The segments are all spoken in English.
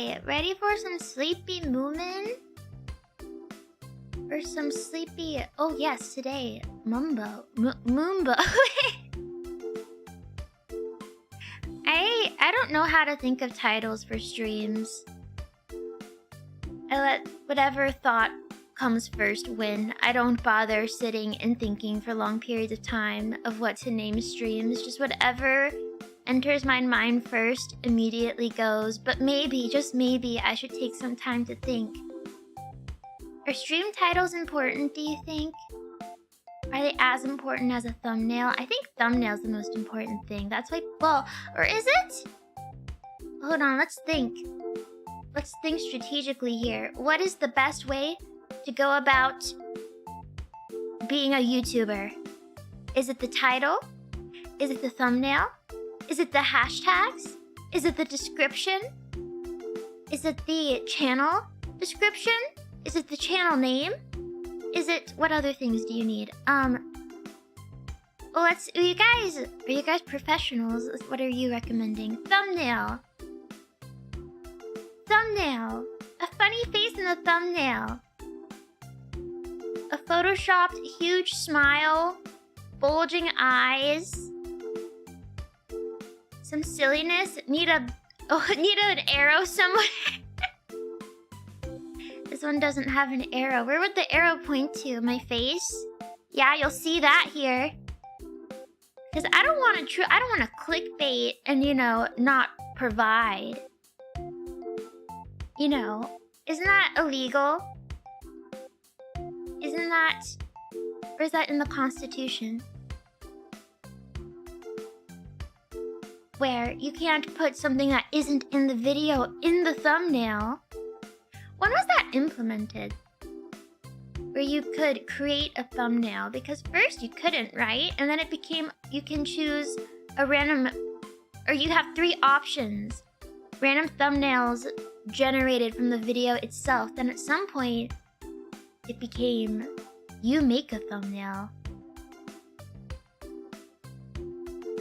Hi, ready for some sleepy Moomin? Or some sleepy... Oh yes, today, Mumbo. Mumbo. I don't know how to think of titles for streams. I let whatever thought comes first win. I don't bother sitting and thinking for long periods of time of what to name streams. Just whatever enters my mind first immediately goes. But maybe, just maybe, I should take some time to think. Are stream titles important, do you think? Are they as important as a thumbnail? I think thumbnail's the most important thing. That's why, well, or is it? Hold on, let's think. Let's think strategically here. What is the best way to go about being a YouTuber? Is it the title? Is it the thumbnail? Is it the hashtags? Is it the description? Is it the channel description? Is it the channel name? Is it, what other things do you need? Well, are you guys professionals? What are you recommending? Thumbnail. Thumbnail. A funny face in the thumbnail. A photoshopped huge smile. Bulging eyes. Some silliness. Need an arrow somewhere. This one doesn't have an arrow. Where would the arrow point to? My face? Yeah, you'll see that here. Because I don't want to clickbait and, you know, not provide. You know, isn't that illegal? Isn't that... Or is that in the Constitution? Where you can't put something that isn't in the video in the thumbnail. When was that implemented? Where you could create a thumbnail? Because first you couldn't, right? And then it became, you can choose a random, or you have 3 options. Random thumbnails generated from the video itself. Then at some point, it became, you make a thumbnail.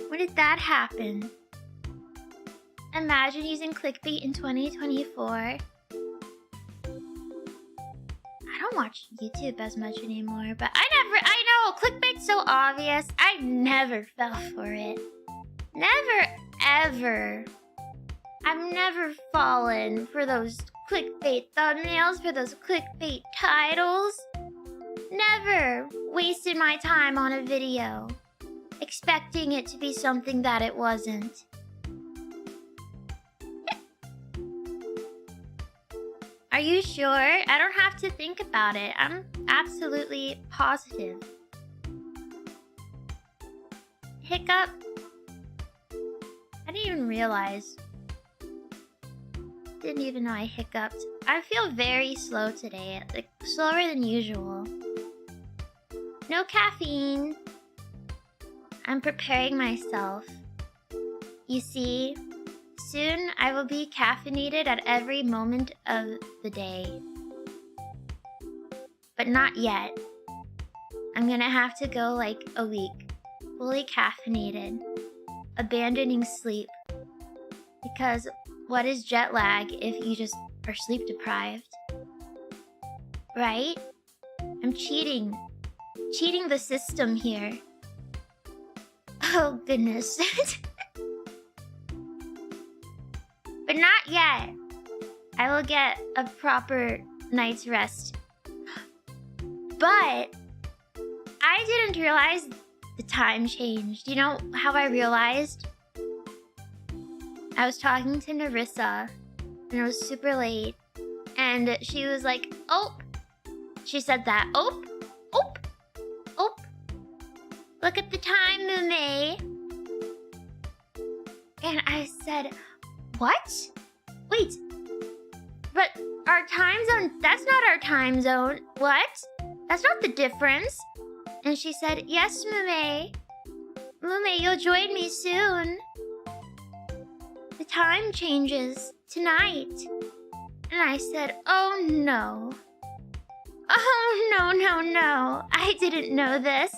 When did that happen? Imagine using clickbait in 2024. I don't watch YouTube as much anymore, but I know, clickbait's so obvious. I never fell for it. Never, ever. I've never fallen for those clickbait thumbnails, for those clickbait titles. Never wasted my time on a video, expecting it to be something that it wasn't. Are you sure? I don't have to think about it. I'm absolutely positive. Hiccup? I didn't even realize. Didn't even know I hiccuped. I feel very slow today, like slower than usual. No caffeine. I'm preparing myself. You see, soon I will be caffeinated at every moment of the day. But not yet. I'm gonna have to go like a week, fully caffeinated, abandoning sleep. Because what is jet lag if you just are sleep deprived? Right? I'm cheating the system here. Oh goodness. But not yet. I will get a proper night's rest. But I didn't realize the time changed. You know how I realized? I was talking to Narissa, and it was super late, and she was like, "Oh," she said that, "Oh, oh, oh, look at the time, Mumei." And I said, "What? Wait, but our time zone, that's not our time zone. What? That's not the difference." And she said, "Yes, Mumei. Mumei, you'll join me soon. The time changes tonight." And I said, "Oh no. Oh no, no, no. I didn't know this.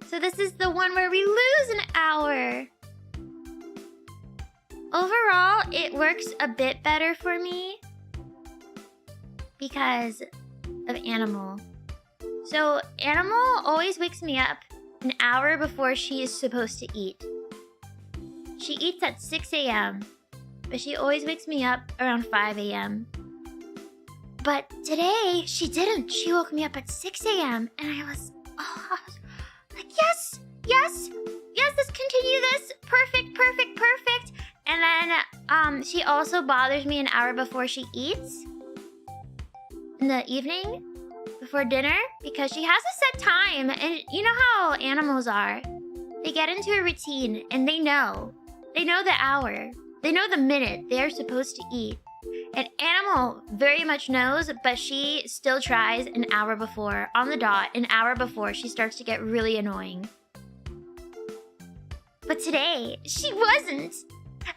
So this is the one where we lose an hour." Overall, it works a bit better for me because of Animal. So Animal always wakes me up an hour before she is supposed to eat. She eats at 6 a.m., but she always wakes me up around 5 a.m. But today, she didn't. She woke me up at 6 a.m. and I was like, yes, let's continue this. Perfect. And then she also bothers me an hour before she eats in the evening before dinner because she has a set time. And you know how animals are. They get into a routine and they know the hour. They know the minute they're supposed to eat. And Animal very much knows, but she still tries an hour before, on the dot, an hour before she starts to get really annoying. But today, she wasn't.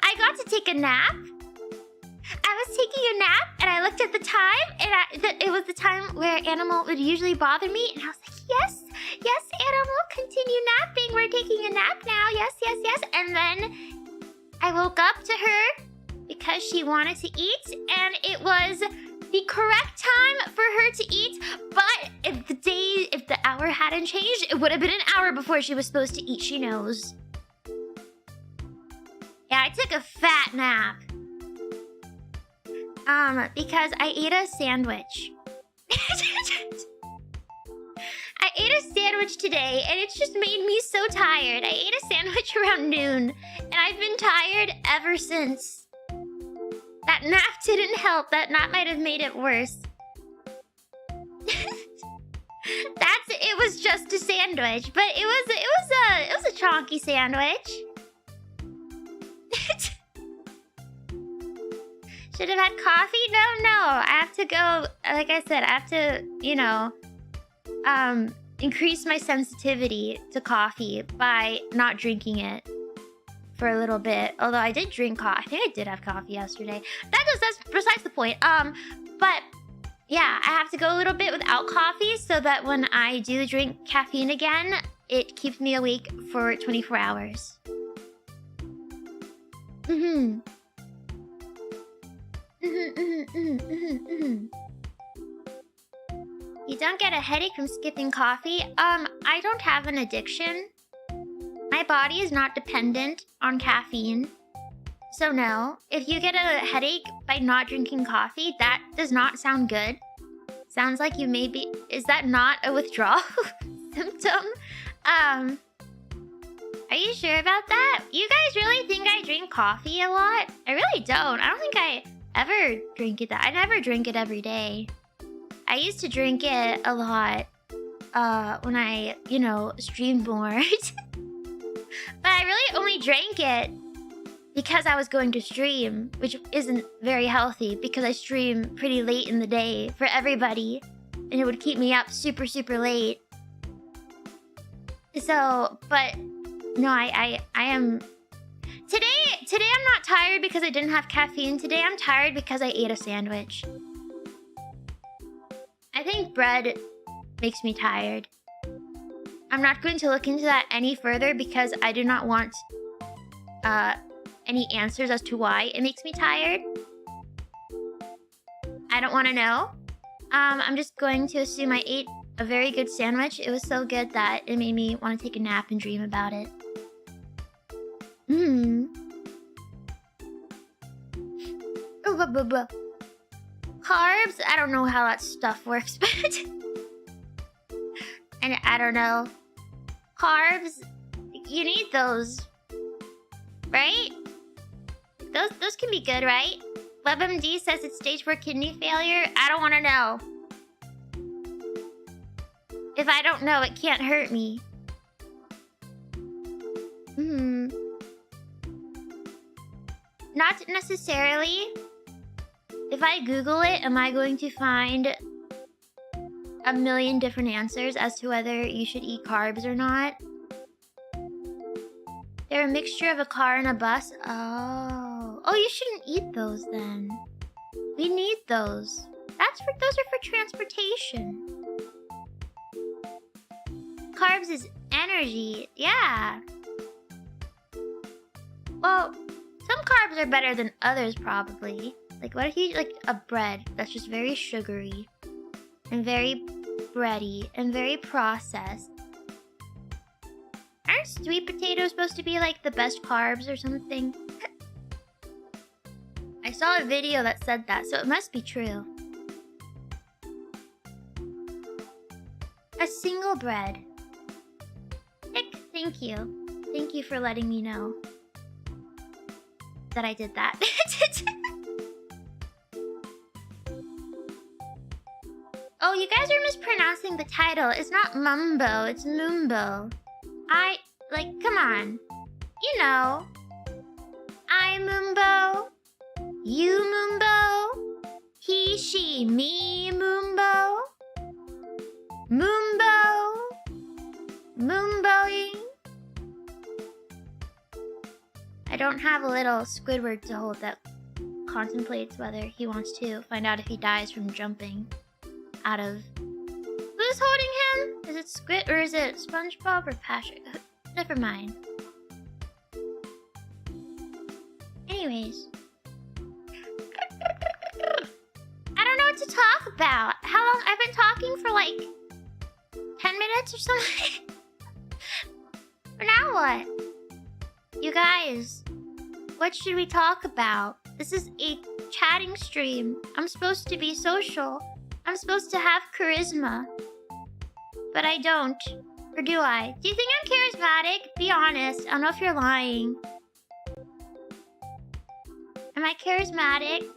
I got to take a nap. I was taking a nap, and I looked at the time, and it was the time where Animal would usually bother me, and I was like, yes, Animal, continue napping. We're taking a nap now. Yes. And then I woke up to her because she wanted to eat, and it was the correct time for her to eat. But if the hour hadn't changed, it would have been an hour before she was supposed to eat. She knows. Yeah, I took a fat nap. Because I ate a sandwich. I ate a sandwich today, and it's just made me so tired. I ate a sandwich around noon, and I've been tired ever since. That nap didn't help. That nap might have made it worse. It was just a sandwich, but it was a chonky sandwich. Should have had coffee? No. I have to go, like I said, I have to, increase my sensitivity to coffee by not drinking it for a little bit. Although I did drink coffee. I think I did have coffee yesterday. That's besides the point. But yeah, I have to go a little bit without coffee so that when I do drink caffeine again, it keeps me awake for 24 hours. You don't get a headache from skipping coffee? I don't have an addiction. My body is not dependent on caffeine. So no, if you get a headache by not drinking coffee, that does not sound good. Sounds like you may be... Is that not a withdrawal symptom? Are you sure about that? You guys really think I drink coffee a lot? I really don't. I don't think I ever drink it I never drink it every day. I used to drink it a lot when I, streamed more. But I really only drank it because I was going to stream, which isn't very healthy because I stream pretty late in the day for everybody. And it would keep me up super, super late. So, but no, I am... Today I'm not tired because I didn't have caffeine. Today I'm tired because I ate a sandwich. I think bread makes me tired. I'm not going to look into that any further because I do not want any answers as to why it makes me tired. I don't want to know. I'm just going to assume I ate a very good sandwich. It was so good that it made me want to take a nap and dream about it. Carbs? I don't know how that stuff works, but... And I don't know. Carbs? You need those. Right? Those can be good, right? WebMD says it's stage 4 kidney failure. I don't want to know. If I don't know, it can't hurt me. Not necessarily. If I Google it, am I going to find a million different answers as to whether you should eat carbs or not? They're a mixture of a car and a bus. Oh, you shouldn't eat those then. We need those. Those are for transportation. Carbs is energy. Yeah. Well, Some carbs are better than others, probably. Like, what if you eat, like, a bread that's just very sugary and very bready and very processed? Aren't sweet potatoes supposed to be, like, the best carbs or something? I saw a video that said that, so it must be true. A single bread. Nick, thank you. Thank you for letting me know that I did that. Oh, you guys are mispronouncing the title. It's not Mumbo, it's Mumbo. Come on. You know. I Mumbo. You Mumbo. He, she, me Mumbo. Mumbo. Mumboing. I don't have a little Squidward to hold that contemplates whether he wants to find out if he dies from jumping out of... Who's holding him? Is it Squid or is it SpongeBob or Patrick? Never mind. Anyways. I don't know what to talk about. How long? I've been talking for like 10 minutes or something. But now what? You guys, what should we talk about? This is a chatting stream. I'm supposed to be social. I'm supposed to have charisma. But I don't. Or do I? Do you think I'm charismatic? Be honest. I don't know if you're lying. Am I charismatic?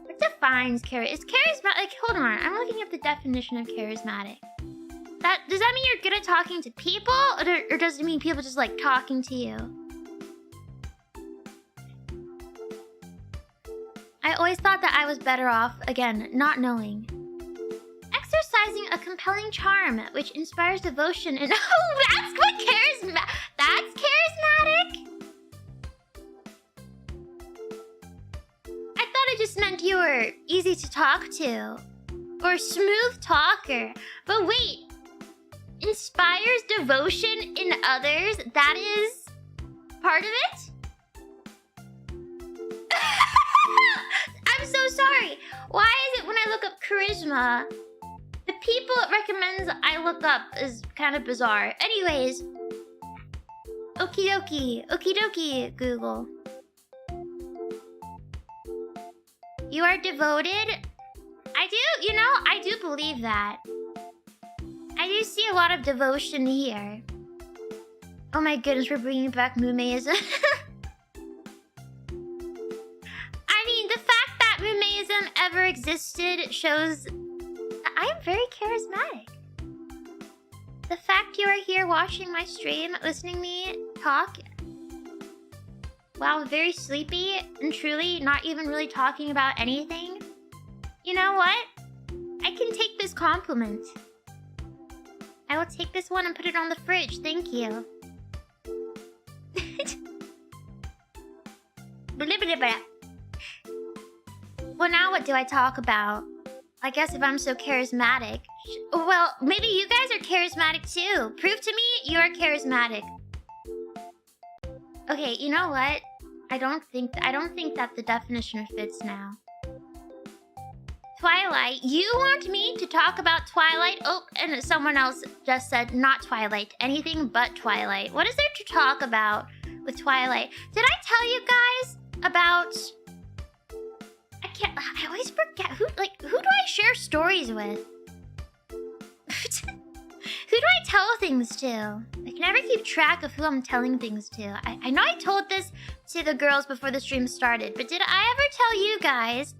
What defines charismatic? Is charismatic... Like, hold on. I'm looking up the definition of charismatic. Does that mean you're good at talking to people? Or does it mean people just like talking to you? I always thought that I was better off, again, not knowing. Exercising a compelling charm, which inspires devotion and... Oh, that's what that's charismatic? I thought it just meant you were easy to talk to. Or a smooth talker. But wait. Inspires devotion in others? That is part of it? I'm so sorry. Why is it when I look up charisma, the people it recommends I look up is kind of bizarre. Anyways. Okie dokie. Okie dokie, Google. You are devoted? I do believe that. I do see a lot of devotion here. Oh my goodness, we're bringing back Mumeism. I mean, the fact that Mumeism ever existed shows that I am very charismatic. The fact you are here watching my stream, listening to me talk, while very sleepy and truly not even really talking about anything. You know what? I can take this compliment. I will take this one and put it on the fridge. Thank you. Well, now what do I talk about? I guess if I'm so charismatic... Well, maybe you guys are charismatic too. Prove to me you're charismatic. Okay, you know what? I don't think that the definition fits now. Twilight. You want me to talk about Twilight? Oh, and someone else just said not Twilight. Anything but Twilight. What is there to talk about with Twilight? Did I tell you guys about... I always forget. Who do I share stories with? Who do I tell things to? I can never keep track of who I'm telling things to. I know I told this to the girls before the stream started, but did I ever tell you guys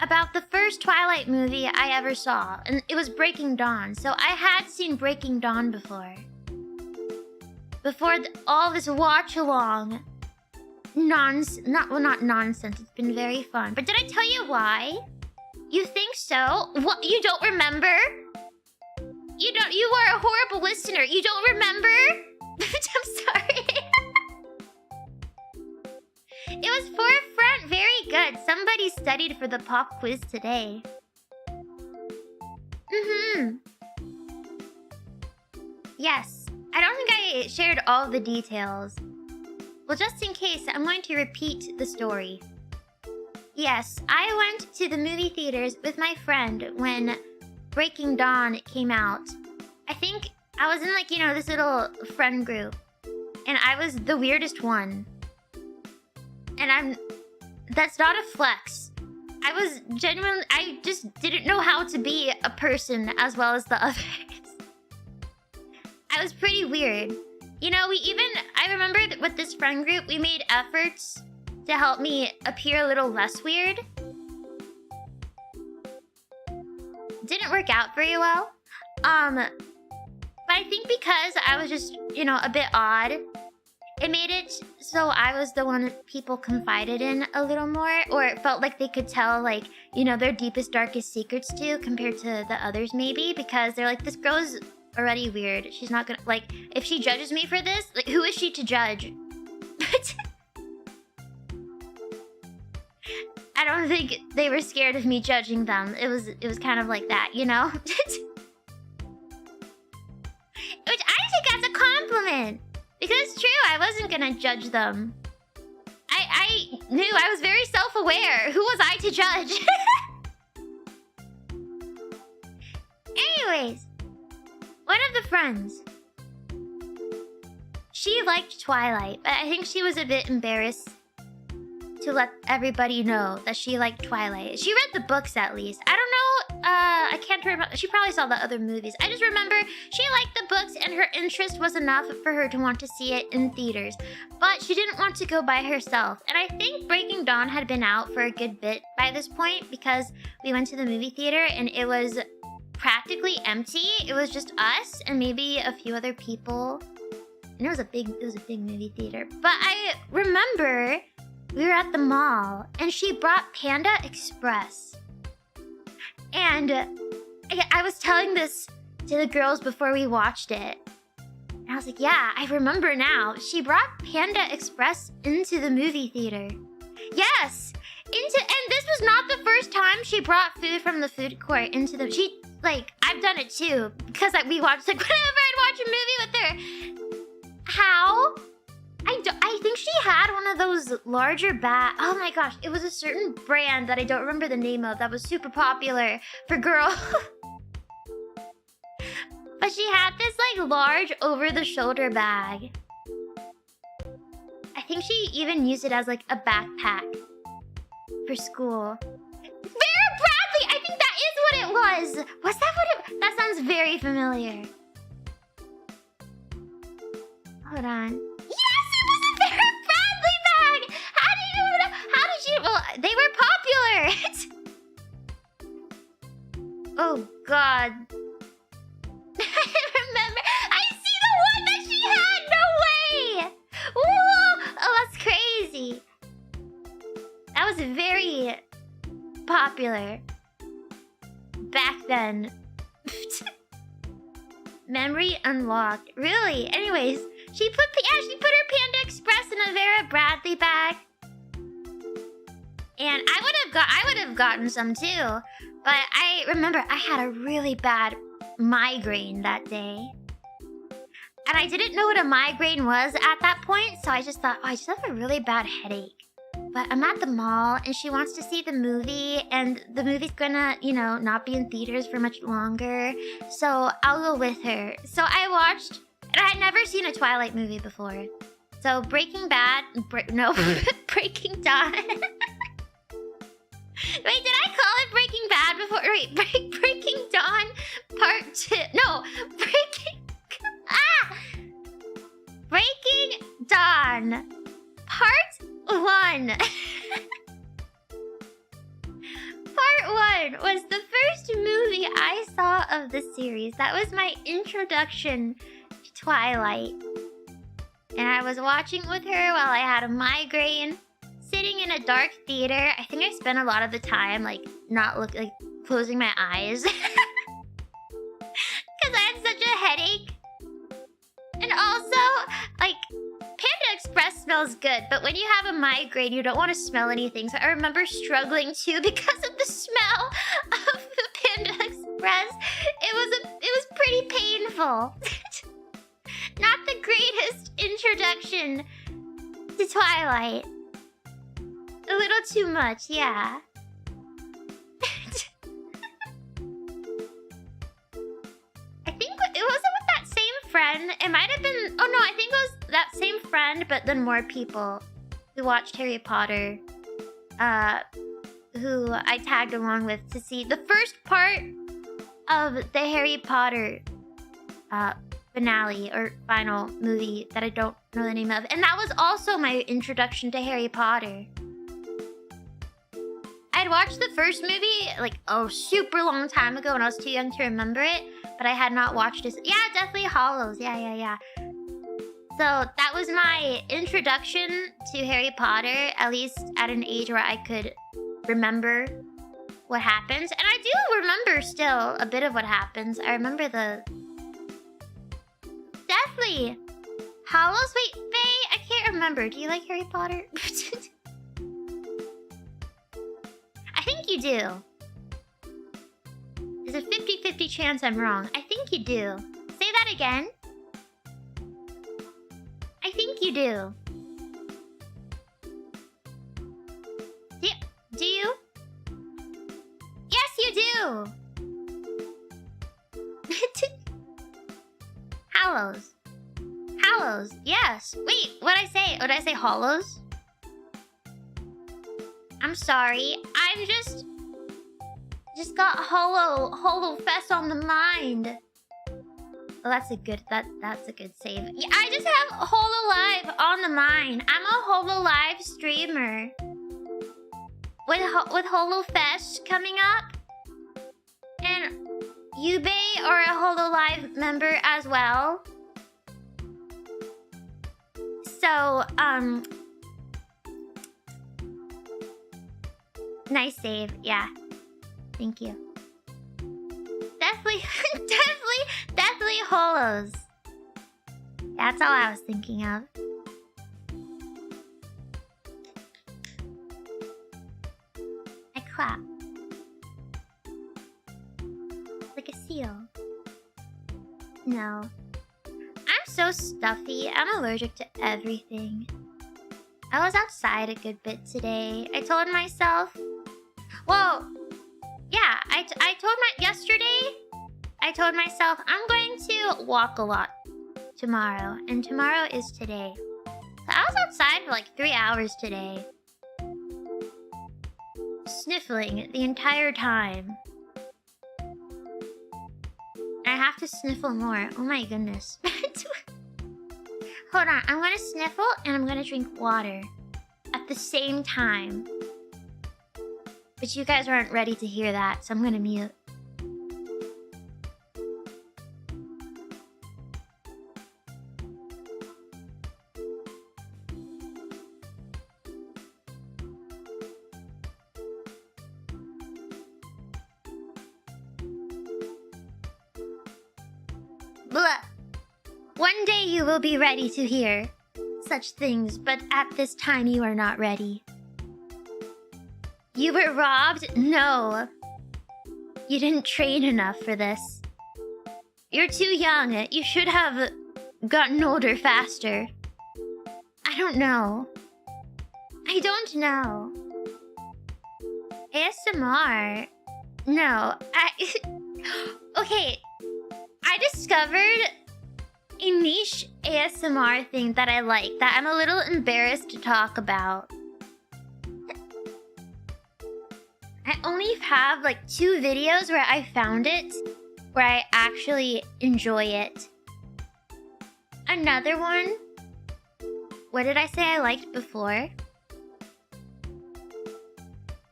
about the first Twilight movie I ever saw? And it was Breaking Dawn. So I had seen Breaking Dawn before. Before all this watch-along not nonsense. It's been very fun. But did I tell you why? You think so? What? You don't remember? You are a horrible listener. You don't remember? I'm sorry. It was for a friend. Very good. Somebody studied for the pop quiz today. Yes. I don't think I shared all the details. Well, just in case, I'm going to repeat the story. Yes, I went to the movie theaters with my friend when Breaking Dawn came out. I think I was in like, this little friend group. And I was the weirdest one. And that's not a flex. I just didn't know how to be a person as well as the others. I was pretty weird. I remember that with this friend group, we made efforts to help me appear a little less weird. Didn't work out very well. But I think because I was just, a bit odd, it made it so I was the one people confided in a little more, or it felt like they could tell, like, their deepest, darkest secrets to compared to the others maybe, because they're like, this girl's already weird. She's not gonna, like, if she judges me for this, like, who is she to judge? I don't think they were scared of me judging them. It was kind of like that, Which I take as a compliment. Because it's true, I wasn't gonna judge them. I knew, I was very self-aware. Who was I to judge? Anyways, one of the friends, she liked Twilight, but I think she was a bit embarrassed to let everybody know that she liked Twilight. She read the books at least. I don't know, I can't remember. She probably saw the other movies. I just remember she liked the books and her interest was enough for her to want to see it in theaters. But she didn't want to go by herself. And I think Breaking Dawn had been out for a good bit by this point because we went to the movie theater and it was practically empty. It was just us and maybe a few other people. And it was a big movie theater. But I remember we were at the mall, and she brought Panda Express. And I was telling this to the girls before we watched it. And I was like, yeah, I remember now. She brought Panda Express into the movie theater. Yes! And this was not the first time she brought food from the food court into the... I've done it too. Because we watched, whenever I'd watch a movie with her. How? I think she had one of those larger bag. Oh my gosh, it was a certain brand that I don't remember the name of that was super popular for girls. But she had this large over-the-shoulder bag. I think she even used it as a backpack for school. Vera Bradley! I think that is what it was! Was that what it... That sounds very familiar. Hold on. Well, they were popular! Oh, God. I remember. I see the one that she had! No way! Whoa! Oh, that's crazy. That was very popular back then. Memory unlocked. Really? Anyways, she put her Panda Express in a Vera Bradley bag. And I would have gotten some too. But I remember I had a really bad migraine that day. And I didn't know what a migraine was at that point, so I just thought, oh, I just have a really bad headache. But I'm at the mall and she wants to see the movie, and the movie's gonna, not be in theaters for much longer. So I'll go with her. So I watched, and I had never seen a Twilight movie before. So Breaking Dawn. Wait, did I call it Breaking Bad before? Wait, Breaking Dawn Part 2. No, Breaking Dawn Part 1. Part 1 was the first movie I saw of the series. That was my introduction to Twilight. And I was watching with her while I had a migraine. Sitting in a dark theater. I think I spent a lot of the time closing my eyes. Because I had such a headache. And also, Panda Express smells good, but when you have a migraine, you don't want to smell anything. So I remember struggling too because of the smell of the Panda Express. It was pretty painful. Not the greatest introduction to Twilight. A little too much, yeah. I think it wasn't with that same friend. It might have been... Oh no, I think it was that same friend, but then more people who watched Harry Potter. Who I tagged along with to see the first part of the Harry Potter finale or final movie that I don't know the name of. And that was also my introduction to Harry Potter. I'd watched the first movie like super long time ago when I was too young to remember it, but I had not watched it. Yeah, Deathly Hallows. Yeah. So that was my introduction to Harry Potter, at least at an age where I could remember what happens. And I do remember still a bit of what happens. I remember the Deathly Hallows. Wait, Faye, I can't remember. Do you like Harry Potter? I think you do. There's a 50-50 chance I'm wrong. I think you do. Say that again. I think you do. Do you? Yes, you do! Hallows. Hallows, yes. Wait, what'd I say? Did I say Hollows? I'm sorry. I'm just got Holo Fest on the mind. Well, that's a good save. Yeah, I just have hololive on the mind. I'm a hololive streamer. With HoloFest coming up, and Yubei are a hololive member as well. So, nice save, yeah. Thank you. Definitely holos. That's all I was thinking of. I clap. Like a seal. No. I'm so stuffy. I'm allergic to everything. I was outside a good bit today. I told myself... Well, yeah, yesterday, I told myself I'm going to walk a lot tomorrow. And tomorrow is today. So I was outside for like 3 hours today. Sniffling the entire time. I have to sniffle more. Oh my goodness. Hold on, I'm gonna sniffle and I'm gonna drink water at the same time. But you guys aren't ready to hear that, so I'm gonna mute. Blah. One day you will be ready to hear such things, but at this time you are not ready. You were robbed? No. You didn't train enough for this. You're too young. You should have gotten older faster. I don't know. I don't know. ASMR? No. Okay. I discovered a niche ASMR thing that I like that I'm a little embarrassed to talk about. I only have like 2 videos where I found it, where I actually enjoy it. Another one, what did I say I liked before?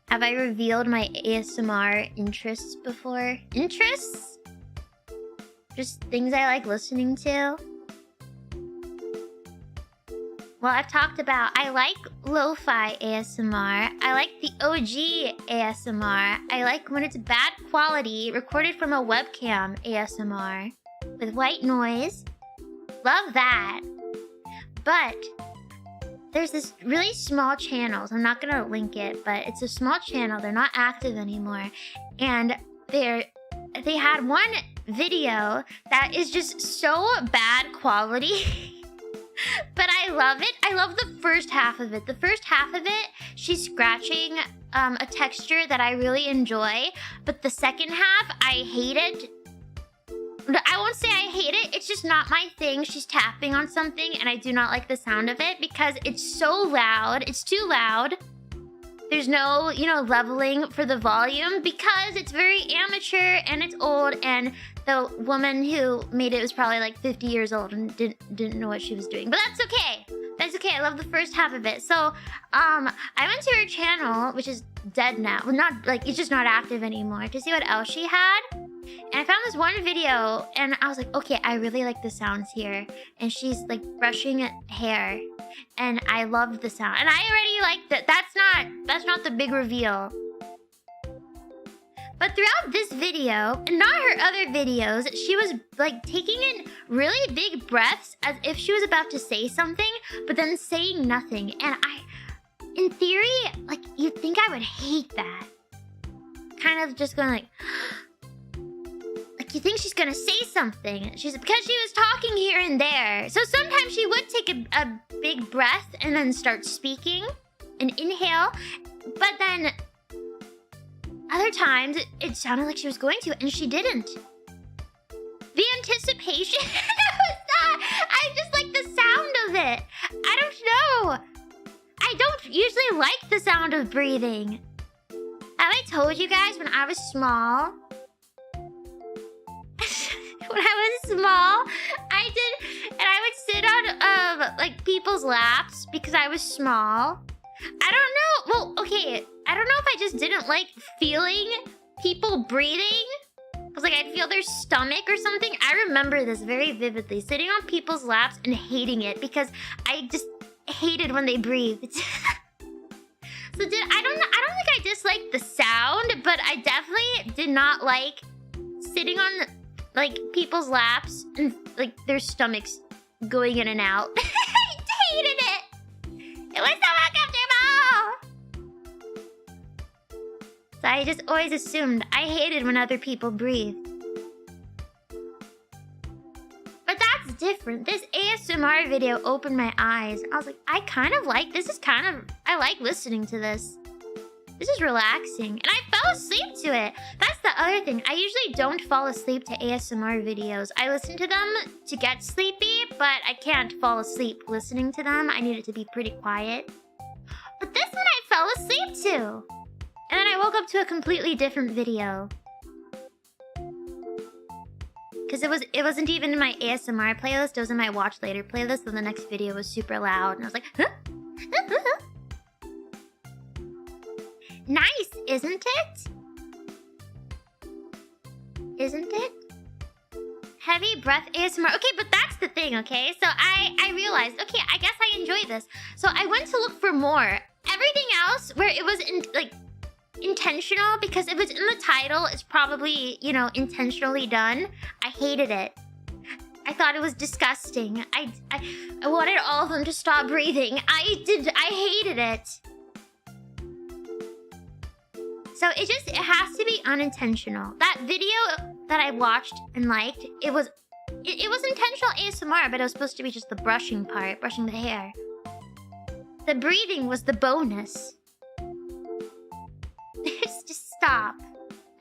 Have I revealed my ASMR interests before? Interests? Just things I like listening to? Well, I've talked about, I like lo-fi ASMR. I like the OG ASMR. I like when it's bad quality, recorded from a webcam ASMR with white noise. Love that. But there's this really small channel. I'm not gonna link it, but it's a small channel. They're not active anymore. And they had one video that is just so bad quality. But I love it. I love the first half of it. The first half of it, she's scratching a texture that I really enjoy. But the second half, I hate it. I won't say I hate it. It's just not my thing. She's tapping on something and I do not like the sound of it because it's so loud. It's too loud. There's no, you know, leveling for the volume because it's very amateur and it's old, and the woman who made it was probably like 50 years old and didn't know what she was doing. But that's okay. That's okay. I love the first half of it. So, I went to her channel, which is dead now. Well, not like, it's just not active anymore, to see what else she had. And I found this one video and I was like, okay, I really like the sounds here. And she's like brushing hair and I loved the sound. And I already liked it. That's not the big reveal. But throughout this video, and not her other videos, she was like taking in really big breaths as if she was about to say something, but then saying nothing. And in theory, like, you'd think I would hate that. Kind of just going like you think she's gonna say something. Because she was talking here and there. So sometimes she would take a big breath and then start speaking and inhale. But then other times it sounded like she was going to, and she didn't. The anticipation was that. I just like the sound of it. I don't know. I don't usually like the sound of breathing. Have I told you guys when I was small? When I was small, I would sit on like people's laps because I was small. I don't know. Well, okay, I don't know if I just didn't like feeling people breathing. I was like, I'd feel their stomach or something. I remember this very vividly, sitting on people's laps and hating it because I just hated when they breathed. So I don't think I disliked the sound, but I definitely did not like sitting on like people's laps and like their stomachs going in and out. I hated it. It was so uncomfortable. So I just always assumed I hated when other people breathed. But that's different. This ASMR video opened my eyes. I was like, I kind of like this. I like listening to this. This is relaxing. And I fell asleep to it. That's the other thing. I usually don't fall asleep to ASMR videos. I listen to them to get sleepy, but I can't fall asleep listening to them. I need it to be pretty quiet. But this one I fell asleep to. And then I woke up to a completely different video. Because it wasn't even in my ASMR playlist. It was in my watch later playlist. And the next video was super loud. And I was like, huh? Nice, isn't it? Isn't it? Heavy breath ASMR. Okay, but that's the thing, okay? So I realized, okay, I guess I enjoy this. So I went to look for more. Everything else where it was intentional, because if it's in the title, it's probably, you know, intentionally done. I hated it. I thought it was disgusting. I wanted all of them to stop breathing. I hated it. So it has to be unintentional. That video that I watched and liked, it was intentional ASMR, but it was supposed to be just the brushing part, brushing the hair. The breathing was the bonus. Just stop.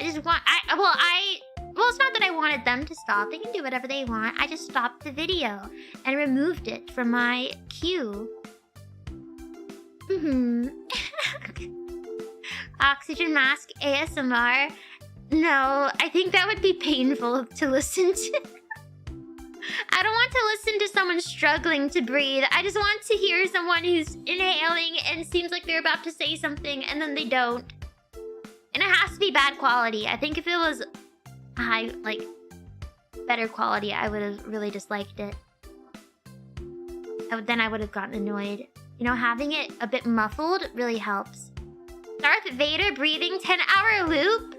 I just want, well, it's not that I wanted them to stop. They can do whatever they want. I just stopped the video and removed it from my queue. Oxygen mask ASMR. No, I think that would be painful to listen to. I don't want to listen to someone struggling to breathe. I just want to hear someone who's inhaling and seems like they're about to say something and then they don't. And it has to be bad quality. I think if it was high, like, better quality, I would have really disliked it. Then I would have gotten annoyed. You know, having it a bit muffled really helps. Darth Vader breathing 10-hour loop?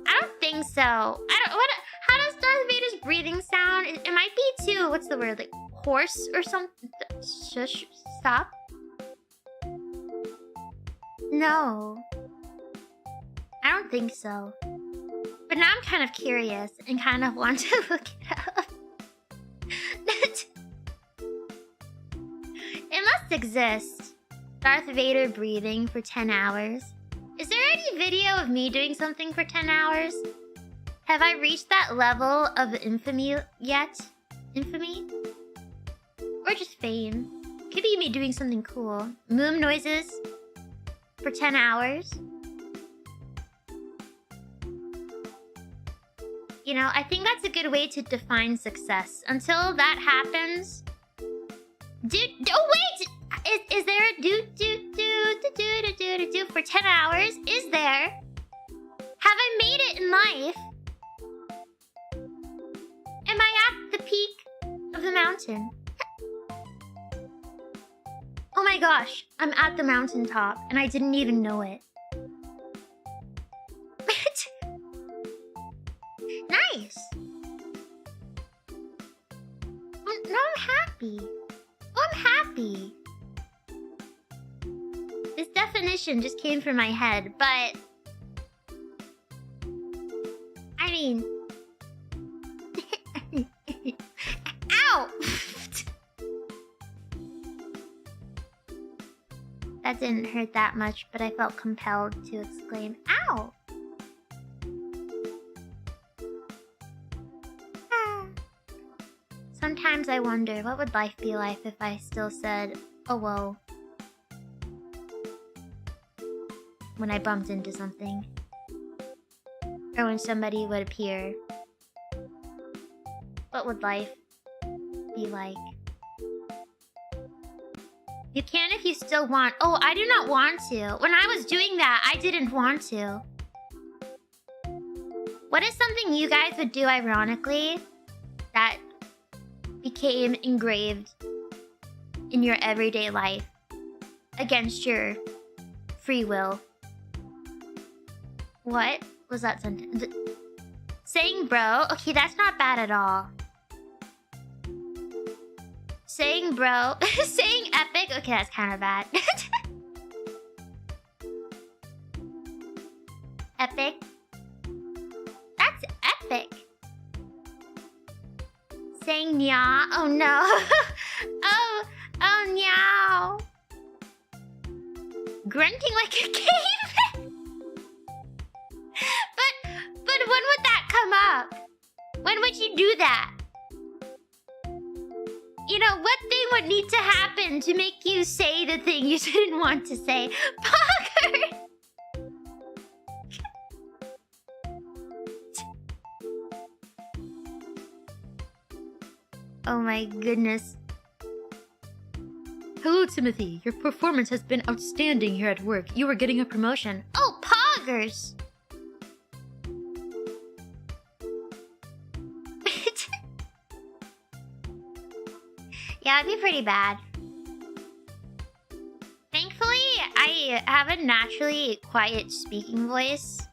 I don't think so. How does Darth Vader's breathing sound? It might be too, what's the word, like hoarse or something? Shush, stop. No. I don't think so. But now I'm kind of curious and kind of want to look it up. exist. Darth Vader breathing for 10 hours. Is there any video of me doing something for 10 hours? Have I reached that level of infamy yet? Infamy? Or just fame? Could be me doing something cool. Moom noises for 10 hours. You know, I think that's a good way to define success. Until that happens... Dude, oh wait! Is there a do for 10 hours? Is there? Have I made it in life? Am I at the peak of the mountain? Oh my gosh, I'm at the mountaintop and I didn't even know it. Nice! Now I'm happy. Oh, I'm happy. This definition just came from my head, but... I mean... Ow! That didn't hurt that much, but I felt compelled to exclaim, ow! Sometimes I wonder, what would life be like if I still said, oh whoa, when I bumped into something? Or when somebody would appear. What would life be like? You can if you still want. Oh, I do not want to. When I was doing that, I didn't want to. What is something you guys would do ironically that became engraved in your everyday life against your free will? What was that sentence? Saying bro? Okay, that's not bad at all. Saying bro? Saying epic? Okay, that's kind of bad. Epic? That's epic. Saying nya? Oh no. oh meow. Grunting like a cave? but when would that come up? When would you do that? You know, what thing would need to happen to make you say the thing you didn't want to say? Poggers! Oh my goodness. Hello, Timothy. Your performance has been outstanding here at work. You are getting a promotion. Oh, poggers! Yeah, it'd be pretty bad. Thankfully, I have a naturally quiet speaking voice.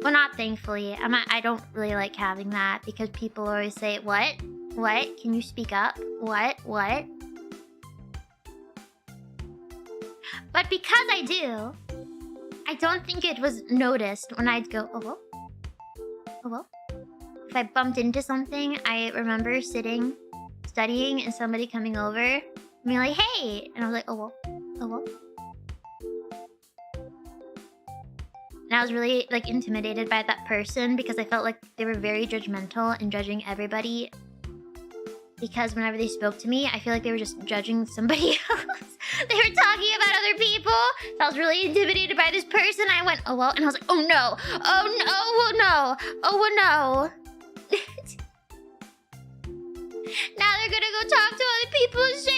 Well, not thankfully. I don't really like having that because people always say, what? What? Can you speak up? What? What? But because I do, I don't think it was noticed when I'd go, oh, well. Oh, well. If I bumped into something, I remember sitting, studying, and somebody coming over and being like, hey! And I was like, oh, well. Oh, well. And I was really, like, intimidated by that person because I felt like they were very judgmental and judging everybody. Because whenever they spoke to me, I feel like they were just judging somebody else. They were talking about other people. So I was really intimidated by this person. I went, oh, well. And I was like, oh, no. Oh, no. Oh, no. Oh, no. Now they're gonna go talk to other people and say,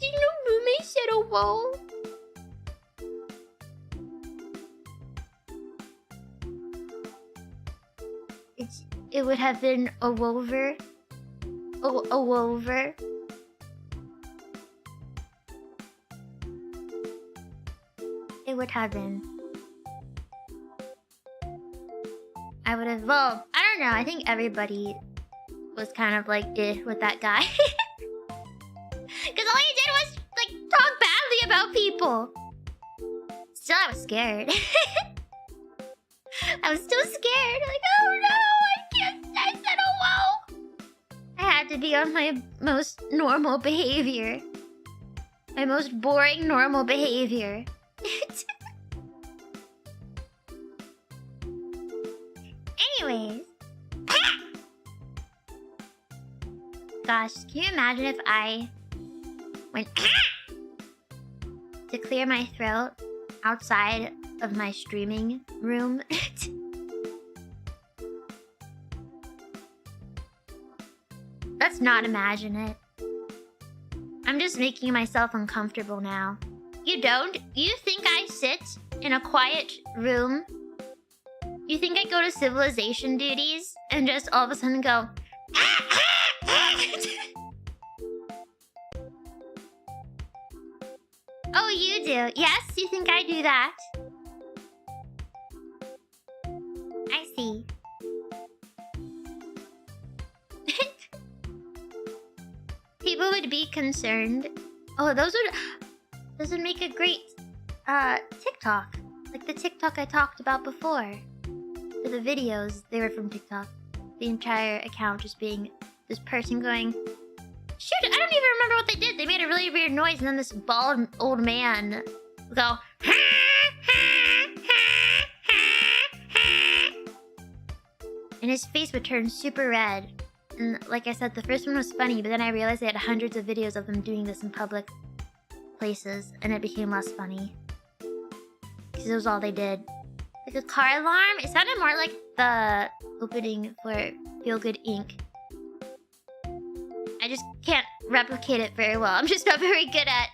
you know, Mumei said, oh, well. It would have been a wover. Oh, a wover. It would have been. I would have, well, I don't know. I think everybody was kind of like, with that guy. Because all he did was, like, talk badly about people. Still, I was scared. I was still scared. Like, oh no, I said oh wow. I had to be on my most normal behavior. My most boring normal behavior. Anyways. Gosh, can you imagine if I went to clear my throat outside of my streaming room? Let's not imagine it. I'm just making myself uncomfortable now. You don't? You think I sit in a quiet room? You think I go to civilization duties and just all of a sudden go... Oh, you do? Yes, you think I do that? I see. People would be concerned. Oh, those would make a great TikTok. Like the TikTok I talked about before. For the videos, they were from TikTok. The entire account just being this person going, shoot, I don't even remember what they did. They made a really weird noise, and then this bald old man would go, and his face would turn super red. And like I said, the first one was funny, but then I realized they had hundreds of videos of them doing this in public places, and it became less funny. Because it was all they did. Like a car alarm? It sounded more like the opening for Feel Good Inc. I just can't replicate it very well. I'm just not very good at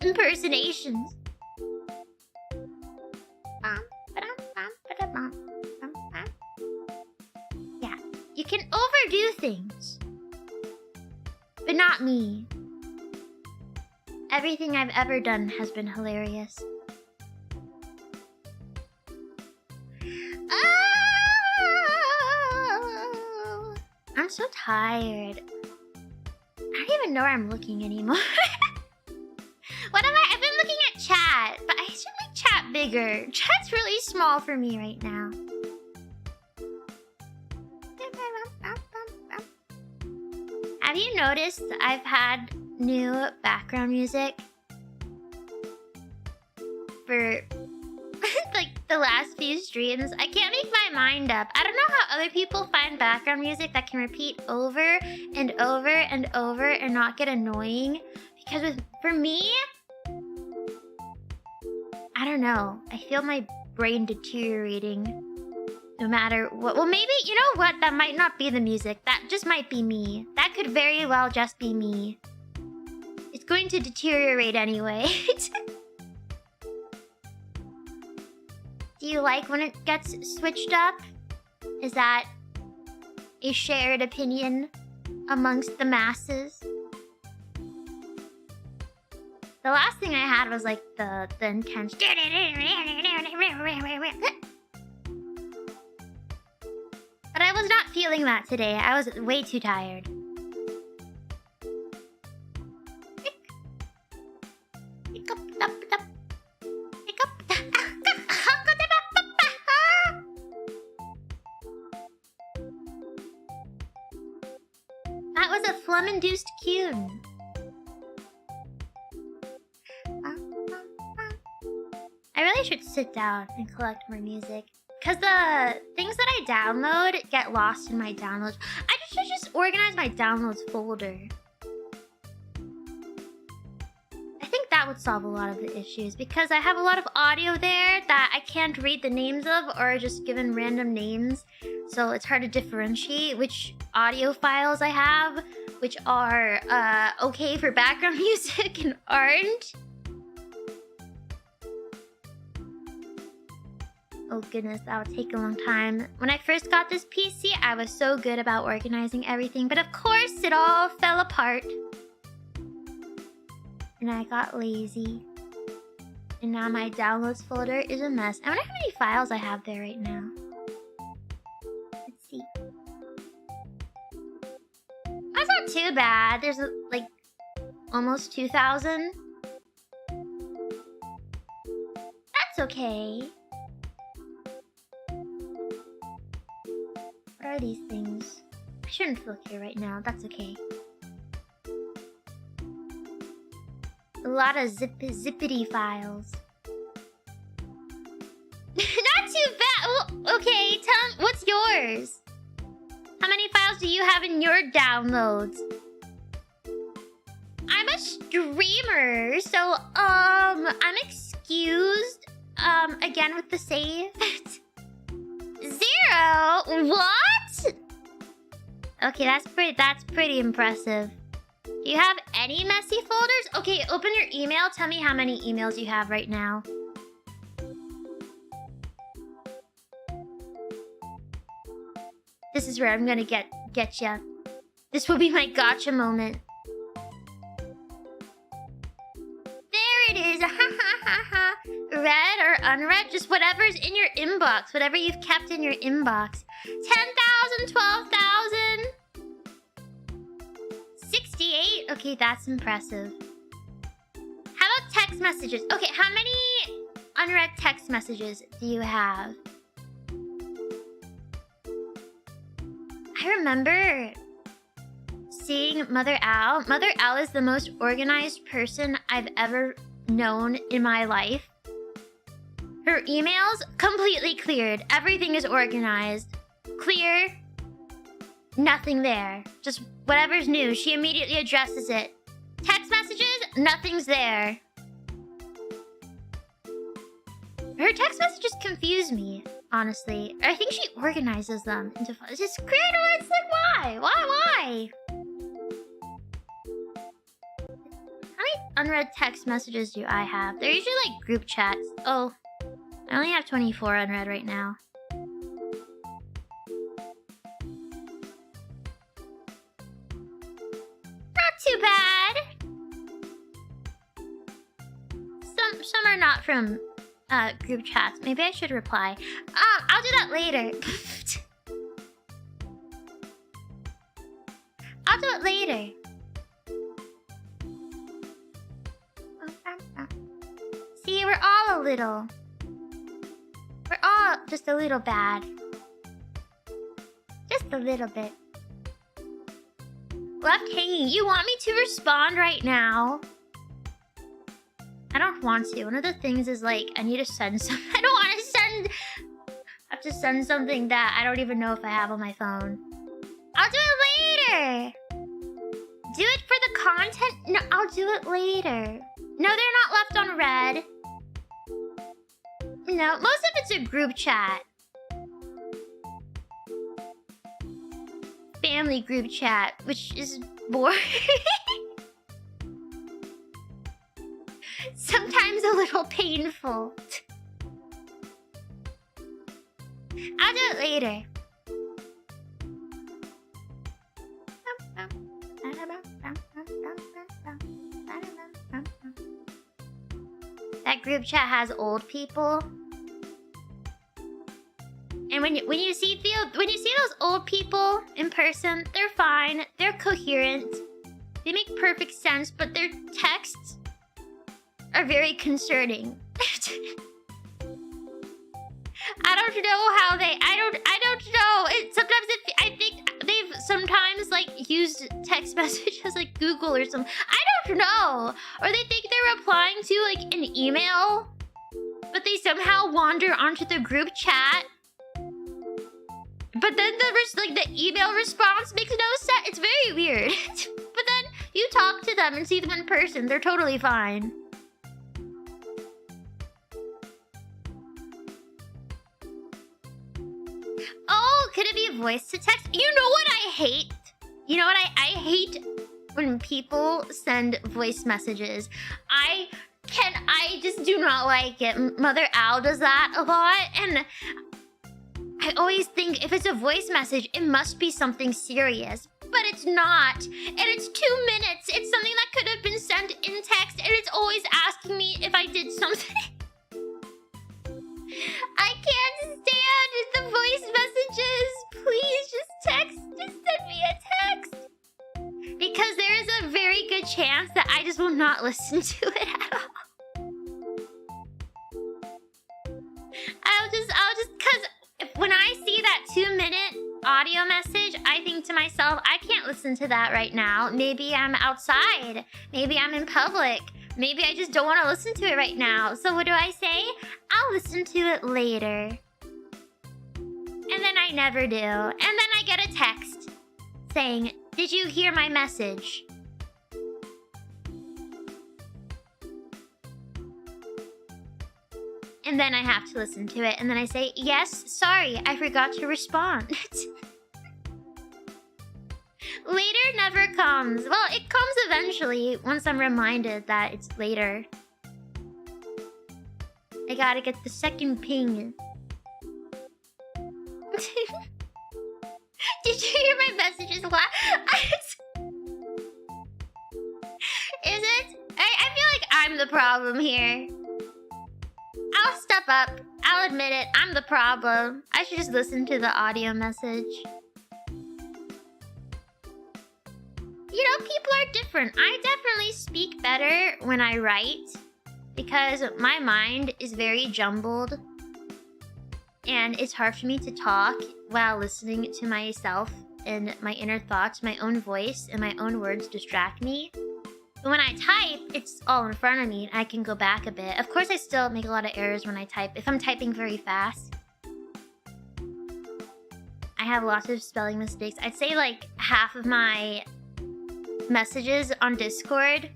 impersonations. Yeah, you can overdo things. But not me. Everything I've ever done has been hilarious. Oh, I'm so tired. I don't even know where I'm looking anymore. What am I? I've been looking at chat, but I should make chat bigger. Chat's really small for me right now. Have you noticed I've had new background music for like the last few streams? I can't make my mind up. I don't know how other people find background music that can repeat over and over and over and not get annoying. Because for me, I don't know. I feel my brain deteriorating no matter what. Well, maybe, you know what? That might not be the music. That just might be me. That could very well just be me. It's going to deteriorate anyway. Do you like when it gets switched up? Is that a shared opinion amongst the masses? The last thing I had was like the intense. But I was not feeling that today. I was way too tired. That was a phlegm-induced Q. I really should sit down and collect more music. Because the things that I download get lost in my downloads. I should just organize my downloads folder. I think that would solve a lot of the issues. Because I have a lot of audio there that I can't read the names of or are just given random names. So it's hard to differentiate which audio files I have, which are okay for background music and aren't. Oh goodness, that would take a long time. When I first got this PC, I was so good about organizing everything, but of course it all fell apart. And I got lazy. And now my downloads folder is a mess. I wonder how many files I have there right now. Let's see. That's not too bad. There's like almost 2,000. That's okay. What are these things? I shouldn't look here right now. That's okay. lot of zippity files. Not too bad. Well, okay, tell me, what's yours? How many files do you have in your downloads? I'm a streamer, so I'm excused. Again with the save. 0. What? Okay, that's pretty impressive. Do you have any messy folders? Okay, open your email. Tell me how many emails you have right now. This is where I'm gonna get ya. This will be my gotcha moment. There it is. Ha ha ha ha. Read or unread, just whatever's in your inbox, whatever you've kept in your inbox. 10,000, 12,000. 68. Okay, that's impressive. How about text messages? Okay, how many unread text messages do you have? I remember seeing Mother Owl. Mother Owl is the most organized person I've ever known in my life. Her emails completely cleared. Everything is organized. Clear. Nothing there. Just whatever's new, she immediately addresses it. Text messages, nothing's there. Her text messages confuse me, honestly. I think she organizes them into just clear to it's like why? Why? How many unread text messages do I have? They're usually like group chats. Oh, I only have 24 unread right now. Not too bad. Some are not from group chats. Maybe I should reply. I'll do that later. I'll do it later. See, we're all a little. We're all just a little bad. Just a little bit. Left hanging. You want me to respond right now? I don't want to. One of the things is like, I need to send some. I don't want to send. I have to send something that I don't even know if I have on my phone. I'll do it later. Do it for the content? No, I'll do it later. No, they're not left on red. No, most of it's a group chat. Family group chat, which is boring. Sometimes a little painful. I'll do it later. That group chat has old people. And when you see those old people in person, they're fine. They're coherent. They make perfect sense, but their texts are very concerning. I don't know how they. I don't know. I think they've sometimes like used text messages like Google or something. I don't know. Or they think they're replying to like an email, but they somehow wander onto the group chat. But then the email response makes no sense. It's very weird. But then you talk to them and see them in person. They're totally fine. Oh, could it be voice to text? You know what I hate? You know what I hate when people send voice messages. I just do not like it. Mother Owl does that a lot, and I always think if it's a voice message, it must be something serious. But it's not. And it's 2 minutes. It's something that could have been sent in text, and it's always asking me if I did something. I can't stand the voice messages. Please just send me a text. Because there is a very good chance that I just will not listen to it at all. I'll just, cause when I see that 2-minute audio message, I think to myself, I can't listen to that right now. Maybe I'm outside. Maybe I'm in public. Maybe I just don't want to listen to it right now. So what do I say? I'll listen to it later. And then I never do. And then I get a text saying, "Did you hear my message?" And then I have to listen to it. And then I say, "Yes, sorry, I forgot to respond." Later never comes. Well, it comes eventually once I'm reminded that it's later. I gotta get the second ping. Did you hear my messages? What? Is it? I feel like I'm the problem here. I'll step up. I'll admit it. I'm the problem. I should just listen to the audio message. You know, people are different. I definitely speak better when I write because my mind is very jumbled and it's hard for me to talk while listening to myself and my inner thoughts. My own voice and my own words distract me. But when I type, it's all in front of me and I can go back a bit. Of course, I still make a lot of errors when I type. If I'm typing very fast, I have lots of spelling mistakes. I'd say like half of my messages on Discord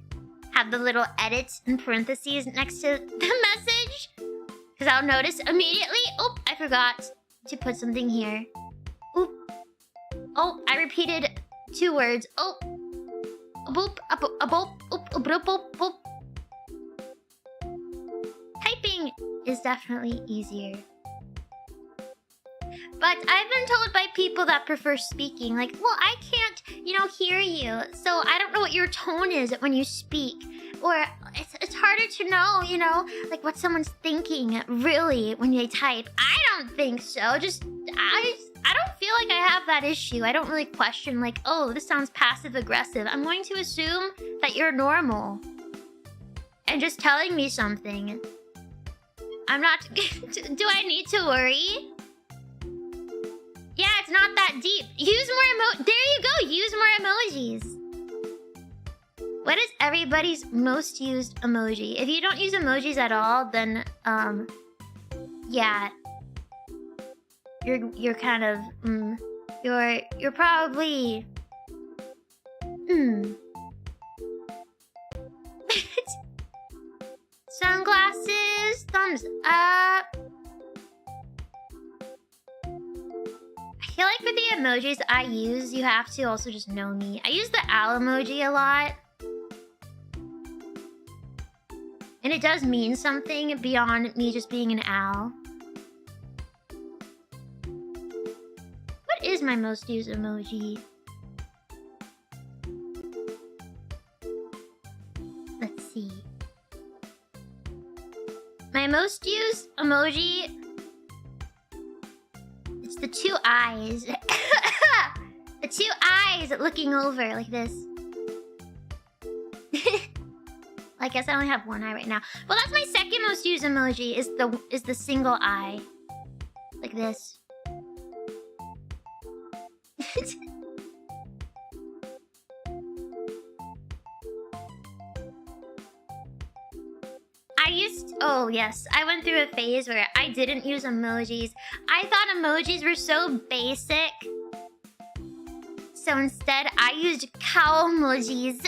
have the little edits in parentheses next to the message. Because I'll notice immediately, oh, I forgot to put something here. Oop. Oh, I repeated 2 words. Oh. Boop, a boop, oop, a boop, boop, boop. Typing is definitely easier. But I've been told by people that prefer speaking, like, well, I can't, hear you. So I don't know what your tone is when you speak. Or it's harder to know, like what someone's thinking really when they type. I don't think so. I don't feel like I have that issue. I don't really question like, oh, this sounds passive aggressive. I'm going to assume that you're normal and just telling me something. I'm not, do I need to worry? Yeah, it's not that deep. Use more there you go, use more emojis. What is everybody's most used emoji? If you don't use emojis at all, then, yeah. You're kind of, you're probably, Sunglasses, thumbs up. I feel like for the emojis I use, you have to also just know me. I use the owl emoji a lot. And it does mean something beyond me just being an owl. What is my most used emoji? Let's see. My most used emoji, it's the 2 eyes. The 2 eyes looking over like this. I guess I only have 1 eye right now. Well, that's my second most used emoji, is the single eye. Like this. Oh yes, I went through a phase where I didn't use emojis. I thought emojis were so basic. So instead, I used cow emojis.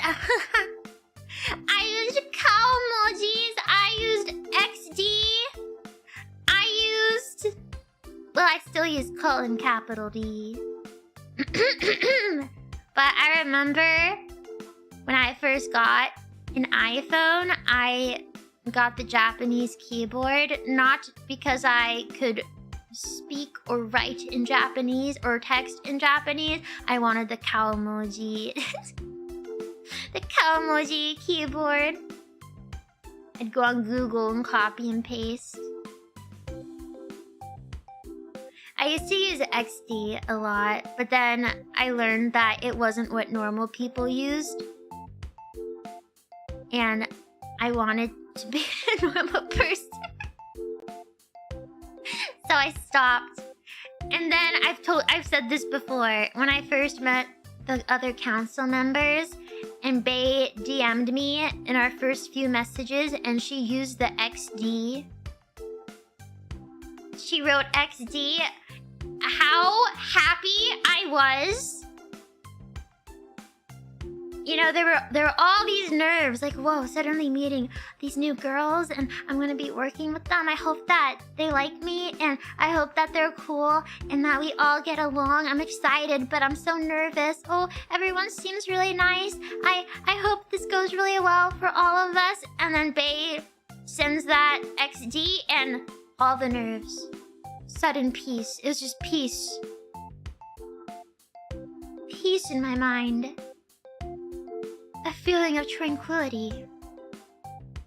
I used cow emojis. I used XD. Well, I still use capital D. But I remember when I first got an iPhone, I got the Japanese keyboard, not because I could speak or write in Japanese or text in Japanese. I wanted the cow emoji. The cow emoji keyboard. I'd go on Google and copy and paste. I used to use XD a lot, but then I learned that it wasn't what normal people used. And I wanted to be a normal person. So I stopped. And then I've said this before, when I first met the other council members, and Bae DM'd me in our first few messages, and she used the XD. She wrote XD. How happy I was. You know, there were all these nerves, like, whoa, suddenly meeting these new girls, and I'm gonna be working with them. I hope that they like me, and I hope that they're cool, and that we all get along. I'm excited, but I'm so nervous. Oh, everyone seems really nice. I hope this goes really well for all of us. And then Bae sends that XD, and all the nerves. Sudden peace. It was just peace. Peace in my mind. A feeling of tranquility.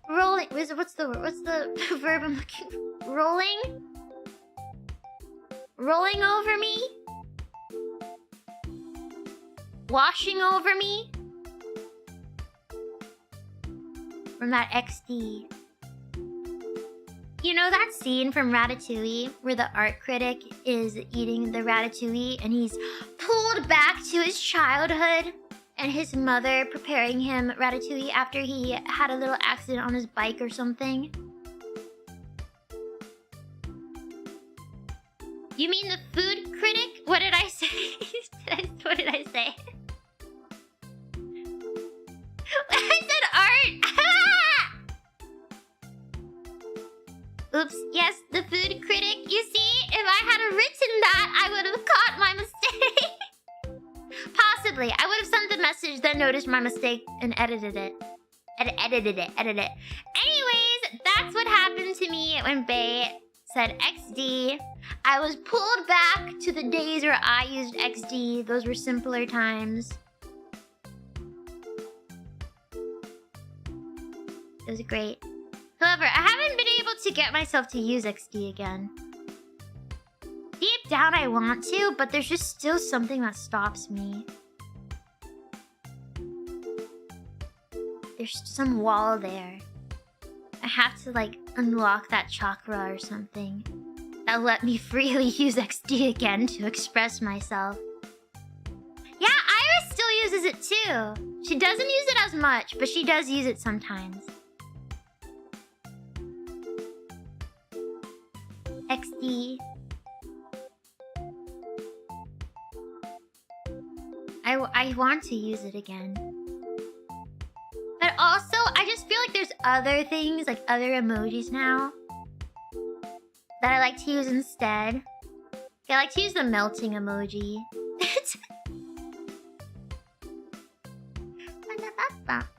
Rolling. What's the verb I'm looking for? Rolling? Rolling over me? Washing over me? From that XD. You know that scene from Ratatouille where the art critic is eating the ratatouille and he's pulled back to his childhood? And his mother preparing him ratatouille after he had a little accident on his bike or something. You mean the food critic? What did I say? What did I say? I said art! Oops, yes, the food critic. You see, if I had written that, I would have caught my mistake. Possibly. I would have sent the message, then noticed my mistake, and edited it. Edited it. Anyways, that's what happened to me when Bae said XD. I was pulled back to the days where I used XD. Those were simpler times. It was great. However, I haven't been able to get myself to use XD again. Deep down I want to, but there's just still something that stops me. There's some wall there. I have to like unlock that chakra or something. That'll let me freely use XD again to express myself. Yeah, Iris still uses it too. She doesn't use it as much, but she does use it sometimes. XD. I want to use it again. But also, I just feel like there's other things, like other emojis now, that I like to use instead. I like to use the melting emoji.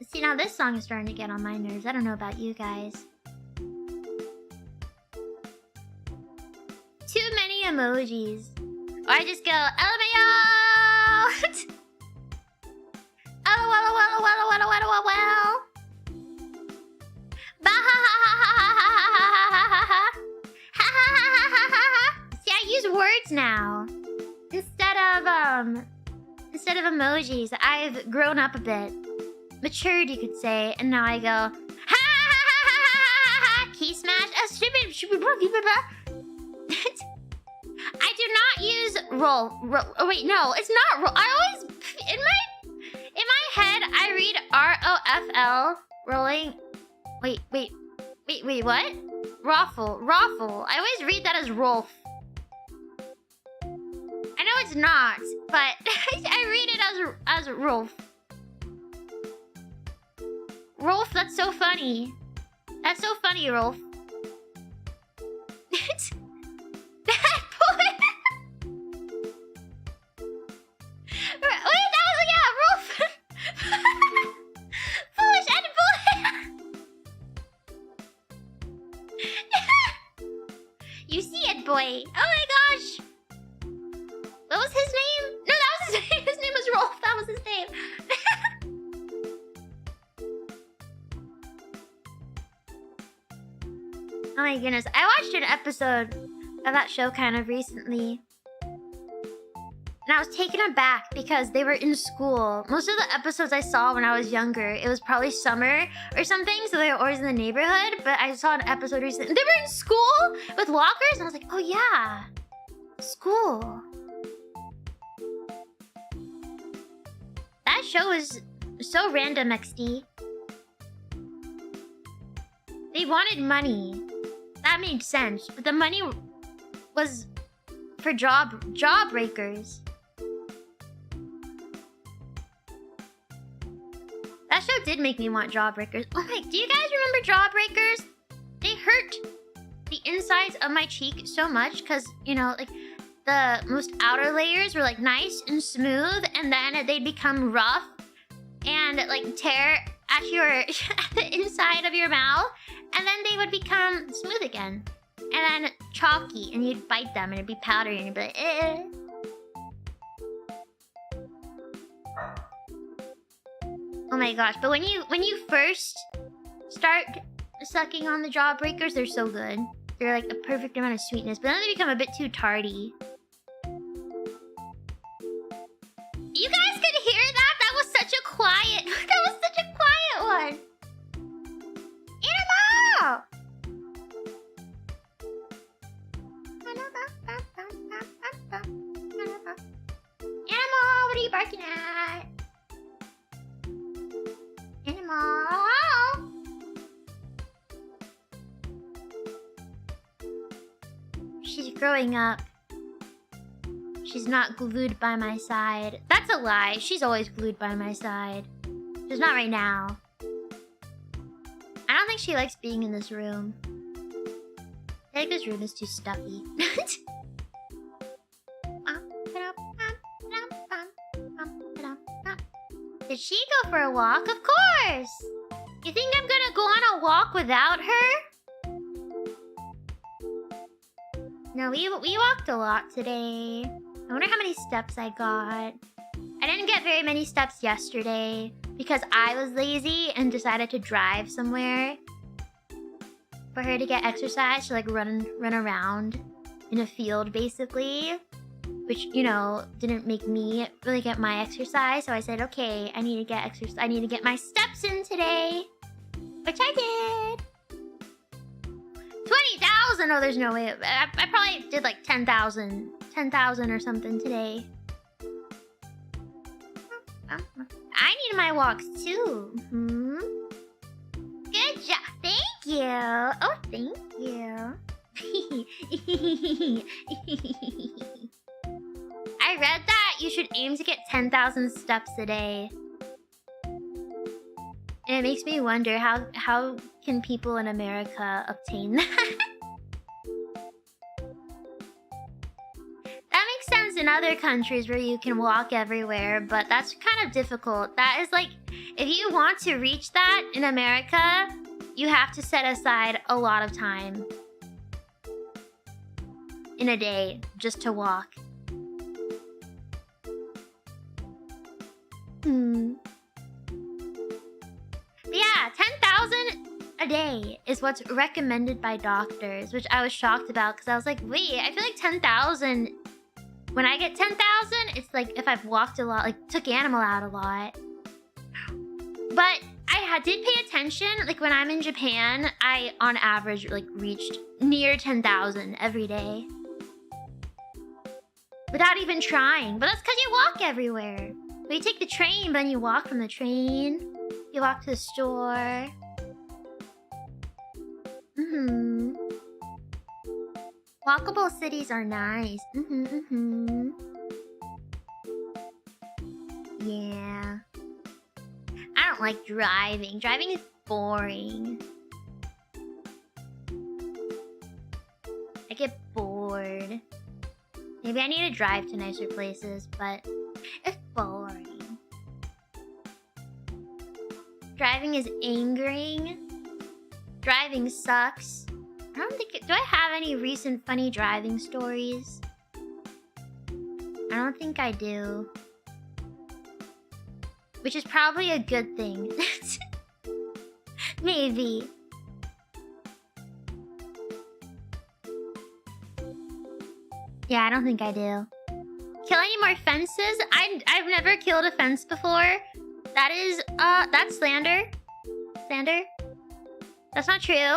See, now this song is starting to get on my nerves. I don't know about you guys. Too many emojis. Or I just go, LMAO! Well. See, I use words now instead of emojis. I've grown up a bit, matured, you could say, and now I go key smash. I do not use roll. Oh wait, no, it's not roll. I always in my head I read ROFL, rolling. Wait, what? Raffle. I always read that as Rolf. I know it's not, but I read it as Rolf. Rolf, that's so funny. That's so funny, Rolf. That boy. Wait, that was, yeah, Rolf. Foolish and boy. You see it, boy. Oh my gosh. What was his name? No, that was his name. His name was Rolf. That was his name. Oh my goodness. I watched an episode of that show kind of recently. And I was taken aback because they were in school. Most of the episodes I saw when I was younger, it was probably summer or something, so they were always in the neighborhood. But I saw an episode recently. They were in school with lockers, and I was like, oh yeah, school. That show is So random, XD. They wanted money. That made sense. But the money was for jawbreakers. That show did make me want jawbreakers. Oh my, do you guys remember jawbreakers? They hurt the insides of my cheek so much because, you know, like the most outer layers were like nice and smooth, and then they'd become rough and like tear at your at the inside of your mouth, and then they would become smooth again. And then chalky, and you'd bite them and it'd be powdery and you'd be like, eh. Oh my gosh, but when you first start sucking on the jawbreakers, they're so good. They're like a perfect amount of sweetness, but then they become a bit too tardy. You guys could hear that? That was such a quiet, one. Animal! Animal, what are you barking at? Animal! She's growing up. She's not glued by my side. That's a lie. She's always glued by my side. Just not right now. I don't think she likes being in this room. I think this room is too stuffy. Did she go for a walk? Of course! You think I'm gonna go on a walk without her? No, we walked a lot today. I wonder how many steps I got. I didn't get very many steps yesterday because I was lazy and decided to drive somewhere for her to get exercise, to like run around in a field basically, which, you know, didn't make me really get my exercise. So I said, okay, I need to get exercise. I need to get my steps in today, which I did. 20,000? Oh, there's no way. I probably did like 10,000 or something today. I need my walks too. Good job. Thank you. Oh, thank you. I read that you should aim to get 10,000 steps a day. And it makes me wonder, how can people in America obtain that? That makes sense in other countries where you can walk everywhere, but that's kind of difficult. That is like, if you want to reach that in America, you have to set aside a lot of time in a day just to walk. Yeah, 10,000 a day is what's recommended by doctors, which I was shocked about because I was like, wait, I feel like 10,000, when I get 10,000, it's like if I've walked a lot, like took animal out a lot. But I did pay attention, like when I'm in Japan, I on average like reached near 10,000 every day. Without even trying, but that's because you walk everywhere. But you take the train, but then you walk from the train. You walk to the store. Walkable cities are nice. Yeah. I don't like driving. Driving is boring. I get bored. Maybe I need to drive to nicer places, but it's boring. Driving is angering. Driving sucks. I don't think... Do I have any recent funny driving stories? I don't think I do. Which is probably a good thing. Maybe. Yeah, I don't think I do. Kill any more fences? I've never killed a fence before. That is, that's slander. Slander? That's not true.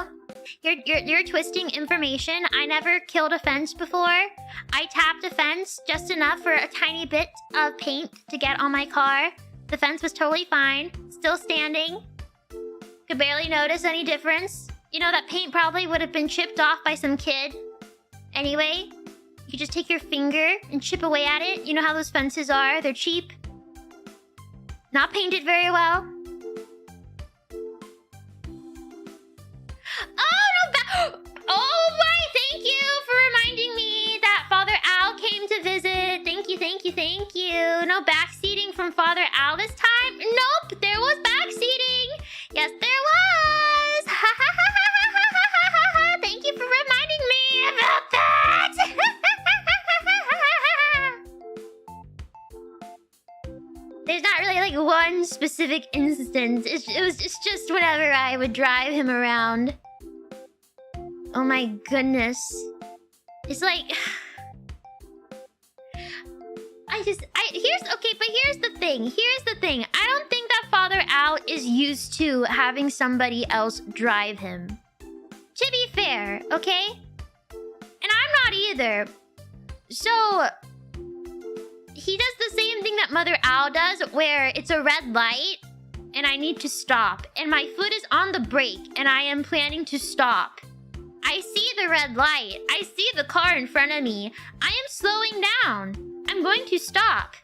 You're twisting information. I never killed a fence before. I tapped a fence just enough for a tiny bit of paint to get on my car The fence was totally fine. Still standing. Could barely notice any difference. You know, that paint probably would have been chipped off by some kid. Anyway, you just take your finger and chip away at it. You know how those fences are. They're cheap. Not painted very well. Oh, no! Oh, my! Thank you for reminding me that Father Al came to visit. Thank you, thank you, thank you. No backseating from Father Al this time? Nope, there was backseating. Yes, there was. Ha ha ha ha ha ha ha ha. Thank you for reminding me about that. There's not really like one specific instance. It's just whenever I would drive him around. Oh my goodness. It's like here's the thing. Here's the thing. I don't think that Father Al is used to having somebody else drive him. To be fair, okay? And I'm not either. So he does the same thing that Mother Owl does, where it's a red light and I need to stop. And my foot is on the brake and I am planning to stop. I see the red light. I see the car in front of me. I am slowing down. I'm going to stop.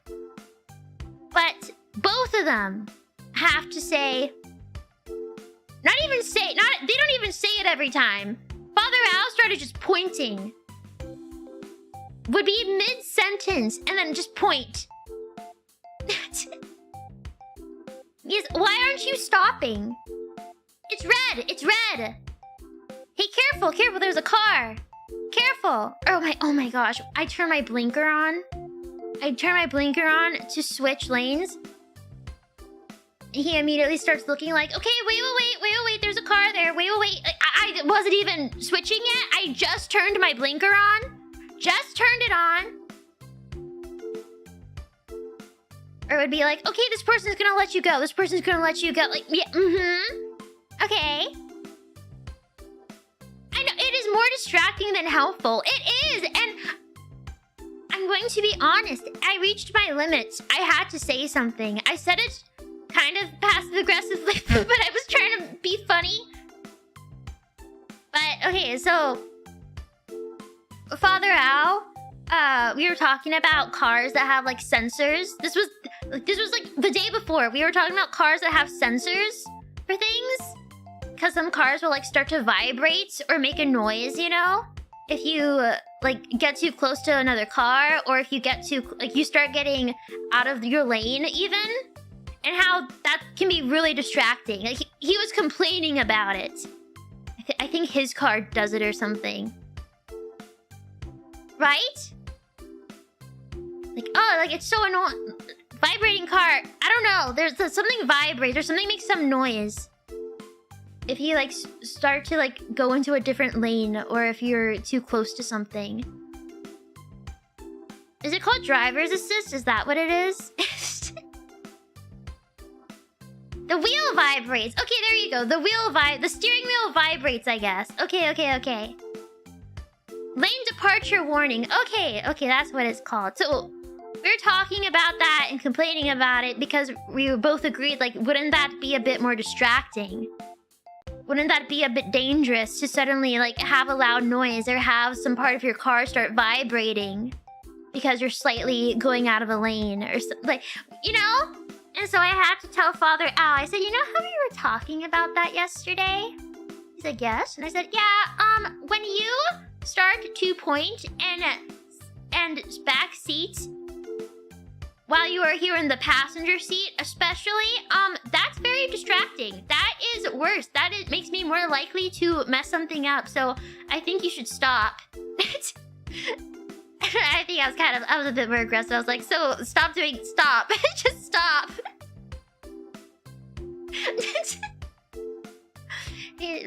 But both of them have to say... they don't even say it every time. Father Owl started just pointing. Would be mid-sentence and then just point. Yes, why aren't you stopping? It's red, it's red. Hey, careful, careful, there's a car. Careful. Oh my gosh, I turn my blinker on. To switch lanes. He immediately starts looking like, okay, wait, there's a car there. Wait. I wasn't even switching yet. I just turned my blinker on. Just turned it on. Or it would be like, okay, this person's gonna let you go. This person's gonna let you go. Like, yeah, okay. I know, it is more distracting than helpful. It is, and I'm going to be honest. I reached my limits. I had to say something. I said it kind of passive-aggressively, but I was trying to be funny. But, okay, so... Father Owl, we were talking about cars that have, like, sensors. This was, like, the day before. We were talking about cars that have sensors for things. Because some cars will, like, start to vibrate or make a noise, you know? If you, like, get too close to another car, or if you get too... Like, you start getting out of your lane, even. And how that can be really distracting. Like, he was complaining about it. I think his car does it or something. Right? Like, oh, like, it's so annoying. Vibrating car. I don't know. There's something vibrates. Or something makes some noise. If you, like, start to, like, go into a different lane. Or if you're too close to something. Is it called driver's assist? Is that what it is? The wheel vibrates. Okay, there you go. The steering wheel vibrates, I guess. Okay. Lane departure warning. Okay, that's what it's called. So, we're talking about that and complaining about it because we both agreed, like, wouldn't that be a bit more distracting? Wouldn't that be a bit dangerous to suddenly, like, have a loud noise or have some part of your car start vibrating because you're slightly going out of a lane or something, like, you know? And so I had to tell Father Al, I said, you know how we were talking about that yesterday? He said, yes. And I said, yeah, when you start to point and back seat while you are here in the passenger seat, especially, that's very distracting. That is worse. Makes me more likely to mess something up. So I think you should stop. I think I was a bit more aggressive. I was like, so stop. Just stop.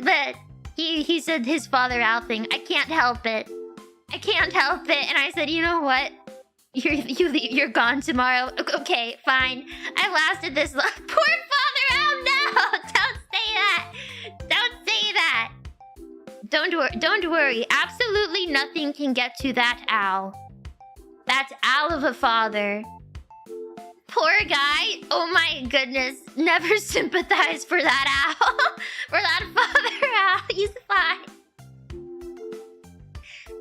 But he said his Father Al thing. I can't help it. And I said, you know what? You're gone tomorrow. Okay, fine. I lasted this long. Poor Father Al, no! Don't say that. Don't worry. Absolutely nothing can get to that owl. That owl of a father. poor guy. Oh my goodness. Never sympathize for that owl. For that father owl. He's fine.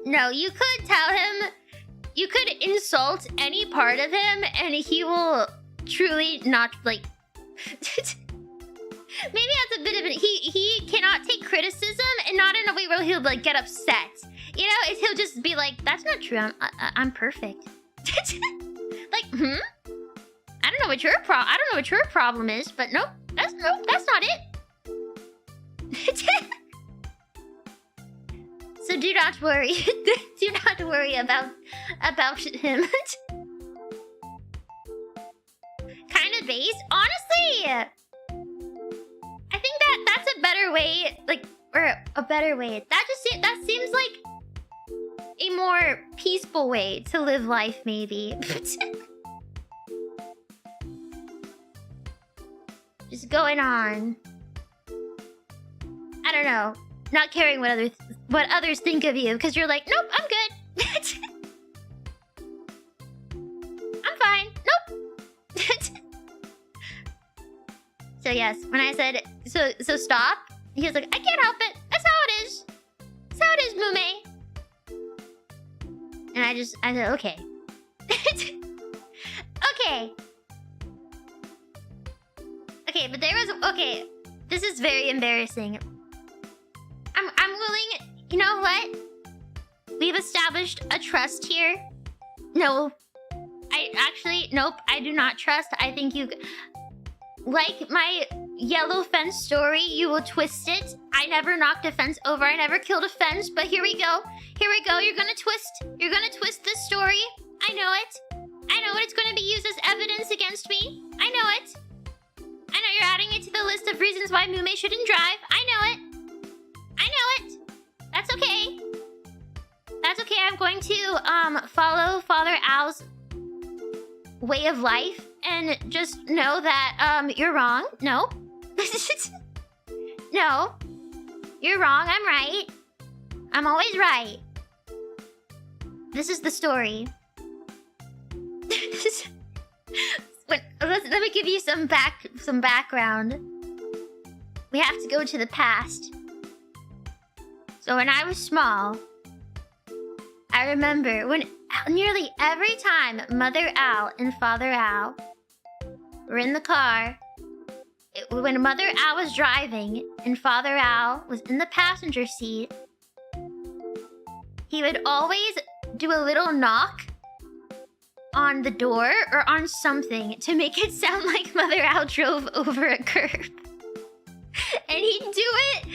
No, you could tell him. You could insult any part of him and he will truly not, like... Maybe that's a bit of it. He cannot take criticism, and not in a way where he'll like get upset. You know, he'll just be like, "That's not true. I'm perfect." Like, I don't know what your problem is, but nope, that's not it. So do not worry. Do not worry about him. Kind of base, honestly. I think that's a better way, like, or a better way. That seems like a more peaceful way to live life, maybe. Just going on. I don't know. Not caring what others think of you, because you're like, nope, I'm good. I'm fine. Nope. So yes, when I said so stop, he was like, I can't help it. That's how it is. That's how it is, Mumei. And I said, okay. Okay. Okay, but there was okay. This is very embarrassing. I'm willing. You know what? We've established a trust here. No, nope. I do not trust. I think you. Like my yellow fence story, you will twist it. I never knocked a fence over. I never killed a fence, but here we go. Here we go. You're gonna twist this story. I know it. I know it. It's gonna be used as evidence against me. I know it. I know you're adding it to the list of reasons why Mumei shouldn't drive. I know it. I know it. That's okay. That's okay. I'm going to follow Father Owl's way of life. And just know that, you're wrong. No. No. You're wrong. I'm right. I'm always right. This is the story. Let me give you some background. We have to go to the past. So when I was small, I remember when nearly every time Mother Owl and Father Owl were in the car, when Mother Owl was driving and Father Owl was in the passenger seat, he would always do a little knock on the door or on something to make it sound like Mother Owl drove over a curb. And he'd do it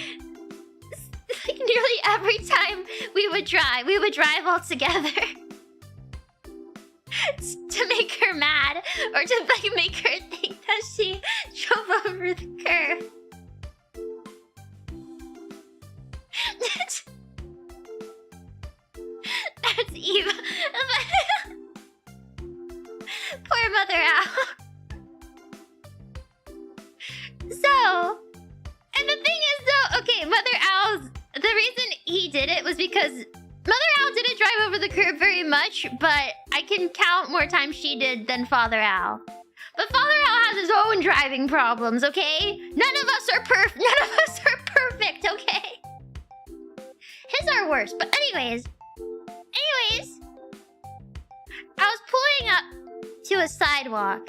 like nearly every time we would drive. We would drive all together. To make her mad, or to like make her think that she drove over the curb. That's evil. Poor Mother Owl. So, and the thing is though, okay, Mother Owl's, the reason he did it was because Mother Owl didn't drive over the curb very much, but I can count more times she did than Father Owl. But Father Owl has his own driving problems, okay? None of us are perfect, okay? His are worse, but anyways, I was pulling up to a sidewalk,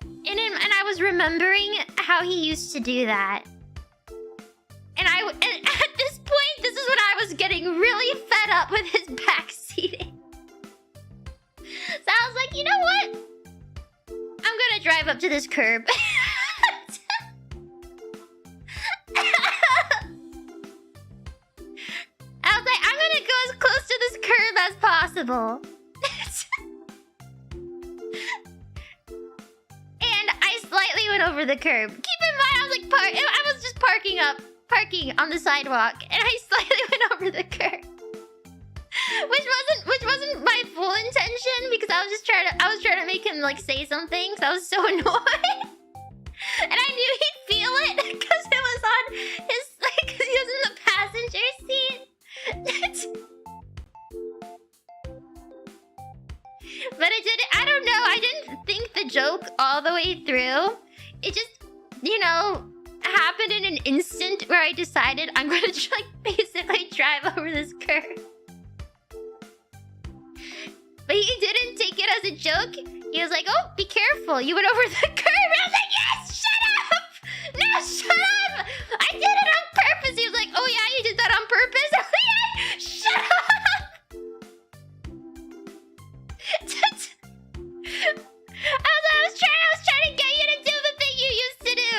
and I was remembering how he used to do that. And at this point, this is when I was getting really fed up with his backseating. So I was like, you know what? I'm gonna drive up to this curb. I was like, I'm gonna go as close to this curb as possible. And I slightly went over the curb. Keep in mind, I was just parking on the sidewalk, and I slightly went over the curb, which wasn't my full intention, because I was trying to make him like say something, because I was so annoyed, and I knew he'd feel it because it was on his, like, because he was in the passenger seat. But I don't know. I didn't think the the joke all the way through. It just, you know, happened in an instant where I decided I'm gonna like basically drive over this curb. But he didn't take it as a joke. He was like, oh, be careful. You went over the curb. And I was like, yes, shut up. No, shut up. I did it on purpose. He was like, oh yeah, you did that on purpose? I was like, yeah, shut up. I was trying to get you to do the thing you used to do.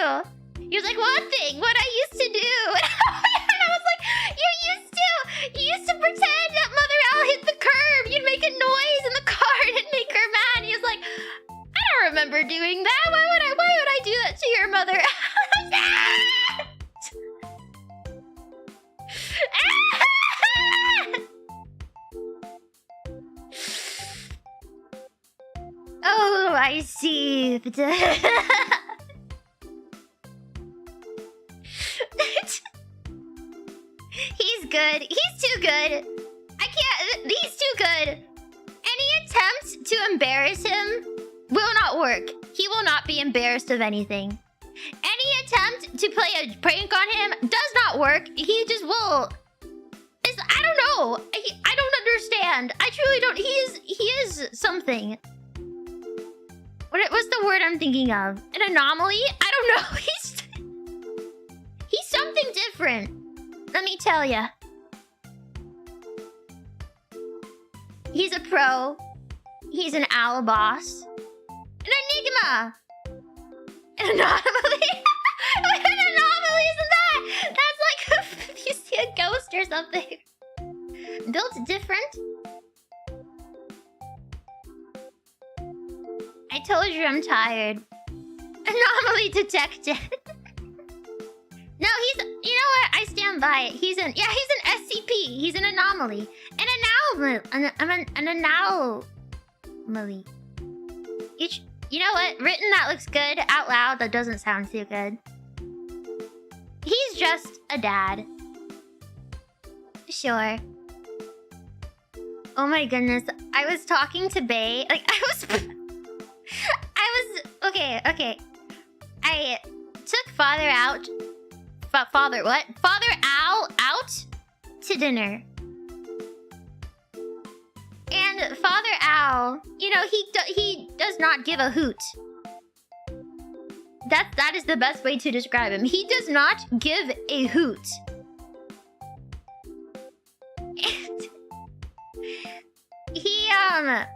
He was like, what thing? What I used to do? And I was like, you used to pretend that Mother Owl hit the curb. You'd make a noise in the car and it'd make her mad. He was like, I don't remember doing that. Why would I do that to your mother? Oh, I see. He's good. He's too good. I can't. He's too good. Any attempt to embarrass him will not work. He will not be embarrassed of anything. Any attempt to play a prank on him does not work. He just will. I don't know. I don't understand. I truly don't. He is something. What's the word I'm thinking of? An anomaly? I don't know. He's something different. Let me tell ya. He's a pro. He's an owl boss. An enigma. An anomaly. What an anomaly isn't that? That's like if you see a ghost or something. Built different. I told you I'm tired. Anomaly detected. No, he's... You know what? I stand by it. He's an SCP. He's an anomaly. An anomaly. You know what? Written that looks good. Out loud that doesn't sound too good. He's just a dad. Sure. Oh my goodness. I was talking to Bae. Like, Okay. I took Father out. Father Owl out to dinner. And Father Owl, you know, he does not give a hoot. That is the best way to describe him. He does not give a hoot. And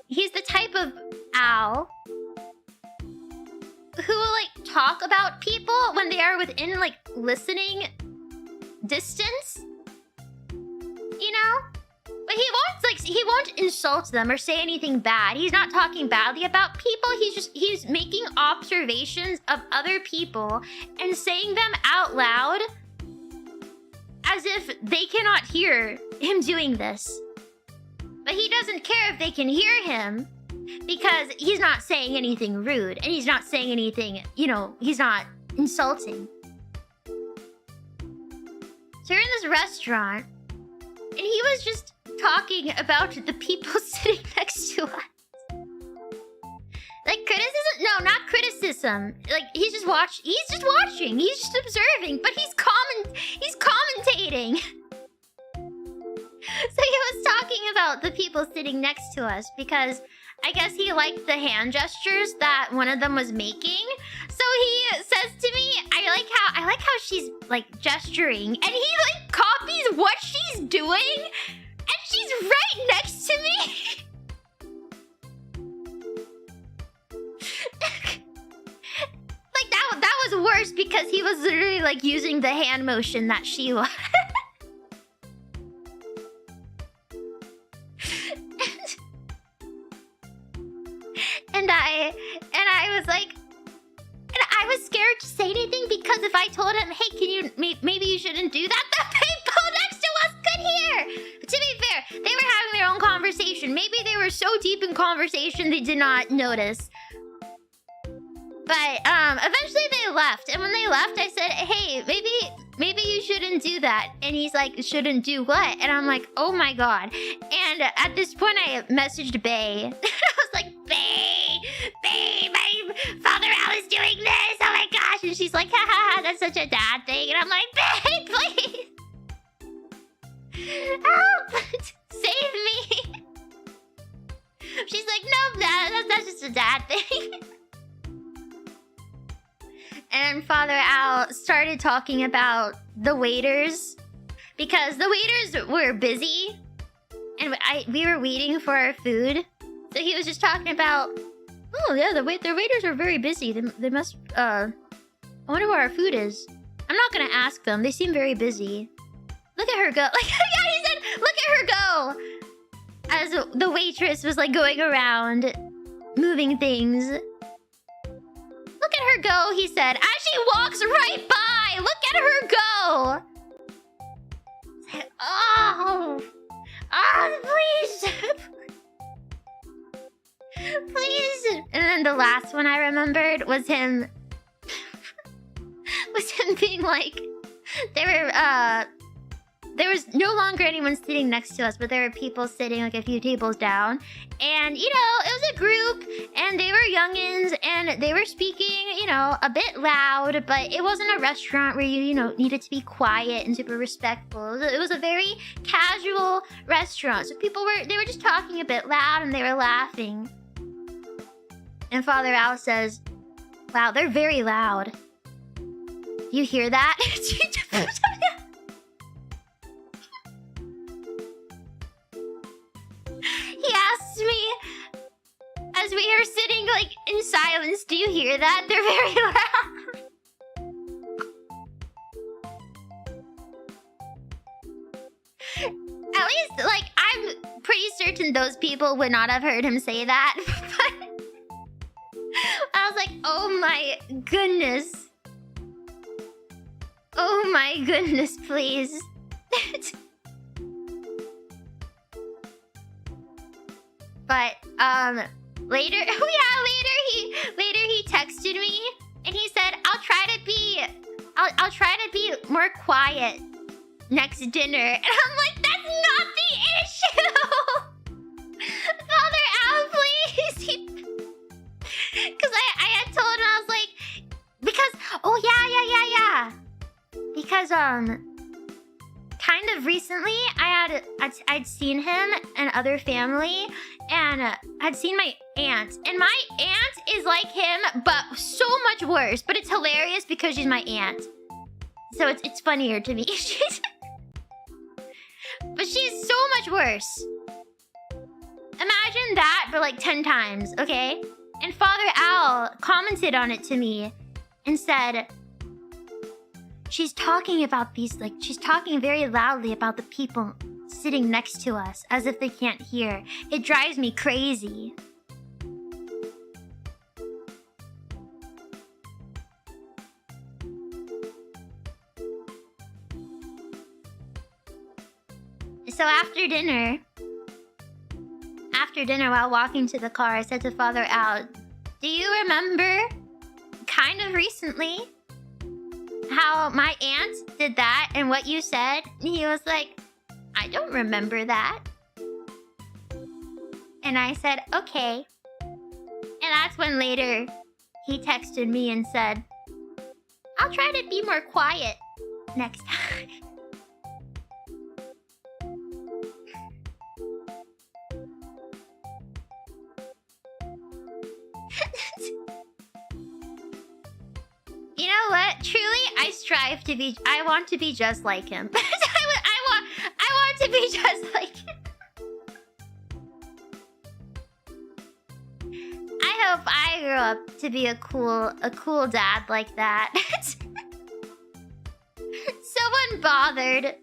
he's the type of owl who will like talk about people when they are within like listening distance, you know? But he won't insult them or say anything bad. He's not talking badly about people. He's making observations of other people and saying them out loud as if they cannot hear him doing this. But he doesn't care if they can hear him, because he's not saying anything rude, and he's not saying anything, you know, he's not insulting. So we're in this restaurant, and he was just talking about the people sitting next to us. Like criticism? No, not criticism. Like he's just watching. He's just observing, but he's commentating. So he was talking about the people sitting next to us because I guess he liked the hand gestures that one of them was making. So he says to me, I like how she's like gesturing, and he like copies what she's doing, and she's right next to me. Like that was worse because he was literally like using the hand motion that she was. And I was like, and I was scared to say anything because if I told him, hey, can you, maybe you shouldn't do that, the people next to us could hear. But to be fair, they were having their own conversation. Maybe they were so deep in conversation they did not notice. But eventually they left, and when they left, I said, hey, maybe you shouldn't do that. And he's like, shouldn't do what? And I'm like, oh my god. And at this point, I messaged Bae. I was like, Bae, she's like, ha ha ha, that's such a dad thing. And I'm like, babe, please. Help! Save me! She's like, no, that's just a dad thing. And Father Al started talking about the waiters. Because the waiters were busy. And we were waiting for our food. So he was just talking about, oh yeah, the waiters are very busy. They must, I wonder where our food is. I'm not gonna ask them. They seem very busy. Look at her go. Like, yeah, he said, look at her go. As the waitress was like going around, moving things. Look at her go, he said, as she walks right by. Look at her go. It's like, oh, please. Please. And then the last one I remembered was him. Was him being like, there was no longer anyone sitting next to us, but there were people sitting like a few tables down. And, you know, it was a group, and they were youngins, and they were speaking, you know, a bit loud, but it wasn't a restaurant where you know, needed to be quiet and super respectful. It was a very casual restaurant. So they were just talking a bit loud, and they were laughing. And Father Al says, wow, they're very loud. You hear that? He asked me, as we are sitting like in silence, do you hear that? They're very loud. At least, like, I'm pretty certain those people would not have heard him say that. But I was like, oh my goodness. Oh my goodness, please. But later he texted me and he said, I'll try to be more quiet next dinner. And I'm like, that's not the issue. Father Al, please. Because I had told him, I was like, because, oh yeah. Because, kind of recently, I'd seen him and other family, and I'd seen my aunt. And my aunt is like him, but so much worse. But it's hilarious because she's my aunt. So it's funnier to me. But she's so much worse. Imagine that, but like 10 times, okay? And Father Al commented on it to me and said, she's talking about these, like, she's talking very loudly about the people sitting next to us as if they can't hear. It drives me crazy. So after dinner, while walking to the car, I said to Father Al, do you remember kind of recently how my aunt did that and what you said? And he was like, I don't remember that. And I said, okay. And that's when later he texted me and said, I'll try to be more quiet next time. You know what? Truly, I want to be just like him. I want to be just like him. I hope I grew up to be a cool dad like that. So unbothered.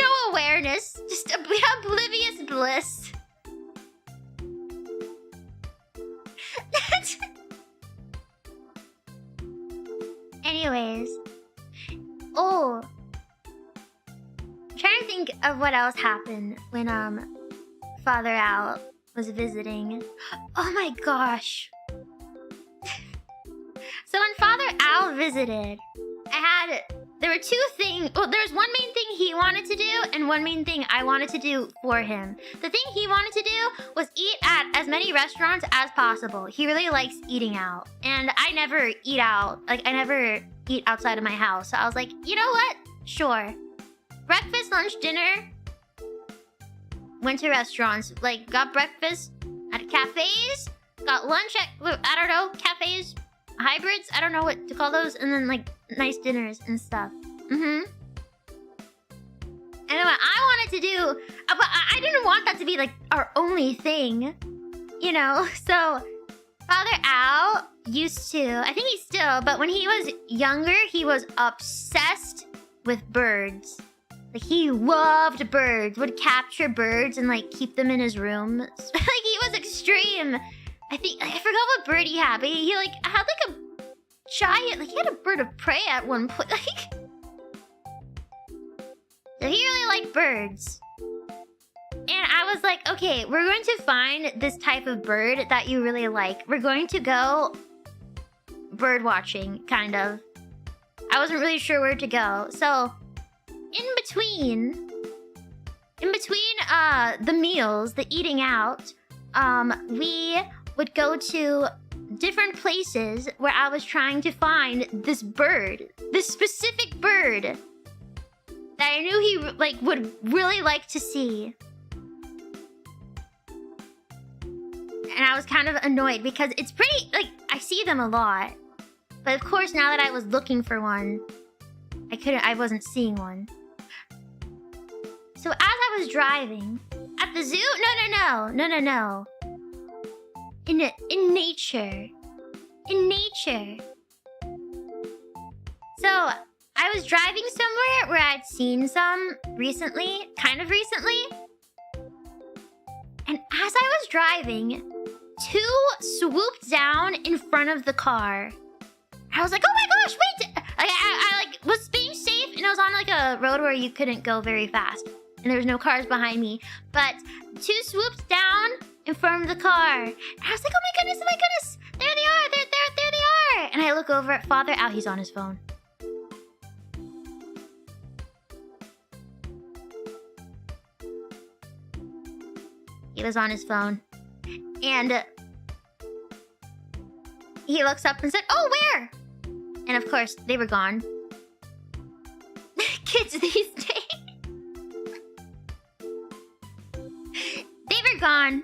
No awareness, just oblivious bliss. Anyways. Oh. I'm trying to think of what else happened when Father Al was visiting. Oh my gosh. So when Father Al visited, there were two things. Well, there's one main thing he he wanted to do and one main thing I wanted to do for him. The thing he wanted to do was eat at as many restaurants as possible. He really likes eating out. And I never eat out. Like, I never eat outside of my house. So I was like, you know what? Sure. Breakfast, lunch, dinner. Went to restaurants. Like, got breakfast at cafes. Got lunch at, I don't know, cafes. Hybrids? I don't know what to call those. And then, like, nice dinners and stuff. And what I wanted to do, but I didn't want that to be like our only thing, you know? So Father Al used to, I think he still, but when he was younger, he was obsessed with birds. Like, he loved birds, would capture birds and like keep them in his room. Like, he was extreme. I forgot what bird he had, but he like had like a giant, like he had a bird of prey at one point. Like, so he really liked birds. And I was like, okay, we're going to find this type of bird that you really like. We're going to go bird watching, kind of. I wasn't really sure where to go. So, in between the meals, the eating out, we would go to different places where I was trying to find this bird, this specific bird that I knew he like would really like to see. And I was kind of annoyed because it's pretty, like, I see them a lot. But of course, now that I was looking for one, I wasn't seeing one. So as I was driving at the zoo, no. In nature. So I was driving somewhere where I'd seen some kind of recently. And as I was driving, two swooped down in front of the car. I was like, oh my gosh, wait! I like was being safe, and I was on like a road where you couldn't go very fast. And there was no cars behind me. But two swooped down in front of the car. And I was like, oh my goodness! There they are! There they are! And I look over at Father Al, he's on his phone. He was on his phone. And he looks up and said, oh, where? And of course, they were gone. Kids these days. They were gone.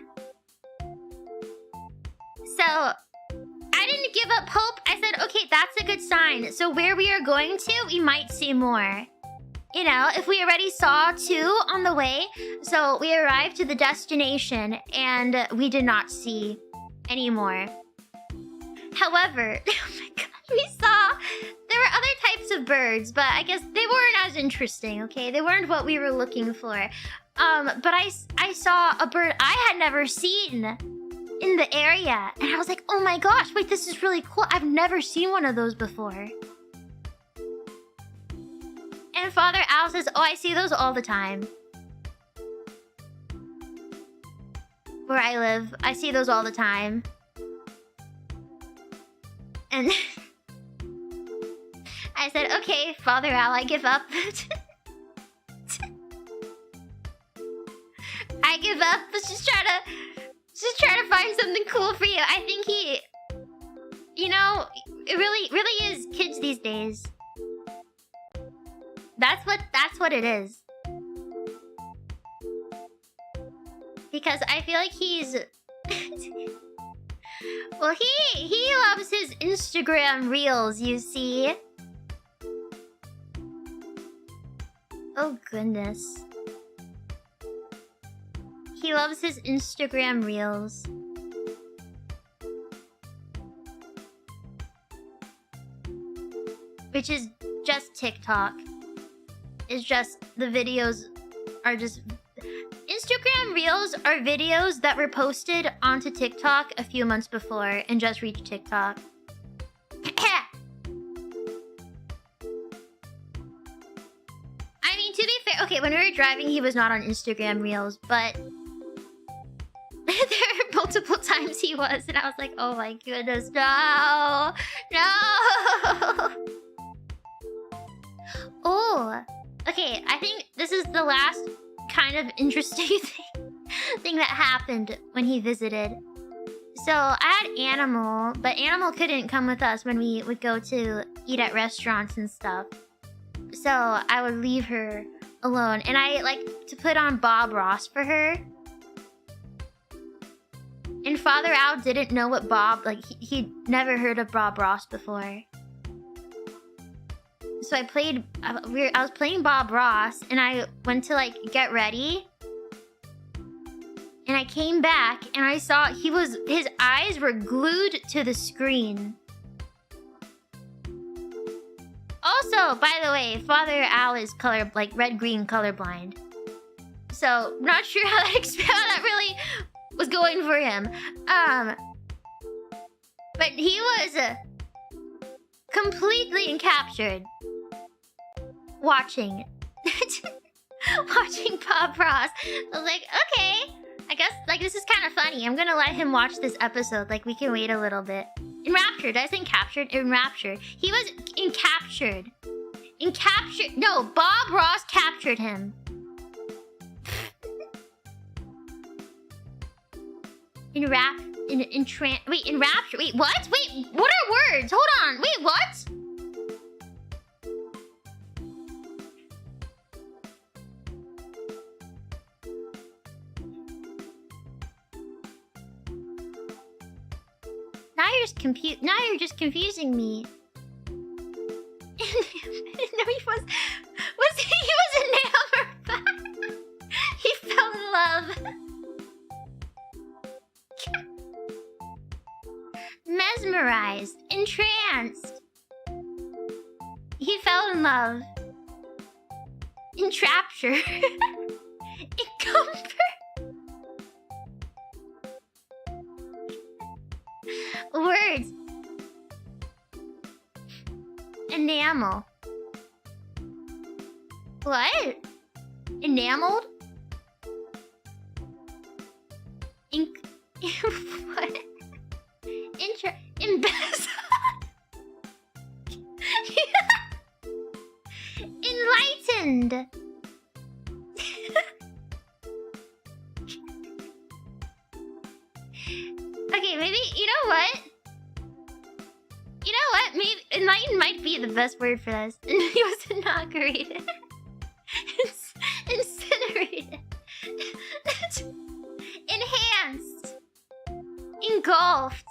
So, I didn't give up hope. I said, okay, that's a good sign. So where we are going to, we might see more. You know, if we already saw two on the way, so we arrived to the destination and we did not see any more. However, oh my god, there were other types of birds, but I guess they weren't as interesting, okay? They weren't what we were looking for. But I saw a bird I had never seen in the area, and I was like, oh my gosh, wait, this is really cool. I've never seen one of those before. And Father Al says, oh, I see those all the time. Where I live, I see those all the time. And I said, okay, Father Al, I give up. I give up. Let's just try to find something cool for you. I think he, you know, it really is kids these days. That's what it is. Because I feel like he's well, he loves his Instagram reels, you see. Oh goodness. He loves his Instagram reels. Which is just TikTok. It's just, the videos are just... Instagram Reels are videos that were posted onto TikTok a few months before and just reached TikTok. I mean, to be fair, okay, when we were driving, he was not on Instagram Reels, but there were multiple times he was, and I was like, oh my goodness, no! No! Oh, Okay, I think this is the last kind of interesting thing that happened when he visited. So I had Animal, but Animal couldn't come with us when we would go to eat at restaurants and stuff. So I would leave her alone, and I like to put on Bob Ross for her. And Father Al didn't know what Bob, like he'd never heard of Bob Ross before. So I was playing Bob Ross, and I went to like get ready. And I came back and I saw his eyes were glued to the screen. Also, by the way, Father Al is red-green colorblind. So, not sure how that really was going for him. But he was completely encaptured watching Bob Ross. I was like, okay, I guess like this is kind of funny. I'm gonna let him watch this episode. Like we can wait a little bit. Enraptured. Did I say encaptured? Enraptured. He was encaptured. Encaptured. No, Bob Ross captured him. Wait, enraptured. Wait, what? Wait, what are words? Hold on. Wait, what? Now you're just confusing me. No, he was enamored by. He fell in love. Mesmerized, entranced. He fell in love. Entrapture. In comfort. Words. Enamel. What? Enameled? What? Embezzled? Enlightened. Okay, maybe, you know what? You know what? Maybe enlightened might be the best word for this. And he was inaugurated. Incinerated. Enhanced. Engulfed.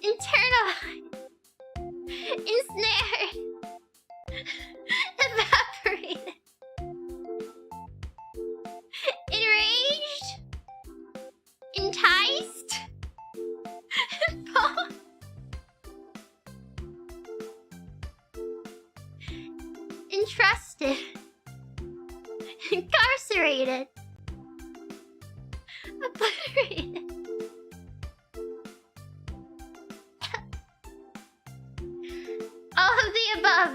Internalized. Ensnared. Evaporated. Enraged. Enticed. Entrusted. Incarcerated. Obliterated. All of the above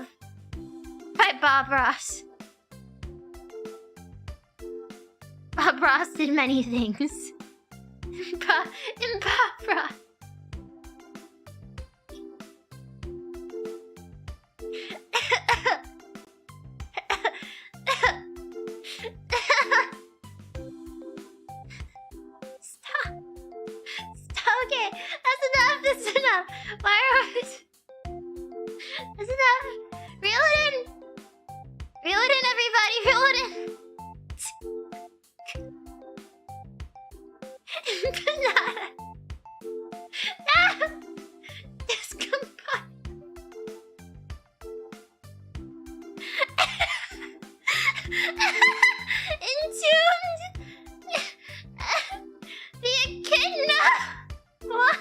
by Bob Ross. Bob Ross did many things. In Bob Ross. Stop. Okay, that's enough. That's enough. Why are we... That's enough. Reel it in. Reel it in, everybody. Reel it in. Banana. Ah! Discombobulated. Entombed. The echidna. What?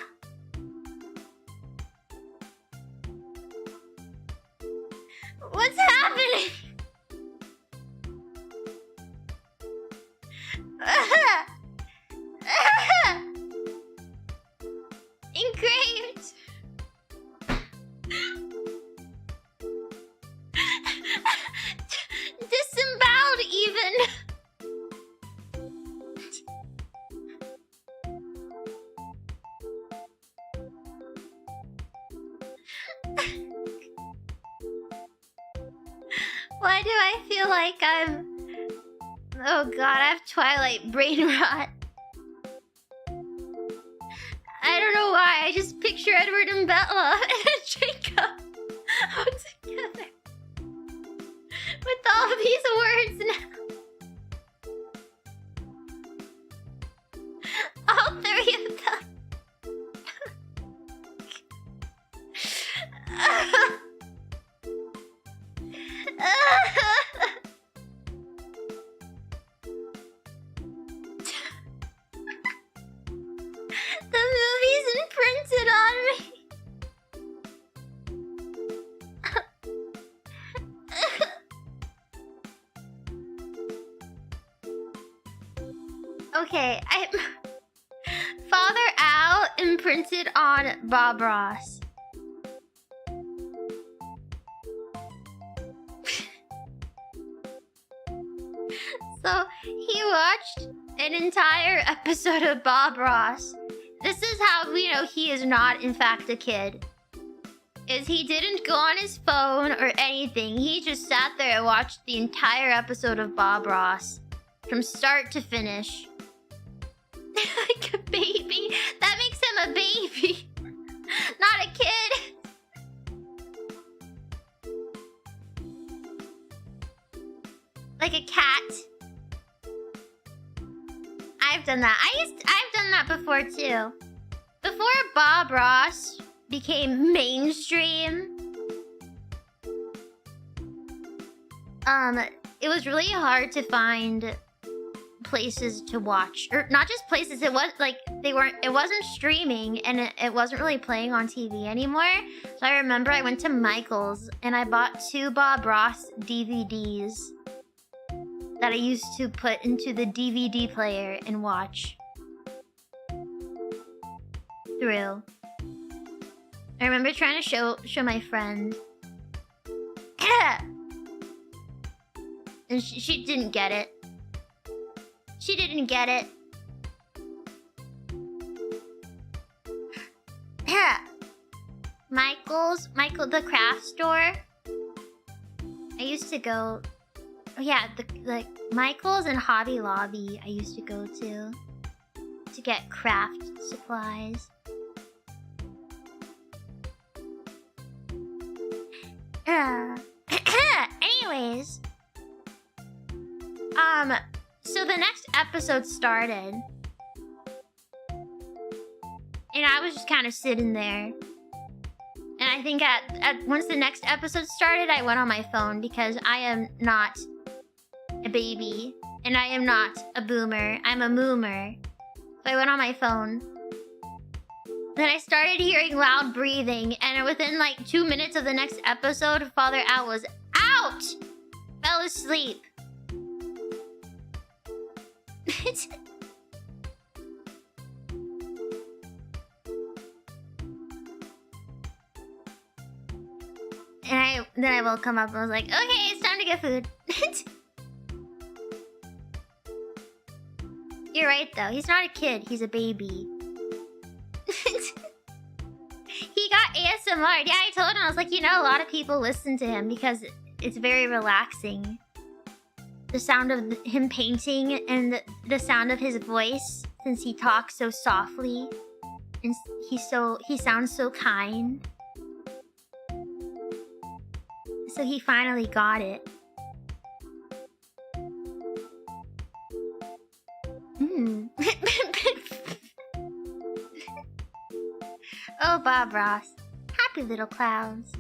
What's happening? Engraved. Disemboweled even. Why do I feel like I'm... Oh god, I have Twilight brain rot. I don't know why, I just picture Edward and Bella and Jacob all together. With all of these words now. All three of them. The movie's imprinted on me. Okay, Father Al imprinted on Bob Ross. So he watched an entire episode of Bob Ross. This is how we know he is not, in fact, a kid. Is he didn't go on his phone or anything. He just sat there and watched the entire episode of Bob Ross. From start to finish. Like a baby. That makes him a baby. Not a kid. Like a cat. I've done that. I've done that before too. Before Bob Ross became mainstream, it was really hard to find places to watch, or not just places. It was like it wasn't streaming, and it wasn't really playing on TV anymore. So I remember I went to Michael's and I bought 2 Bob Ross DVDs that I used to put into the DVD player and watch through. I remember trying to show my friend. And she didn't get it. She didn't get it. Michael, the craft store. I used to go. Oh yeah, the Michael's and Hobby Lobby I used to go to get craft supplies. Anyways, so the next episode started, and I was just kind of sitting there. And I think once the next episode started, I went on my phone because I am not a baby, and I am not a boomer. I'm a moomer. So I went on my phone. Then I started hearing loud breathing, and within like 2 minutes of the next episode, Father Al was out! Fell asleep. And then I woke him up and was like, okay, it's time to get food. You're right though, he's not a kid, he's a baby. He got ASMR. Yeah, I told him, I was like, you know, a lot of people listen to him because it's very relaxing. The sound of him painting and the sound of his voice, since he talks so softly. And he sounds so kind. So he finally got it. Oh, Bob Ross. Happy little clouds.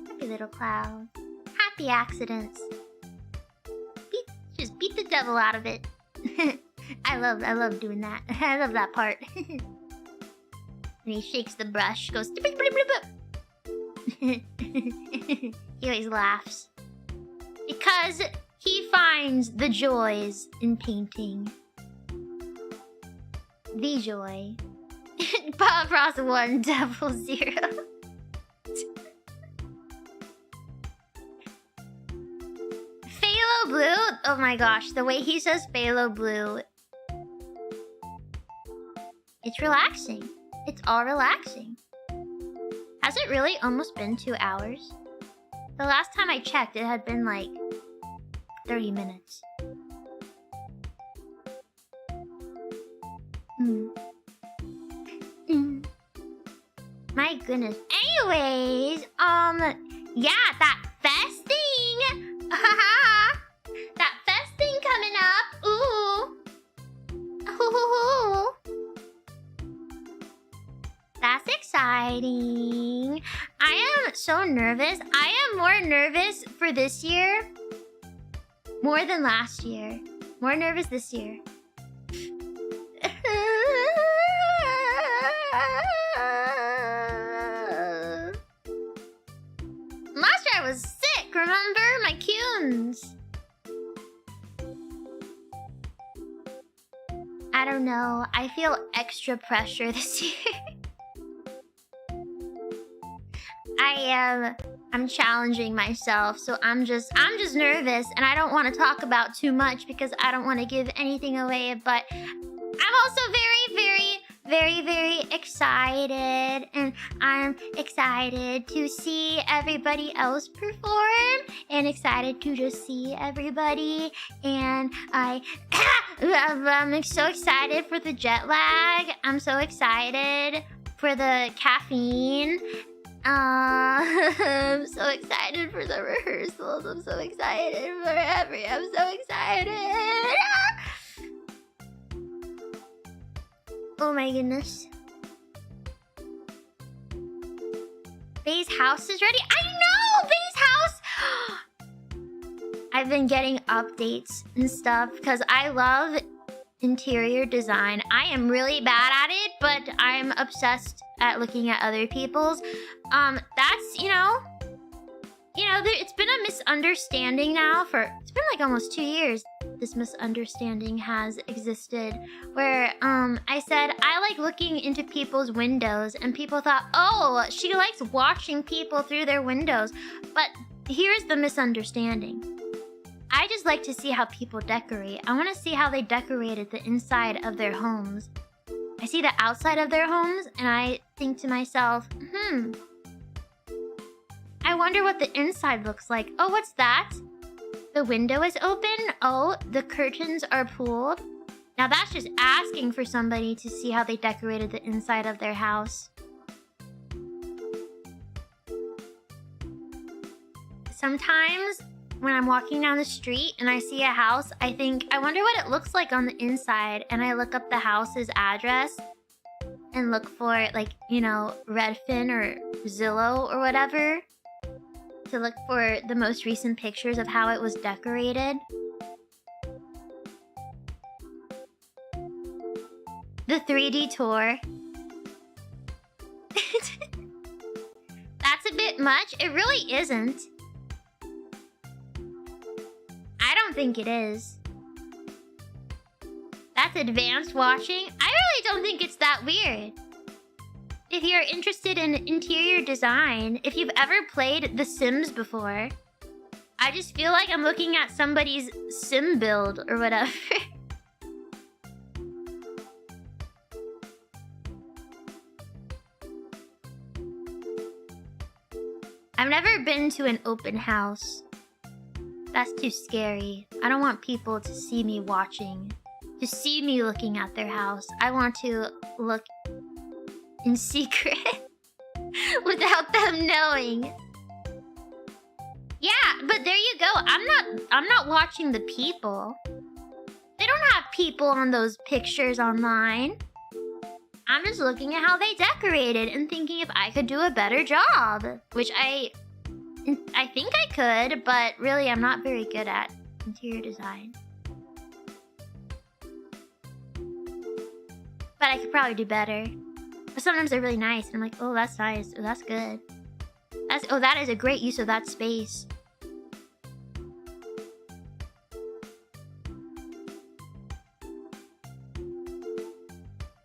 Happy little clouds. Happy accidents. Just beat the devil out of it. I love doing that. I love that part. And he shakes the brush, goes. He always laughs. Because he finds the joys in painting. The joy. Bob Ross 1, Devil 0. Phalo Blue? Oh my gosh, the way he says Phalo Blue. It's relaxing. It's all relaxing. Has it really almost been 2 hours? The last time I checked, it had been like 30 minutes. My goodness. Anyways, yeah, that fest thing. That fest thing coming up. Ooh. That's exciting. I am so nervous. I am more nervous for this year. More than last year. More nervous this year. Last year I was sick, remember? My cunes. I don't know. I feel extra pressure this year. I'm challenging myself, so I'm just nervous, and I don't want to talk about too much because I don't want to give anything away, but I'm also very excited, and I'm excited to see everybody else perform, and excited to just see everybody, and I'm so excited for the jet lag. I'm so excited for the caffeine. I'm so excited for the rehearsals. I'm so excited for I'm so excited. Oh my goodness. Bay's house is ready. I know! Bay's house! I've been getting updates and stuff because I love interior design. I am really bad at it, but I'm obsessed at looking at other people's. That's, it's been a misunderstanding now it's been like almost 2 years. This misunderstanding has existed where, I said, I like looking into people's windows, and people thought, oh, she likes watching people through their windows. But here's the misunderstanding. I just like to see how people decorate. I want to see how they decorated the inside of their homes. I see the outside of their homes, and I think to myself, I wonder what the inside looks like. Oh, what's that? The window is open. Oh, the curtains are pulled. Now that's just asking for somebody to see how they decorated the inside of their house. Sometimes when I'm walking down the street and I see a house, I think, I wonder what it looks like on the inside. And I look up the house's address and look for, Redfin or Zillow or whatever, to look for the most recent pictures of how it was decorated. The 3D tour. That's a bit much. It really isn't. I don't think it is. That's advanced watching. I really don't think it's that weird. If you're interested in interior design, if you've ever played The Sims before, I just feel like I'm looking at somebody's sim build or whatever. I've never been to an open house. That's too scary. I don't want people to see me watching, to see me looking at their house. I want to look in secret without them knowing. Yeah, but there you go. I'm not watching the people. They don't have people on those pictures online. I'm just looking at how they decorated and thinking if I could do a better job, which I think I could, but really I'm not very good at interior design. But I could probably do better. But sometimes they're really nice, and I'm like, oh, that's nice. Oh, that's good. That is a great use of that space.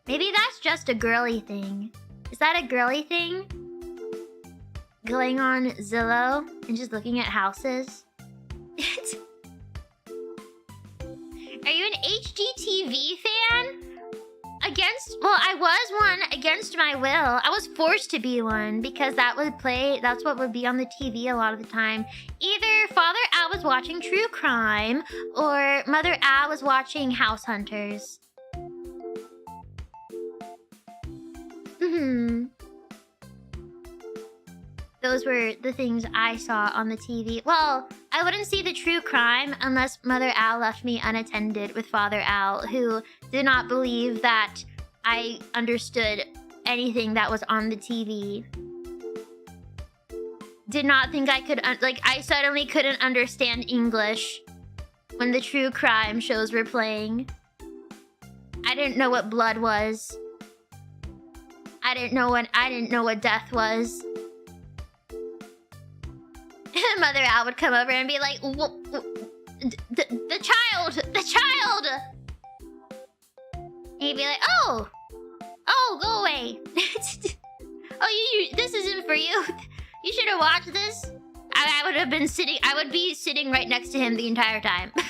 Maybe that's just a girly thing. Is that a girly thing? Going on Zillow and just looking at houses? Are you an HGTV fan? I was one against my will. I was forced to be one because that's what would be on the TV a lot of the time. Either Father Al was watching true crime or Mother Al was watching House Hunters. Those were the things I saw on the TV. Well, I wouldn't see the true crime unless Mother Al left me unattended with Father Al, who did not believe that I understood anything that was on the TV. Did not think I could, I suddenly couldn't understand English when the true crime shows were playing. I didn't know what blood was. I didn't know what death was. Mother Al would come over and be like, the child! And he'd be like, oh, go away. This isn't for you. You should have watched this. I would be sitting right next to him the entire time. Like,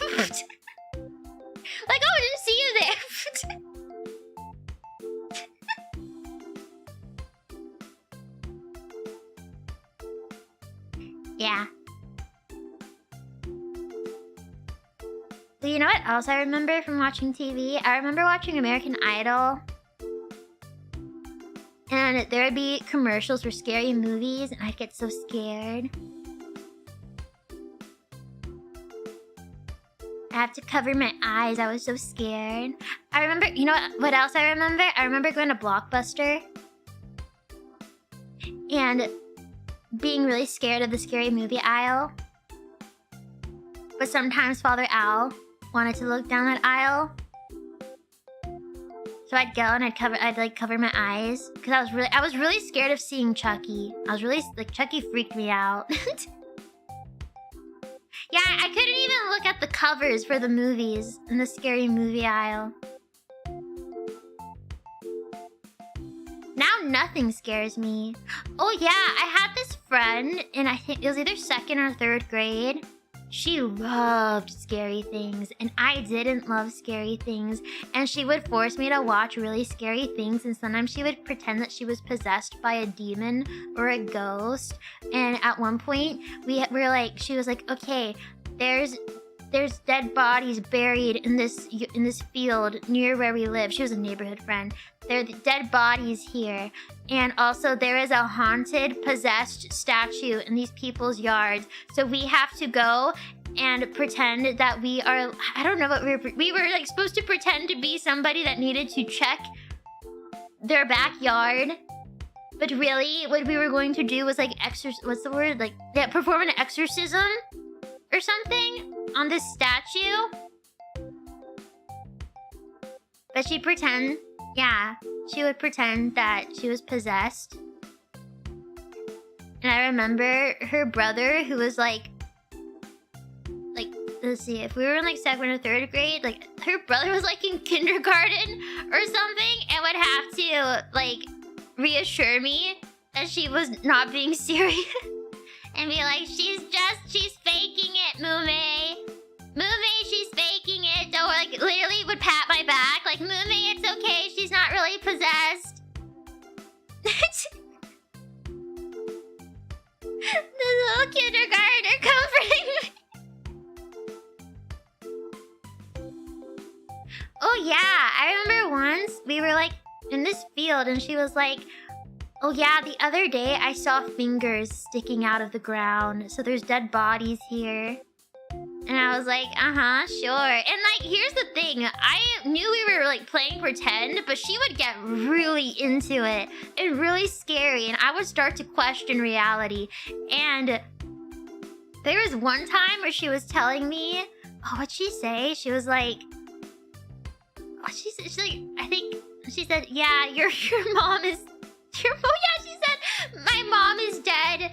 oh, didn't see you there. Yeah. But you know what else I remember from watching TV? I remember watching American Idol. And there would be commercials for scary movies, and I'd get so scared. I have to cover my eyes. I was so scared. I remember, you know what else I remember? I remember going to Blockbuster and being really scared of the scary movie aisle. But sometimes Father Al wanted to look down that aisle. So I'd go and I'd cover my eyes because I was really scared of seeing Chucky. Chucky freaked me out. Yeah, I couldn't even look at the covers for the movies in the scary movie aisle. Now nothing scares me. Oh yeah, I had this friend and I think it was either 2nd or 3rd grade. She loved scary things and I didn't love scary things, and she would force me to watch really scary things, and sometimes she would pretend that she was possessed by a demon or a ghost. And at one point she was like, okay, there's dead bodies buried in this field near where we live. She was a neighborhood friend. There are dead bodies here. And also there is a haunted, possessed statue in these people's yards. So we have to go and pretend that we are, I don't know what we were like supposed to pretend to be somebody that needed to check their backyard. But really what we were going to do was like perform an exorcism or something on this statue. But she would pretend that she was possessed. And I remember her brother, who was like, let's see, if we were in like 2nd or 3rd grade, like her brother was like in kindergarten or something, and would have to like reassure me that she was not being serious. And be like, she's faking it, Mumei. Mumei, she's faking it. Don't, like, literally would pat my back. Like, Mumei, it's okay. She's not really possessed. The little kindergartner comforting me. Oh, yeah. I remember once we were, like, in this field, and she was like, oh yeah, the other day I saw fingers sticking out of the ground. So there's dead bodies here. And I was like, sure. And like, here's the thing. I knew we were like playing pretend, but she would get really into it and really scary. And I would start to question reality. And there was one time where she was telling me, oh, what'd she say? She was like, she said, yeah, your mom is... Oh yeah, she said, my mom is dead.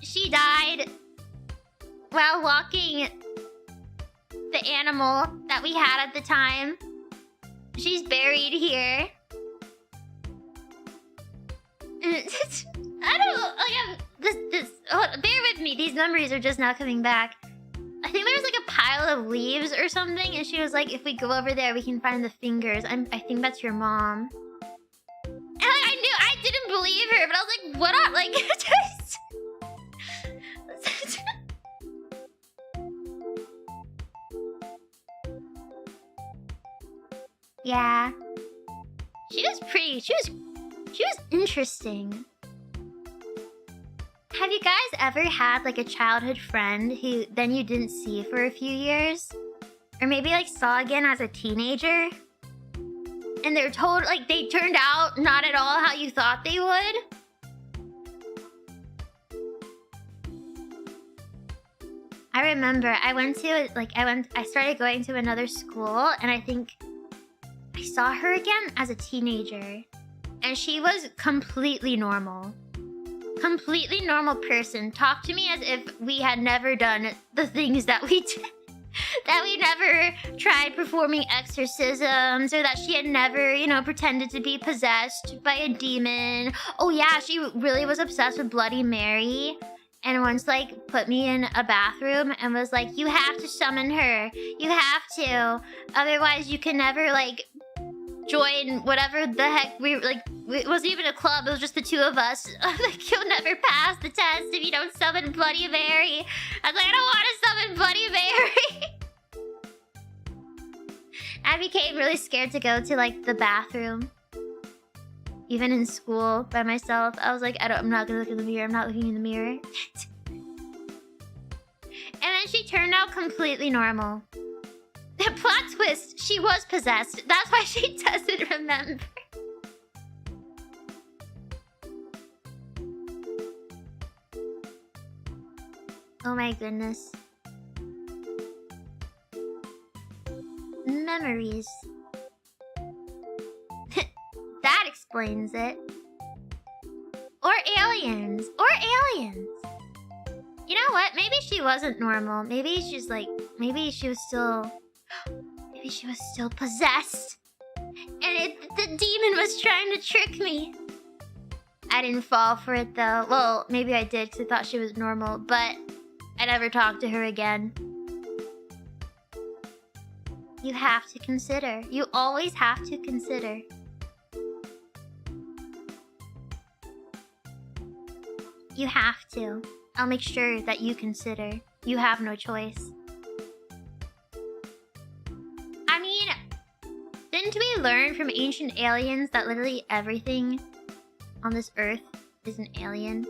She died while walking the animal that we had at the time. She's buried here. I don't know, bear with me. These memories are just now coming back. I think there was like a pile of leaves or something, and she was like, if we go over there, we can find the fingers. I think that's your mom. And like, I didn't believe her, but I was like, what up? Like, yeah. She was interesting. Have you guys ever had like a childhood friend who then you didn't see for a few years? Or maybe like saw again as a teenager? And they're told like they turned out not at all how you thought they would? I remember I started going to another school, and I think I saw her again as a teenager. And she was completely normal. Completely normal person. Talked to me as if we had never done the things that we did. That we never tried performing exorcisms, or that she had never, you know, pretended to be possessed by a demon. Oh yeah, she really was obsessed with Bloody Mary. And once, like, put me in a bathroom and was like, you have to summon her. You have to. Otherwise, you can never, like, join whatever the heck it wasn't even a club, it was just the two of us. Like, you'll never pass the test if you don't summon Bloody Mary. I was like, I don't want to summon Bloody Mary. I became really scared to go to, like, the bathroom. Even in school by myself. I was like, I'm not gonna look in the mirror. I'm not looking in the mirror. And then she turned out completely normal. The plot twist, she was possessed. That's why she doesn't remember. Oh my goodness. Memories. That explains it. Or aliens. Or aliens. You know what? Maybe she wasn't normal. Maybe she's like... Maybe she was still possessed. And the demon was trying to trick me. I didn't fall for it though. Well, maybe I did because I thought she was normal. But I never talked to her again. You have to consider. You always have to consider. You have to. I'll make sure that you consider. You have no choice. I mean, didn't we learn from ancient aliens that literally everything on this earth is an alien?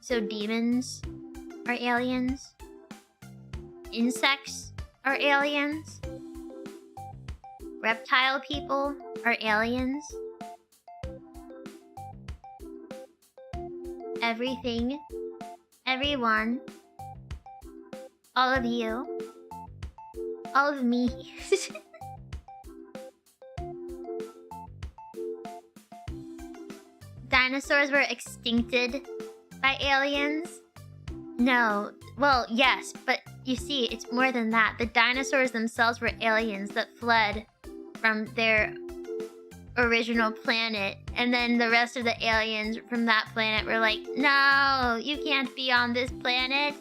So demons are aliens. Insects are aliens. Reptile people are aliens. Everything, everyone, all of you, all of me. Dinosaurs were extincted by aliens? No, well, yes, but you see, it's more than that. The dinosaurs themselves were aliens that fled from their original planet, and then the rest of the aliens from that planet were like, no, you can't be on this planet.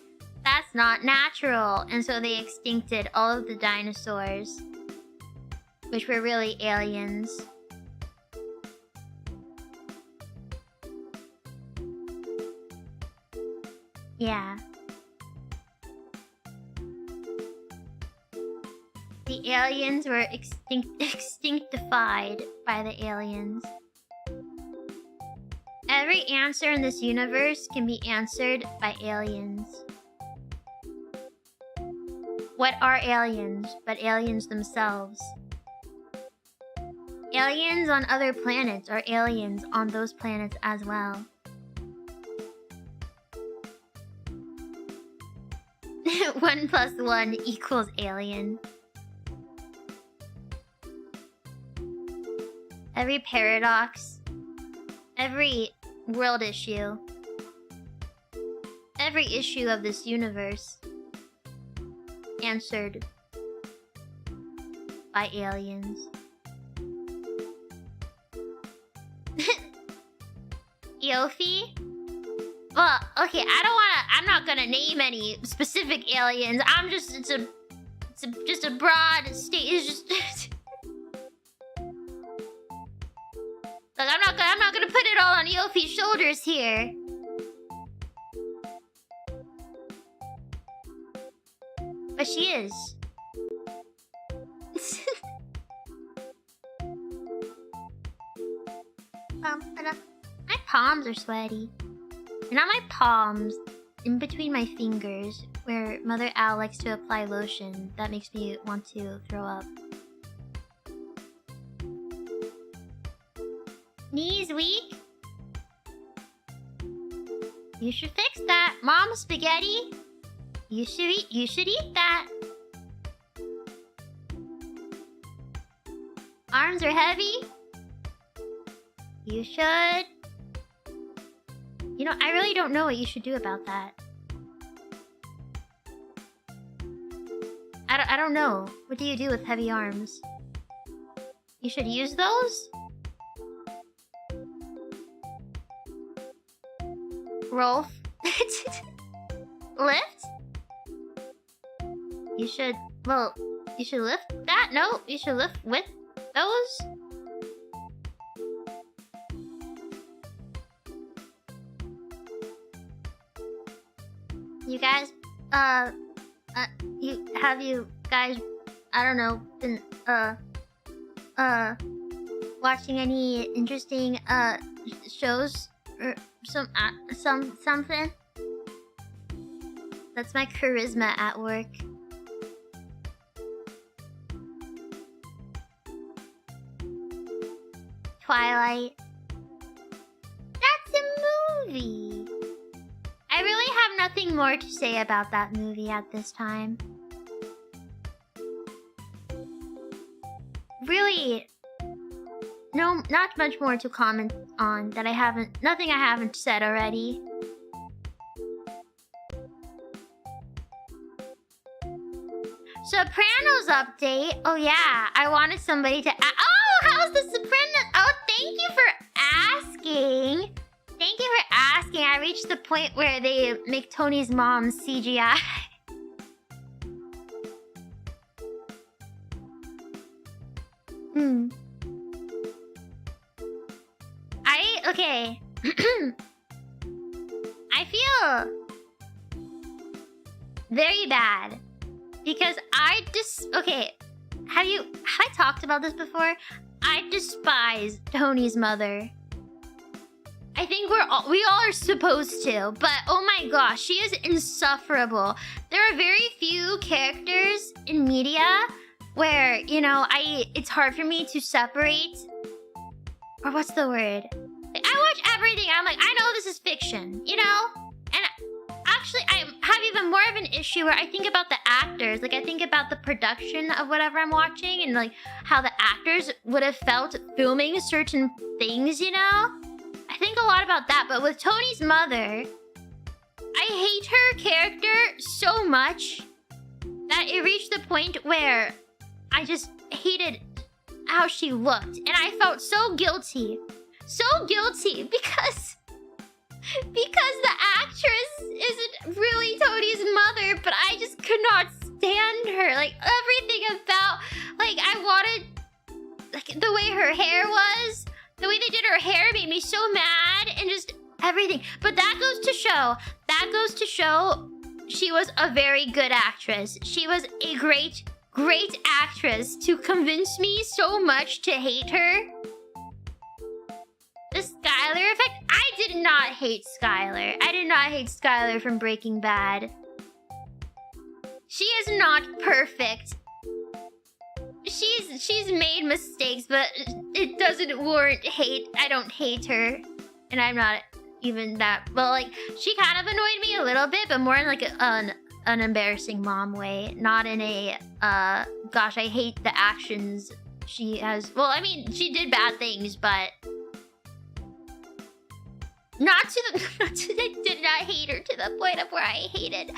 That's not natural. And so they extincted all of the dinosaurs, which were really aliens. Yeah. The aliens were extinctified by the aliens. Every answer in this universe can be answered by aliens. What are aliens but aliens themselves? Aliens on other planets are aliens on those planets as well. 1 + 1 = alien. Every paradox, every world issue, every issue of this universe answered by aliens. Yofi? Well, okay, I'm not gonna name any specific aliens. It's just a broad state. It's just like I'm not gonna put it all on Yofi's shoulders here. But she is. My palms are sweaty. And on my palms, in between my fingers, where Mother Owl likes to apply lotion, that makes me want to throw up. Knees weak? You should fix that. Mom, spaghetti? You should eat that. Arms are heavy? You should. You know, I really don't know what you should do about that. I don't know. What do you do with heavy arms? You should use those? Rolf? Lift? You should lift that? No, you should lift with those? You guys, you guys, I don't know, been, watching any interesting, shows or something? That's my charisma at work. Twilight. That's a movie. I really have nothing more to say about that movie at this time. Really, no, not much more to comment on that nothing I haven't said already. Sopranos update. Oh yeah, I wanted somebody to oh, how's the Sopranos? Oh, thank you for asking. Thank you for asking. I reached the point where they make Tony's mom CGI. Okay. I feel very bad because okay. Have I talked about this before? I despise Tony's mother. I think we all are supposed to, but oh my gosh, she is insufferable. There are very few characters in media where, you know, it's hard for me to separate, or what's the word? I watch everything, I'm like, I know this is fiction, you know? And actually, I have even more of an issue where I think about the actors. Like, I think about the production of whatever I'm watching and, like, how the actors would have felt filming certain things, you know? I think a lot about that, but with Tony's mother, I hate her character so much that it reached the point where I just hated how she looked. And I felt so guilty. So guilty because the actress isn't really Tony's mother, but I just could not stand her. Like, everything about, like, I wanted, like, the way her hair was, the way they did her hair made me so mad, and just everything. But that goes to show she was a very good actress. She was a great actress to convince me so much to hate her. The Skylar effect? I did not hate Skylar. I did not hate Skylar from Breaking Bad. She is not perfect. She's made mistakes, but it doesn't warrant hate. I don't hate her. And I'm not even that... Well, like, she kind of annoyed me a little bit, but more in, like, an embarrassing mom way. Not in a, gosh, I hate the actions she has... Well, I mean, she did bad things, but... I did not hate her to the point of where I hated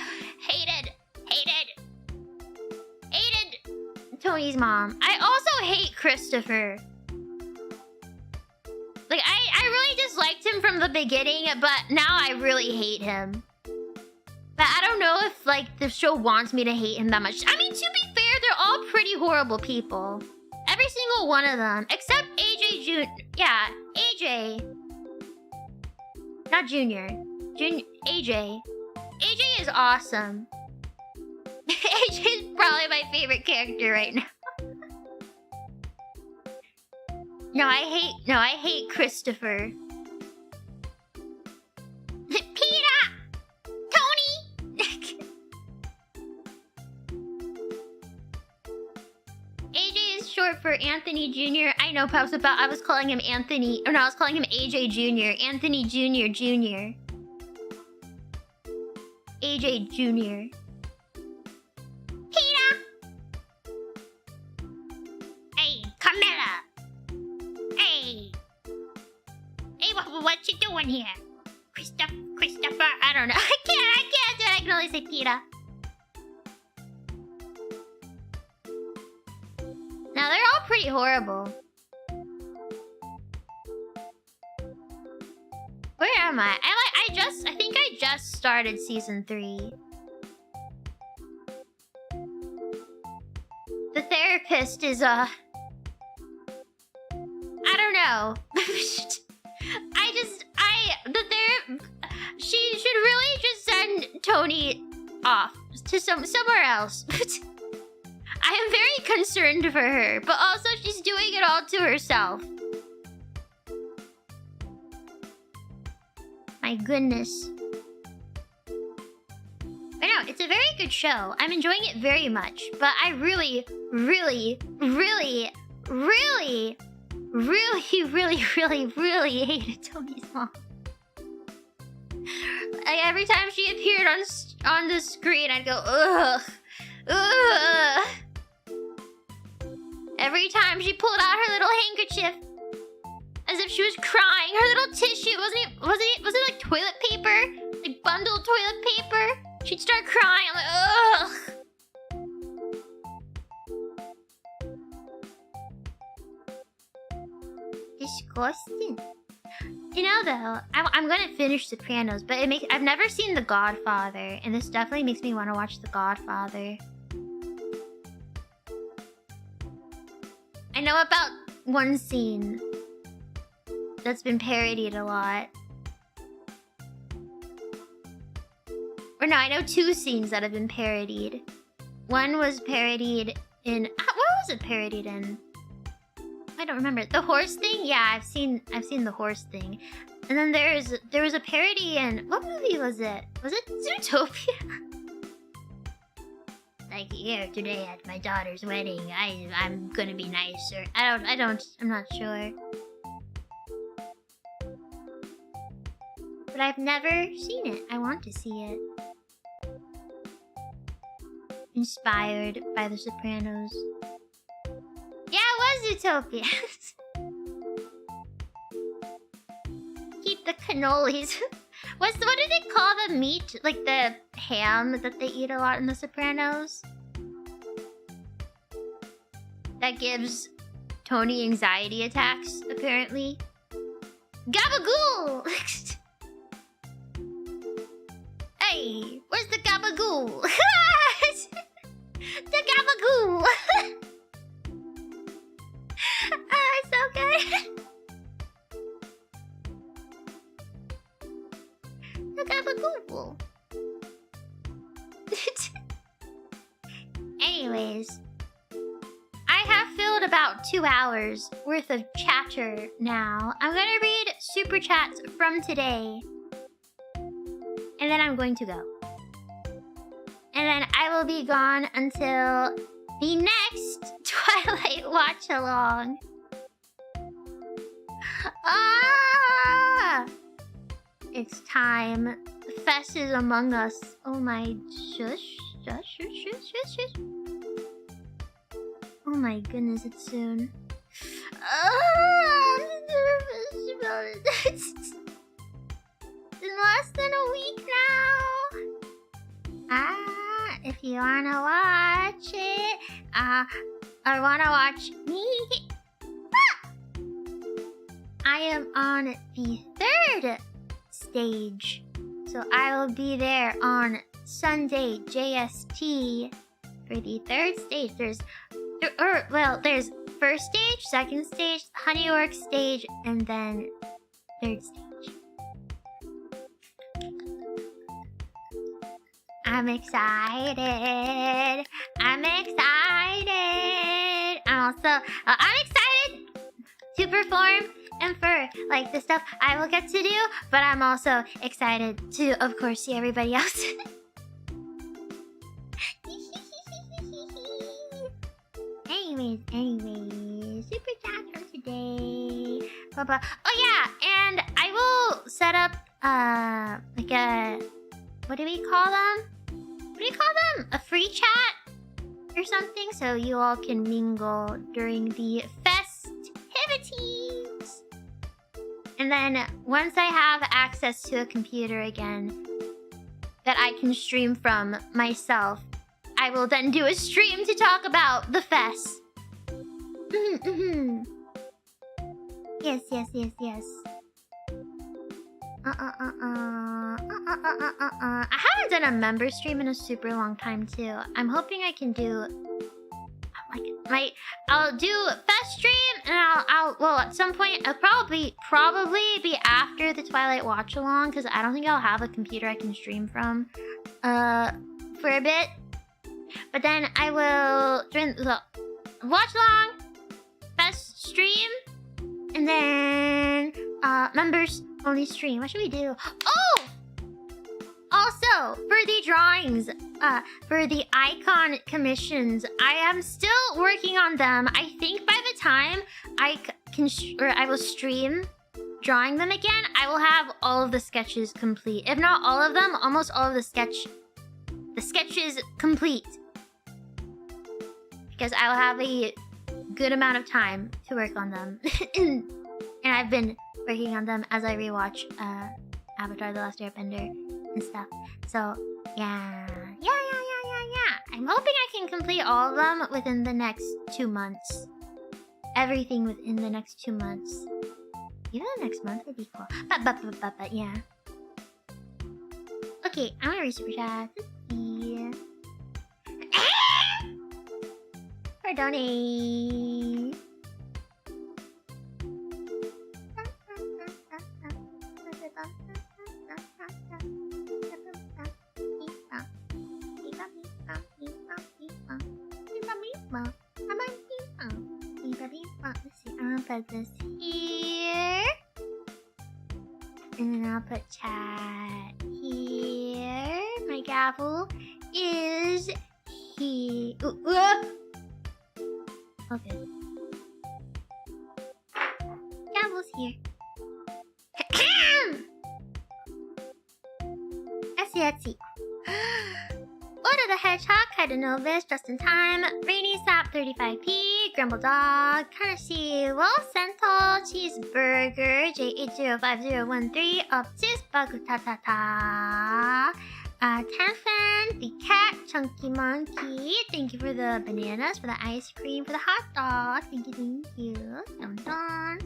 Tony's mom. I also hate Christopher. Like, I really disliked him from the beginning, but now I really hate him. But I don't know if, like, the show wants me to hate him that much. I mean, to be fair, they're all pretty horrible people. Every single one of them. Except AJ Jr. Yeah, AJ. Not Junior. AJ. AJ is awesome. AJ is probably my favorite character right now. No, I hate Christopher. Peter! Tony! AJ is short for Anthony Jr. I know, Pops, about I was calling him Anthony. Or no, I was calling him AJ Jr. Anthony Jr. Jr. AJ Jr. Peter! Hey, Camilla! Hey! Hey, what you doing here? Christopher, I don't know. I can't do it. I can only say Peter. Now, they're all pretty horrible. Where am I? I think I just started season 3. The therapist is, I don't know. She should really just send Tony off to somewhere else. I am very concerned for her, but also she's doing it all to herself. My goodness. But no, it's a very good show. I'm enjoying it very much, but I really hated Tony's mom. Like, every time she appeared on the screen, I'd go, ugh, ugh. Every time she pulled out her little handkerchief, as if she was crying, her little tissue was it like toilet paper, like bundled toilet paper? She'd start crying. I'm like, ugh. Disgusting. You know, though, I'm gonna finish Sopranos, but I've never seen The Godfather, and this definitely makes me want to watch The Godfather. I know about one scene that's been parodied a lot. Or no, I know 2 scenes that have been parodied. One was parodied in... what was it parodied in? I don't remember. The horse thing? Yeah, I've seen the horse thing. And then there was a parody in... What movie was it? Was it Zootopia? Like, here today at my daughter's wedding, I'm gonna be nicer. I'm not sure. But I've never seen it. I want to see it. Inspired by The Sopranos. Yeah, it was Zootopia. Keep the cannolis. What do they call the meat? Like the ham that they eat a lot in The Sopranos? That gives Tony anxiety attacks, apparently. Gabagool! Hey, where's the gabagool? The gabagool! It's so good. The gabagool. Anyways, I have filled about 2 hours worth of chatter now. I'm gonna read super chats from today. And then I'm going to go. And then I will be gone until the next Twilight Watch Along. Ah! It's time. Fest is among us. Oh my shush. Oh my goodness, it's soon. I'm nervous about it. It's in less than a week now. If you wanna watch it, or wanna watch me, I am on the 3rd stage. So I will be there on Sunday, JST, for the third stage. There's first stage, second stage, Honeywork stage, and then third stage. I'm excited. I'm excited to perform and for like the stuff I will get to do, but I'm also excited to, of course, see everybody else. Anyways, super chat for today. Blah, blah. Oh yeah, and I will set up like a, what do we call them? A free chat or something, so you all can mingle during the festivities. And then once I have access to a computer again that I can stream from myself, I will then do a stream to talk about the fest. Yes. I haven't done a member stream in a super long time too. I'm hoping I can do I'll do fest stream, and I'll at some point I'll probably be after the Twilight watch along, because I don't think I'll have a computer I can stream from for a bit. But then I will during the watch along, fest stream, and then members only stream. What should we do? Oh! Also, for the drawings, for the icon commissions, I am still working on them. I think by the time I will stream drawing them again, I will have all of the sketches complete. If not all of them, almost all of the sketches complete. Because I will have a good amount of time to work on them. And I've been working on them as I rewatch Avatar: The Last Airbender and stuff. So, yeah. I'm hoping I can complete all of them within the next 2 months. Everything within the next 2 months. Even the next month would be cool. But yeah. Okay, I'm gonna read super chat. Yeah. Pardon. Let's see, I'll put this here. And then I'll put chat here. My gavel is here. Okay. Gavel's here. Let's see. Order the Hedgehog, Kaida Novice, just in time. Rainy Sap 35p, Grumble Dog, Tanashi, Sental, Cheeseburger, J805013, Optus, Bagutatata, Tanfan, the Cat, Chunky Monkey, thank you for the bananas, for the ice cream, for the hot dog, thank you. Dun.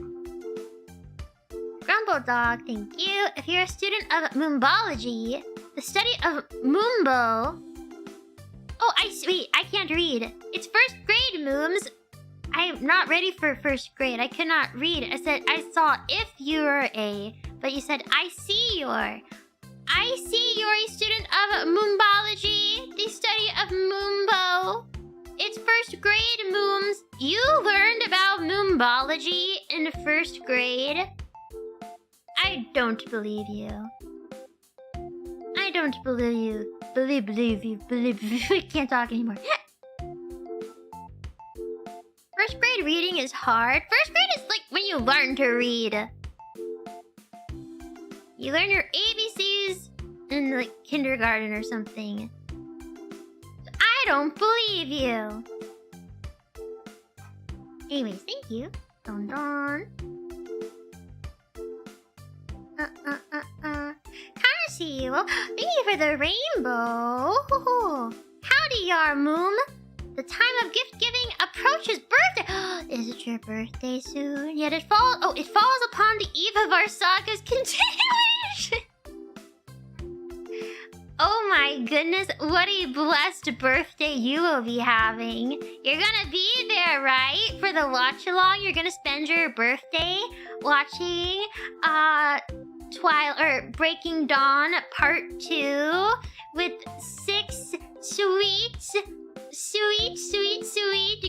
Grumble Dog, thank you. If you're a student of Mumbology, the study of Mumbo. Oh, wait, I can't read. It's first grade, Mooms. I'm not ready for first grade. I cannot read. I said, I saw if you're a, but you said, I see you're. I see you're a student of Mumbology, the study of Mumbo. It's first grade, Mooms. You learned about Mumbology in first grade? I don't believe you. I don't believe you. Believe you. I can't talk anymore. First grade reading is hard. First grade is like when you learn to read. You learn your ABCs in like kindergarten or something. I don't believe you. Anyways, thank you. Don. Thank you for the rainbow. Howdy, Yar Moom. The time of gift giving approaches. Birthday. Is it your birthday soon? Yet it falls. Oh, it falls upon the eve of our saga's continuation. Oh my goodness, what a blessed birthday you will be having. You're gonna be there, right? For the watch-along, you're gonna spend your birthday watching Breaking Dawn Part 2 with 6 sweet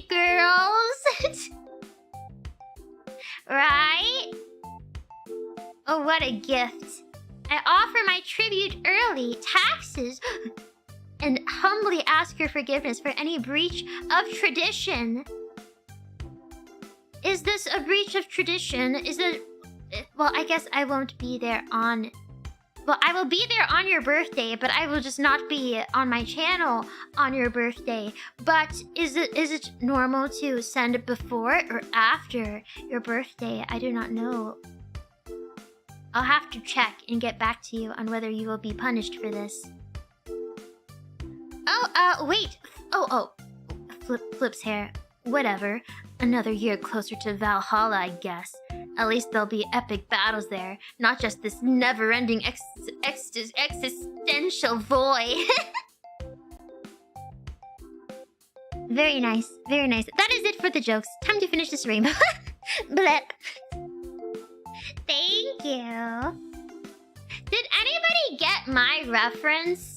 girls. Right? Oh, what a gift. I offer my tribute early, taxes, and humbly ask your forgiveness for any breach of tradition. Is this a breach of tradition? Is it... Well, I guess I won't be there on... Well, I will be there on your birthday, but I will just not be on my channel on your birthday. But is it normal to send it before or after your birthday? I do not know. I'll have to check and get back to you on whether you will be punished for this. Oh, wait. Oh. Flip's hair. Whatever. Another year closer to Valhalla, I guess. At least there'll be epic battles there. Not just this never-ending existential void. Very nice. Very nice. That is it for the jokes. Time to finish this rainbow. Blep. Thank you. Did anybody get my reference?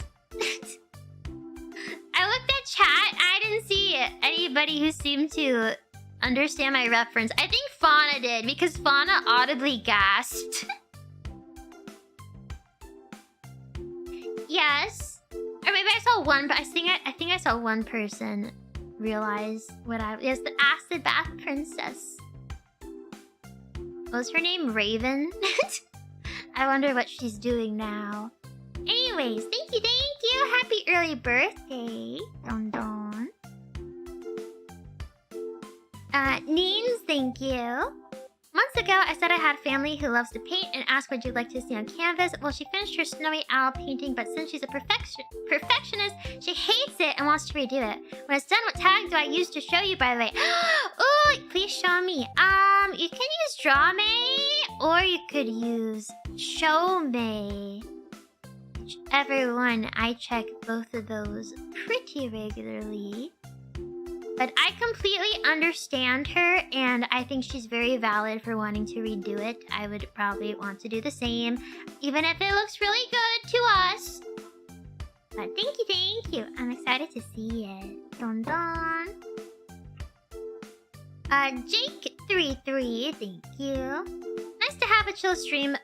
I looked at chat. I didn't see anybody who seemed to understand my reference. I think Fauna did because Fauna audibly gasped. Yes. Or maybe I saw one, but I think I saw one person realize what yes, the acid bath princess. Was her name Raven? I wonder what she's doing now. Anyways, thank you. Happy early birthday. Don Don. Neens, thank you. Months ago, I said I had family who loves to paint and asked what you'd like to see on canvas. Well, she finished her snowy owl painting, but since she's a perfectionist, she hates it and wants to redo it. When it's done, what tag do I use to show you, by the way? Ooh, please show me. You can use Draw May, or you could use Show May. Whichever one, I check both of those pretty regularly. But I completely understand her, and I think she's very valid for wanting to redo it. I would probably want to do the same, even if it looks really good to us. But thank you. I'm excited to see it. Don Don. Jake33, thank you. Nice to have a chill stream.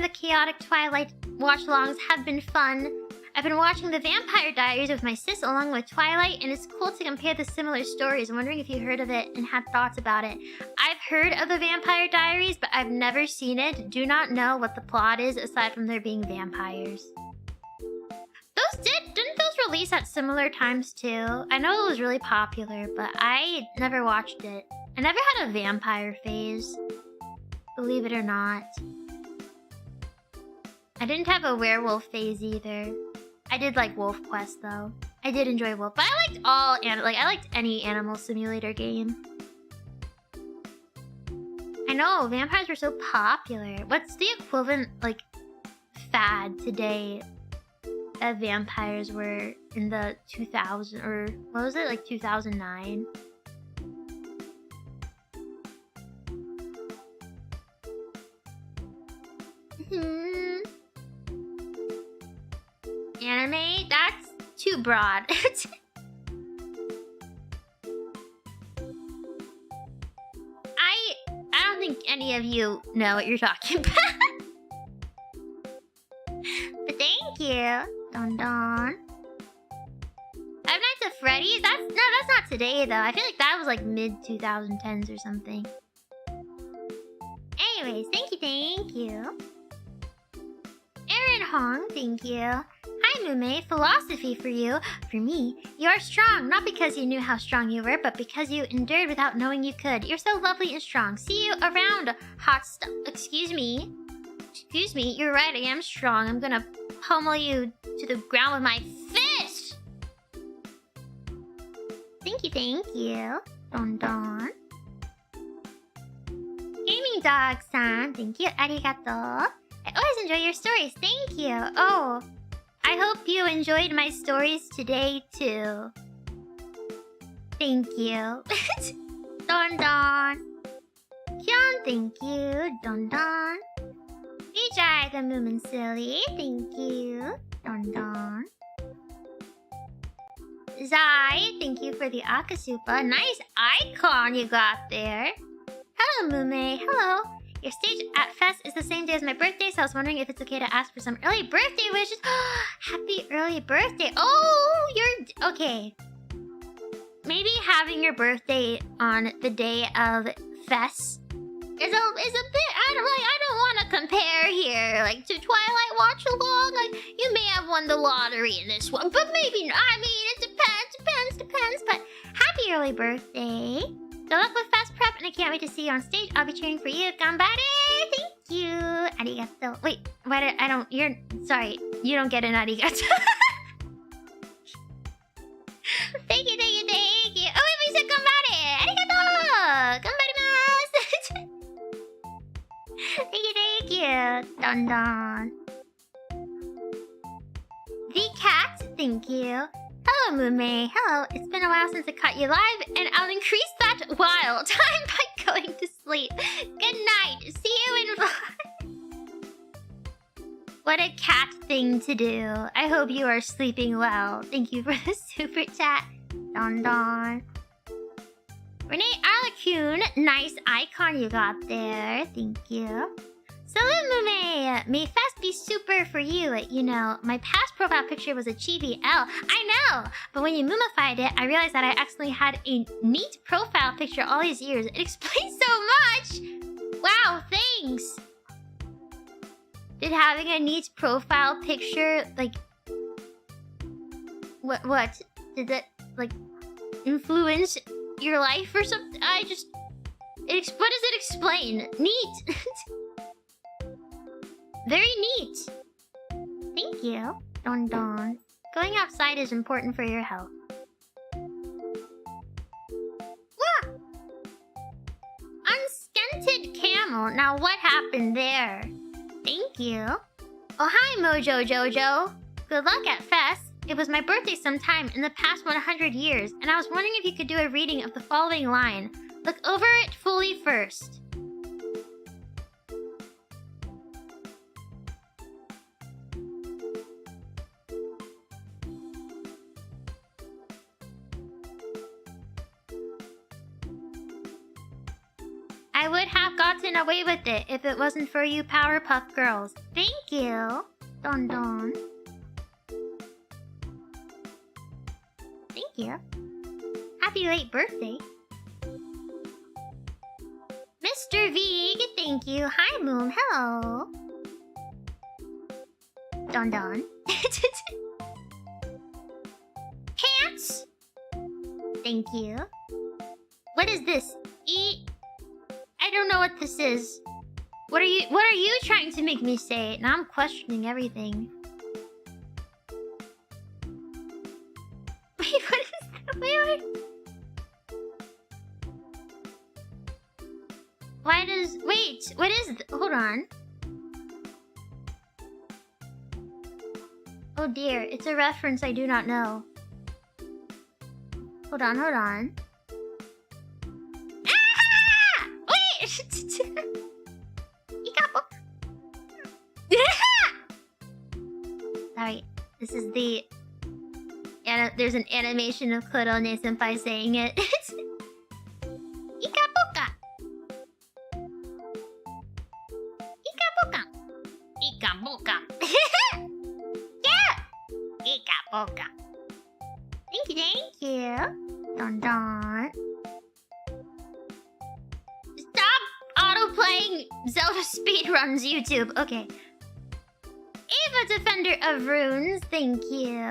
The chaotic Twilight watch-alongs have been fun. I've been watching The Vampire Diaries with my sis along with Twilight, and it's cool to compare the similar stories. I'm wondering if you heard of it and had thoughts about it. I've heard of The Vampire Diaries, but I've never seen it. Do not know what the plot is aside from there being vampires. Didn't those release at similar times too? I know it was really popular, but I never watched it. I never had a vampire phase, believe it or not. I didn't have a werewolf phase either. I did like Wolf Quest though. I did enjoy Wolf, but I liked I liked any animal simulator game. I know, vampires were so popular. What's the equivalent, like, fad today that vampires were in the 2000, or what was it, like 2009? Anime? That's too broad. I don't think any of you know what you're talking about. But thank you. Don Don. Five Nights at Freddy's? That's not today though. I feel like that was like mid 2010s or something. Anyways, thank you. Aaron Hong, thank you. Hi Mumei, philosophy for you. For me, you are strong, not because you knew how strong you were, but because you endured without knowing you could. You're so lovely and strong. See you around, hot stuff. Excuse me, you're right, I am strong. I'm gonna pummel you to the ground with my fist! Thank you. Don Don. Gaming Dog-san, thank you, arigato. I always enjoy your stories. Thank you. Oh, I hope you enjoyed my stories today too. Thank you. Don Don. Kyon, thank you. Don Don. Vijay the Moomin Silly, thank you. Don Don. Zai, thank you for the Akasupa. Nice icon you got there. Hello, Mumei. Hello. Your stage at Fest is the same day as my birthday, so I was wondering if it's okay to ask for some early birthday wishes. Happy early birthday. Oh, you're... Okay. Maybe having your birthday on the day of Fest is a bit... I don't want to compare here, like, to Twilight Watch Along. Like, you may have won the lottery in this one, but maybe not. I mean, it depends. But happy early birthday. Good luck with Fest Prep, and I can't wait to see you on stage. I'll be cheering for you. Ganbare! Thank you. Arigato. Wait, why did I don't... You're... Sorry. You don't get an arigato. Thank you. Oh, wait, we said ganbare! Arigato! Ganbarimasu! Thank you. Don Don. The cat, thank you. Hello, Mumei. Hello. It's been a while since I caught you live, and I'll increase that while time by going to sleep. Good night. See you in... What a cat thing to do. I hope you are sleeping well. Thank you for the super chat. Don Don. Renee Arlecune, nice icon you got there. Thank you. Salute, Mumei! May Fest be super for you. You know, my past profile picture was a chibi L. I know! But when you mumified it, I realized that I accidentally had a neat profile picture all these years. It explains so much! Wow, thanks! Did having a neat profile picture, like... What? Did that, like, influence your life or something? What does it explain? Neat! Very neat. Thank you. Don Don. Going outside is important for your health. Wah! Unscented camel. Now what happened there? Thank you. Oh, hi, Mojo Jojo. Good luck at Fest. It was my birthday sometime in the past 100 years, and I was wondering if you could do a reading of the following line. Look over it fully first. I would have gotten away with it if it wasn't for you Powerpuff Girls. Thank you. Don Don. Thank you. Happy late birthday. Mr. Vig, thank you. Hi, Moon. Hello. Don Don. Pants. Thank you. What is this? I don't know what this is. What are you trying to make me say? Now I'm questioning everything. Wait, what is that? Wait. What is hold on. Oh dear, it's a reference I do not know. Hold on. Sorry, this is the... there's an animation of Kurone Senpai saying it. Ikapoka! Ikapoka! Yeah! Ikapoka! Thank you! Don Don. Stop auto-playing Zelda speedruns, YouTube. Okay. Ava, Defender of Runes, thank you.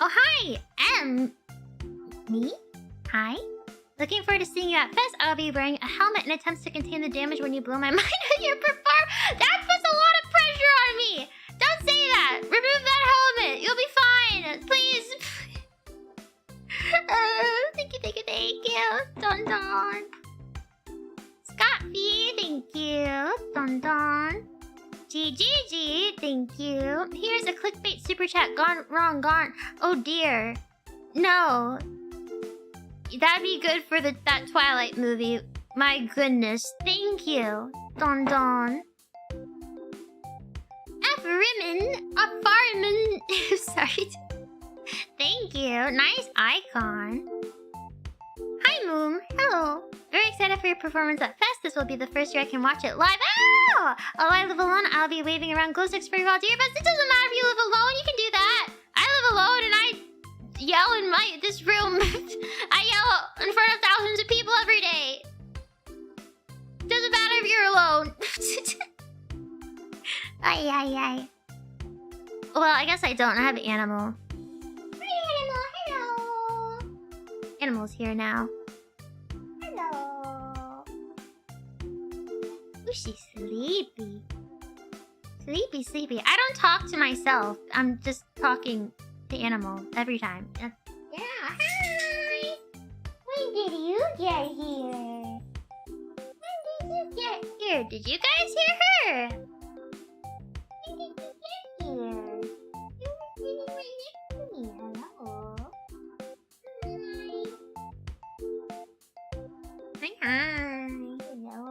Oh, hi, me? Hi? Looking forward to seeing you at Fest. I'll be wearing a helmet in attempts to contain the damage when you blow my mind with your perform. That puts a lot of pressure on me. Don't say that. Remove that helmet. You'll be fine. Please. Thank you. Don Don. Scott V, thank you. Don Don. GG, thank you. Here's a clickbait super chat gone wrong, gone. Oh dear. No. That'd be good for that Twilight movie. My goodness, thank you. Don Don. Farman. Sorry. Thank you. Nice icon. Hi, Moom. Hello. Very excited for your performance at Fest. This will be the first year I can watch it live. Oh! Although I live alone, I'll be waving around glow sticks for you all to your best. It doesn't matter if you live alone. You can do that. I live alone and I yell in this room. I yell in front of thousands of people every day. Doesn't matter if you're alone. Ay. Well, I guess I don't. I have an animal. Hi, animal. Hello. Animal's here now. Hello. Ooh, she's sleepy. Sleepy. I don't talk to myself. I'm just talking to animal every time. Yeah, hi. When did you get here? Did you guys hear her? When did you get here? You were sitting right next to me. Hello. Hi. Hello.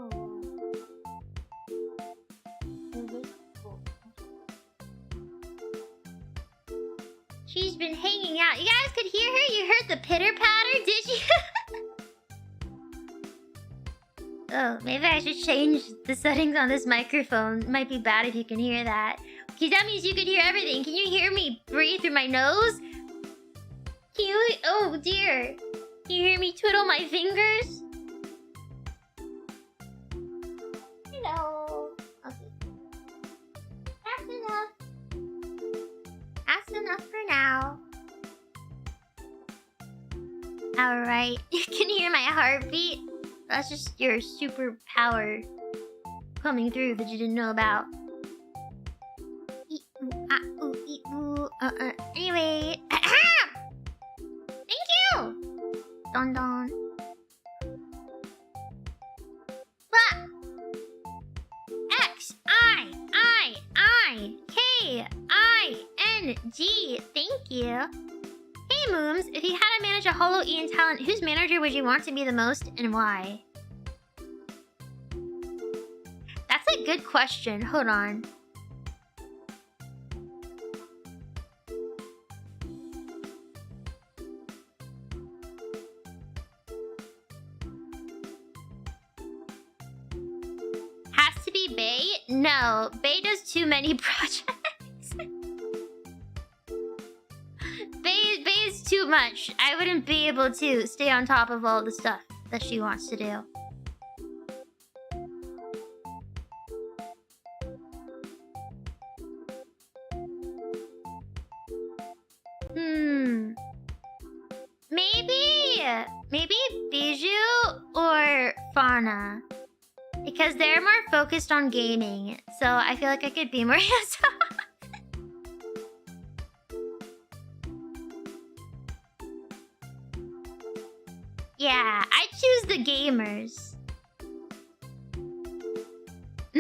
She's been hanging out. You guys could hear her? You heard the pitter-patter, did you? Oh, maybe I should change the settings on this microphone. Might be bad if you can hear that. Because that means you could hear everything. Can you hear me breathe through my nose? Can you... Oh, dear. Can you hear me twiddle my fingers? Hello. Okay. That's enough. That's enough for now. Alright. You can hear my heartbeat. That's just your superpower coming through that you didn't know about. Anyway. Thank you! Don Don. X-I-K-I-N-G. Thank you. Hey, Mooms. If you had to manage a hololive-EN talent, whose manager would you want to be the most and why? That's a good question. Hold on. Has to be Bae? No. Bae does too many projects. Bae is too much. I wouldn't be able to stay on top of all the stuff that she wants to do. Maybe Bijou or Fauna. Because they're more focused on gaming. So I feel like I could be more hands-off. Yeah, I choose the gamers. I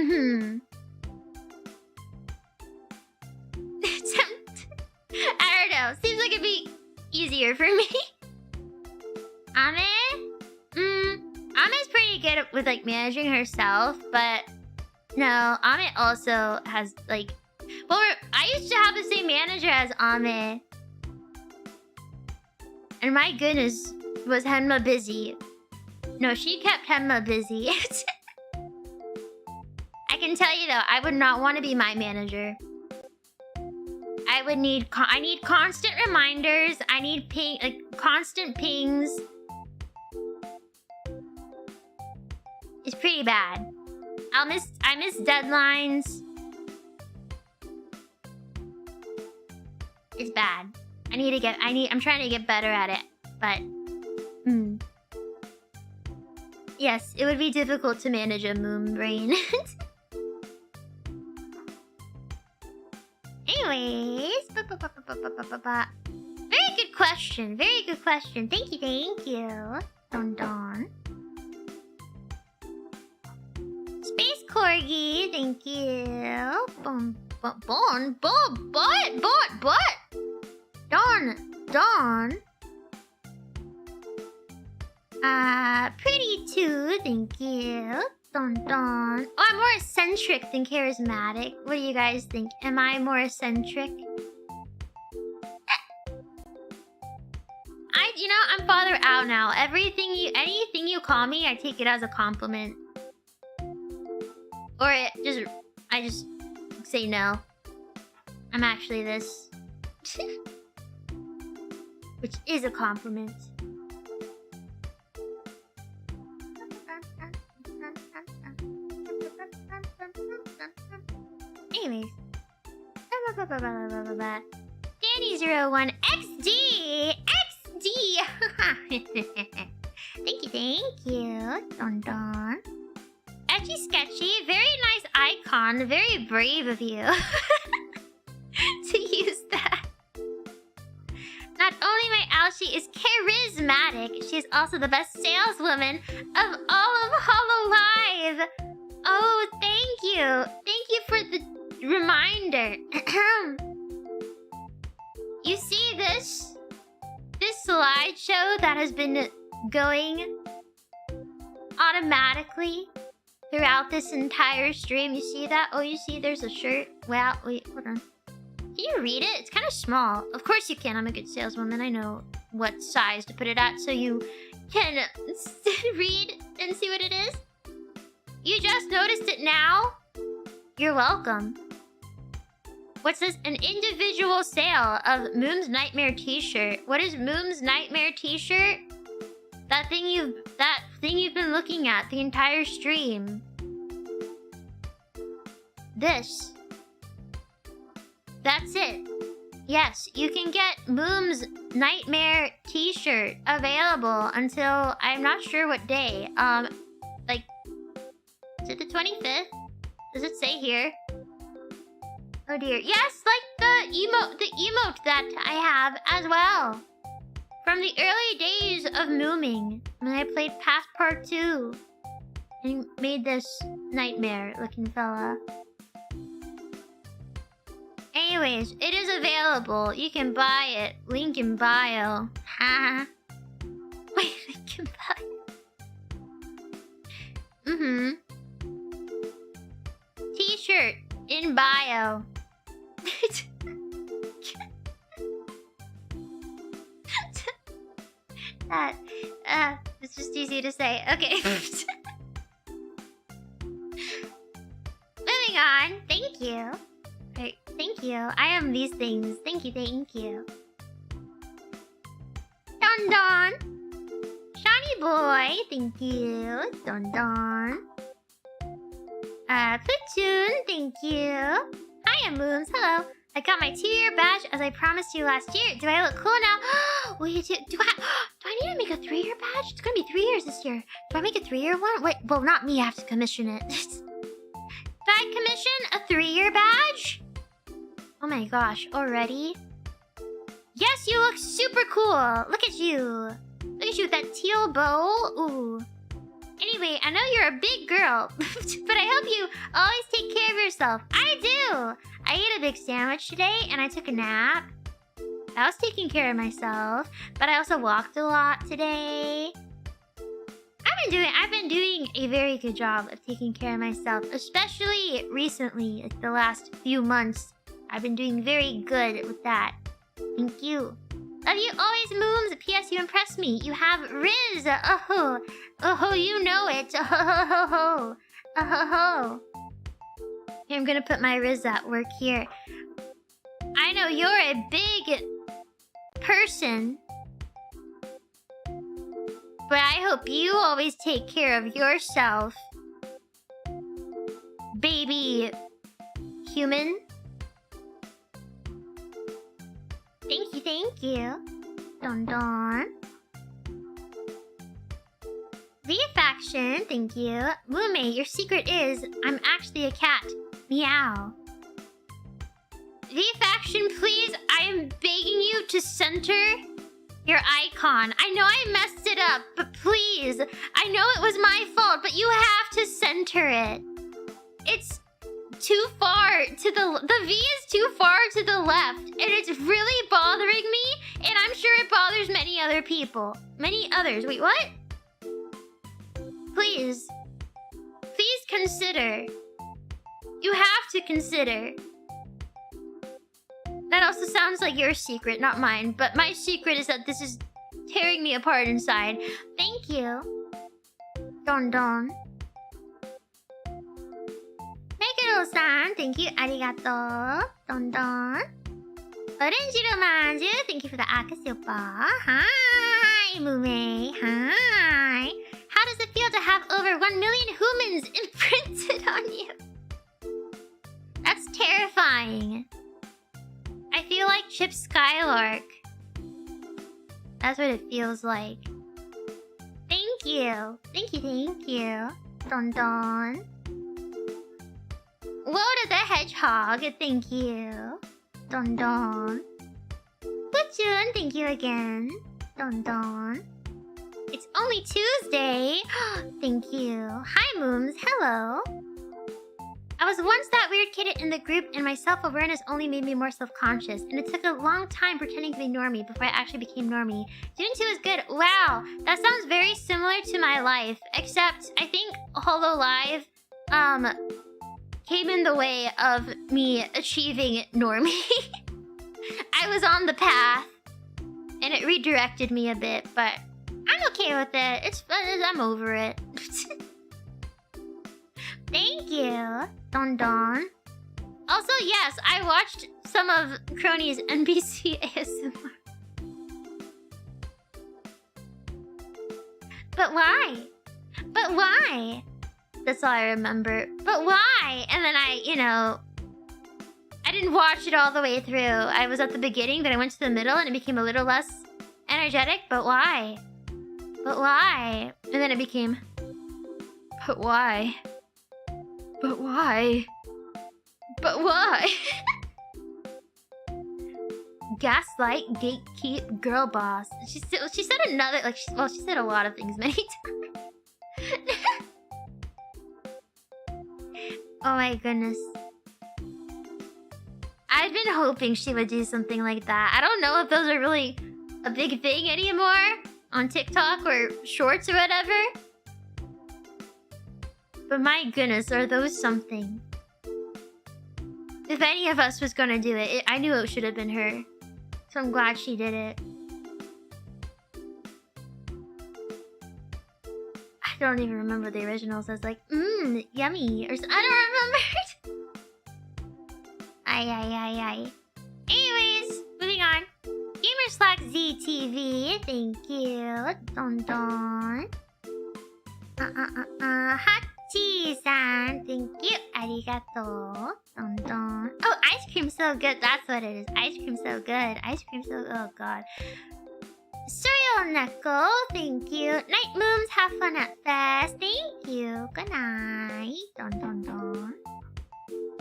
don't know. Seems like it'd be easier for me. Ame's pretty good with like managing herself, but no, Ame also has like, well, I used to have the same manager as Ame, and my goodness, was Henma busy. No, she kept Henma busy. I can tell you though, I would not want to be my manager. I would need I need constant reminders. I need constant pings. It's pretty bad. I miss deadlines. It's bad. I'm trying to get better at it, but yes, it would be difficult to manage a moon brain. Anyways, very good question. Very good question. Thank you. Don Don. Space Corps Corgi. Thank you. Dawn. Pretty too. Thank you. Don. Oh, I'm more eccentric than charismatic. What do you guys think? Am I more eccentric? I'm farther out now. Anything you call me, I take it as a compliment. Or I just say no. I'm actually this. Which is a compliment. Anyways. Danny01 XD! Thank you. Don. Etchy sketchy, very nice icon, very brave of you to use that. Not only my Alshi is charismatic, she is also the best saleswoman of all of Hololive. Oh, thank you. Thank you for the reminder. You see this slideshow that has been going automatically throughout this entire stream? You see that? Oh, you see there's a shirt. Wow, wait, hold on. Can you read it? It's kind of small. Of course you can. I'm a good saleswoman. I know what size to put it at so you can read and see what it is. You just noticed it now? You're welcome. What's this? An individual sale of Moom's Nightmare t-shirt. What is Moom's Nightmare t-shirt? That thing you've been looking at the entire stream. This. That's it. Yes, you can get Moom's Nightmare t-shirt available until I'm not sure what day. Like, is it the 25th? Does it say here? Oh dear. Yes, like the emote that I have as well. From the early days of Mooming, when I played Passport 2 and made this nightmare looking fella. Anyways, it is available. You can buy it. Link in bio. Ha. Wait, link in bio. T-shirt in bio. It's just easy to say. Okay. Moving on. Thank you. Right, thank you. I am these things. Thank you. Don. Shiny boy. Thank you. Don. Platoon. Thank you. Hiya, Moons. Hello. I got my 2-year badge as I promised you last year. Do I look cool now? Wait, do I need to make a 3-year badge? It's gonna be 3 years this year. Do I make a 3-year one? Wait, well, not me. I have to commission it. Do I commission a 3-year badge? Oh my gosh, already? Yes, you look super cool. Look at you. Look at you with that teal bow. Ooh. Anyway, I know you're a big girl, but I hope you always take care of yourself. I do. I ate a big sandwich today and I took a nap. I was taking care of myself, but I also walked a lot today. I've been doing a very good job of taking care of myself, especially recently, like the last few months. I've been doing very good with that. Thank you. Love you always, Mooms. P.S. You impress me. You have Riz. Oh, you know it. Oh. Here, I'm gonna put my Riz at work here. I know you're a big person, but I hope you always take care of yourself, baby human. Thank you. Don. V-Faction, thank you. Mumei, your secret is, I'm actually a cat. Meow. V-Faction, please, I am begging you to center your icon. I know I messed it up, but please, I know it was my fault, but you have to center it. it's too far to the V is too far to the left, and it's really bothering me, and I'm sure it bothers many other people. Many others. Wait, what? Please consider. You have to consider. That also sounds like your secret, not mine, but my secret is that this is tearing me apart inside. Thank you. Don Don. Meguro-san, thank you. Arigato. Don Don. Orange Romanju, thank you for the Akasupa. Hi, Mumei. Hi. How does it feel to have over 1 million Hoomans imprinted on you? That's terrifying. I feel like Chip Skylark. That's what it feels like. Thank you. Thank you. Don Don. Loda the Hedgehog, thank you. Don Don. Butchun, thank you again. Don Don. It's only Tuesday. Thank you. Hi, Mooms. Hello. I was once that weird kid in the group, and my self-awareness only made me more self-conscious. And it took a long time pretending to be normie before I actually became normie. Doing 2 is good. Wow, that sounds very similar to my life. Except, I think hololive, came in the way of me achieving normie. I was on the path, and it redirected me a bit, but I'm okay with it. It's fun. I'm over it. Thank you, Don Don. Also, yes, I watched some of Crony's NBC ASMR. But why? But why? That's all I remember. But why? And then I didn't watch it all the way through. I was at the beginning, then I went to the middle, and it became a little less energetic. But why? But why? And then it became... But why? But why? But why? Gaslight, gatekeep, girl boss. She said another, like, she said a lot of things many times. Oh my goodness. I've been hoping she would do something like that. I don't know if those are really a big thing anymore on TikTok or shorts or whatever. But my goodness, are those something? If any of us was gonna do it, I knew it should have been her. So I'm glad she did it. I don't even remember the originals. I was like, yummy. Or I don't remember. Ay. Anyways, moving on. Gamerslack ZTV, thank you. Don. Hachi-san, thank you. Arigato. Don. Oh, ice cream so good. That's what it is. Ice cream so good. Oh god. Cereal Knuckle, thank you. Night Mooms, have fun at Fest. Thank you. Good night. Don.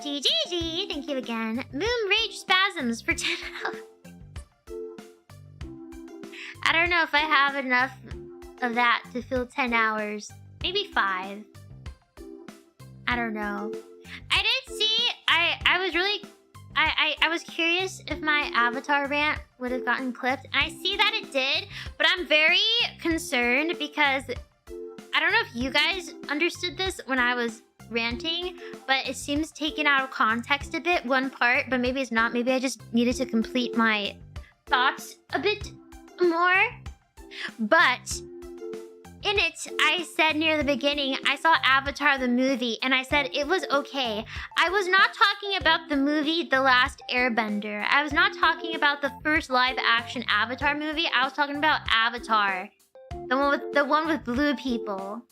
GGG, thank you again. Moon Rage Spasms for 10 hours. I don't know if I have enough of that to fill 10 hours. Maybe 5. I don't know. I did see, I was curious if my avatar rant would have gotten clipped, and I see that it did, but I'm very concerned because I don't know if you guys understood this when I was ranting, but it seems taken out of context a bit, one part, but maybe it's not. Maybe I just needed to complete my thoughts a bit more. But in it, I said near the beginning, I saw Avatar the movie, and I said it was okay. I was not talking about the movie The Last Airbender. I was not talking about the first live-action Avatar movie. I was talking about Avatar, the one with blue people.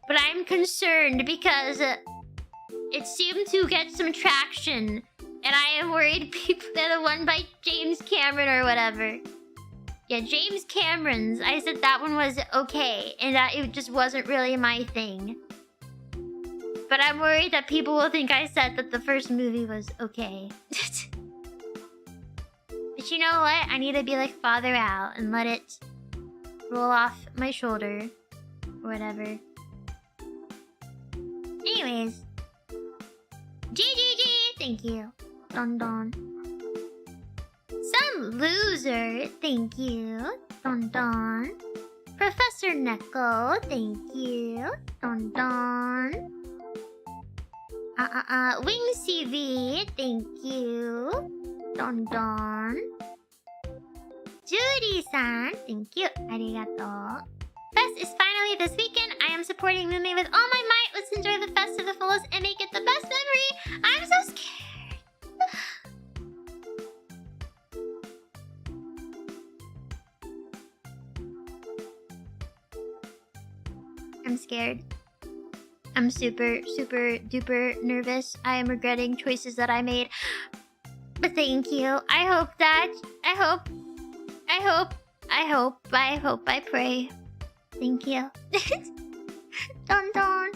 But I'm concerned because it seemed to get some traction, and I am worried people, they're the one by James Cameron or whatever. Yeah, James Cameron's. I said that one was okay, and that it just wasn't really my thing. But I'm worried that people will think I said that the first movie was okay. But you know what? I need to be like Father Al and let it roll off my shoulder. Or whatever. Anyways. GGG! Thank you. Don Don. Some loser. Thank you. Don Don. Professor Neko. Thank you. Don Don. Wing CV. Thank you. Don Don. Judy-san. Thank you. Arigato. Fest is finally this weekend. I am supporting Mumei with all my might. Let's enjoy the fest to the fullest and make it the best memory. I'm so scared. I'm scared. I'm super duper nervous. I am regretting choices that I made. But thank you. I pray. Thank you. Don Don.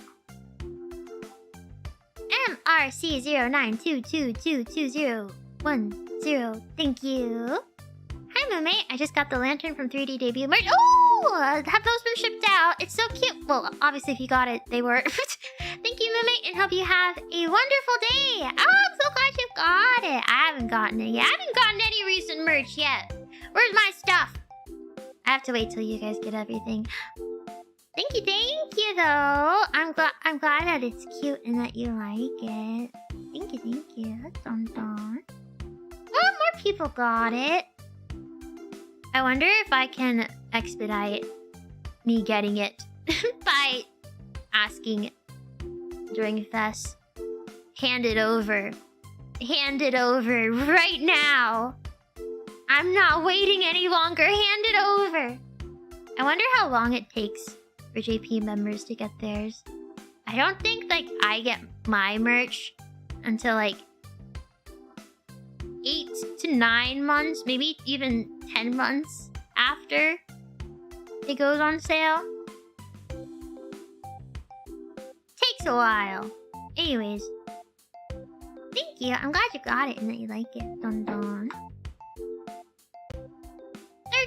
MRC0922222010. Thank you. Hi, Mumei. I just got the lantern from 3D debut merch. Oh, have those been shipped out? It's so cute. Well, obviously, if you got it, they were. Thank you, Mumei, and hope you have a wonderful day. Oh, I'm so glad you got it. I haven't gotten it yet. I haven't gotten any recent merch yet. Where's my stuff? I have to wait till you guys get everything. Thank you, though. I'm glad that it's cute and that you like it. Thank you. Don Don. Oh, more people got it. I wonder if I can expedite me getting it by asking during Fest. Hand it over. Hand it over right now. I'm not waiting any longer. Hand it over. I wonder how long it takes for JP members to get theirs. I don't think like I get my merch until like 8 to 9 months, maybe even 10 months after it goes on sale. Takes a while. Anyways, thank you. I'm glad you got it and that you like it. Don Don.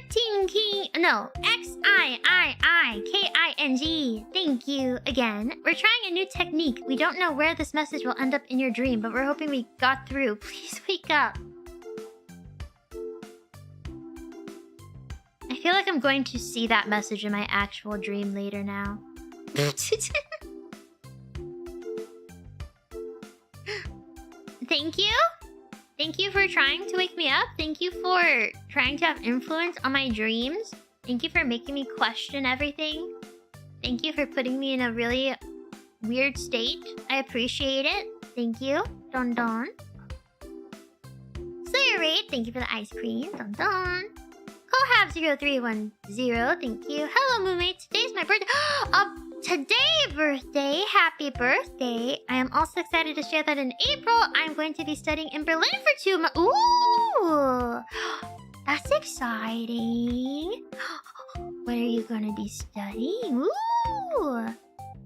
13 King. No, XIIIKING. Thank you again. We're trying a new technique. We don't know where this message will end up in your dream, but we're hoping we got through. Please wake up. I feel like I'm going to see that message in my actual dream later now. Thank you. Thank you for trying to wake me up. Thank you for trying to have influence on my dreams. Thank you for making me question everything. Thank you for putting me in a really weird state. I appreciate it. Thank you. Don Don. Slayer Raid, thank you for the ice cream. Don Don. Kohab0310, thank you. Hello, Mumei. Today's my birthday. Birthday. Happy birthday. I am also excited to share that in April, I'm going to be studying in Berlin for 2 months. Ooh, that's exciting. What are you going to be studying? Ooh,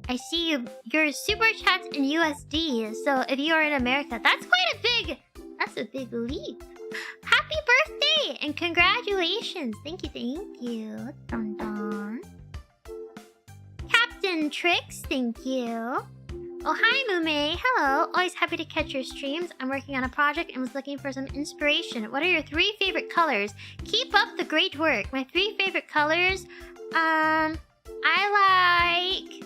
I see your super chats in USD. So if you are in America, that's a big leap. Happy birthday and congratulations. Thank you. Don Don. Captain Tricks, thank you. Oh, hi, Mumei. Hello. Always happy to catch your streams. I'm working on a project and was looking for some inspiration. What are your 3 favorite colors? Keep up the great work. My 3 favorite colors, I like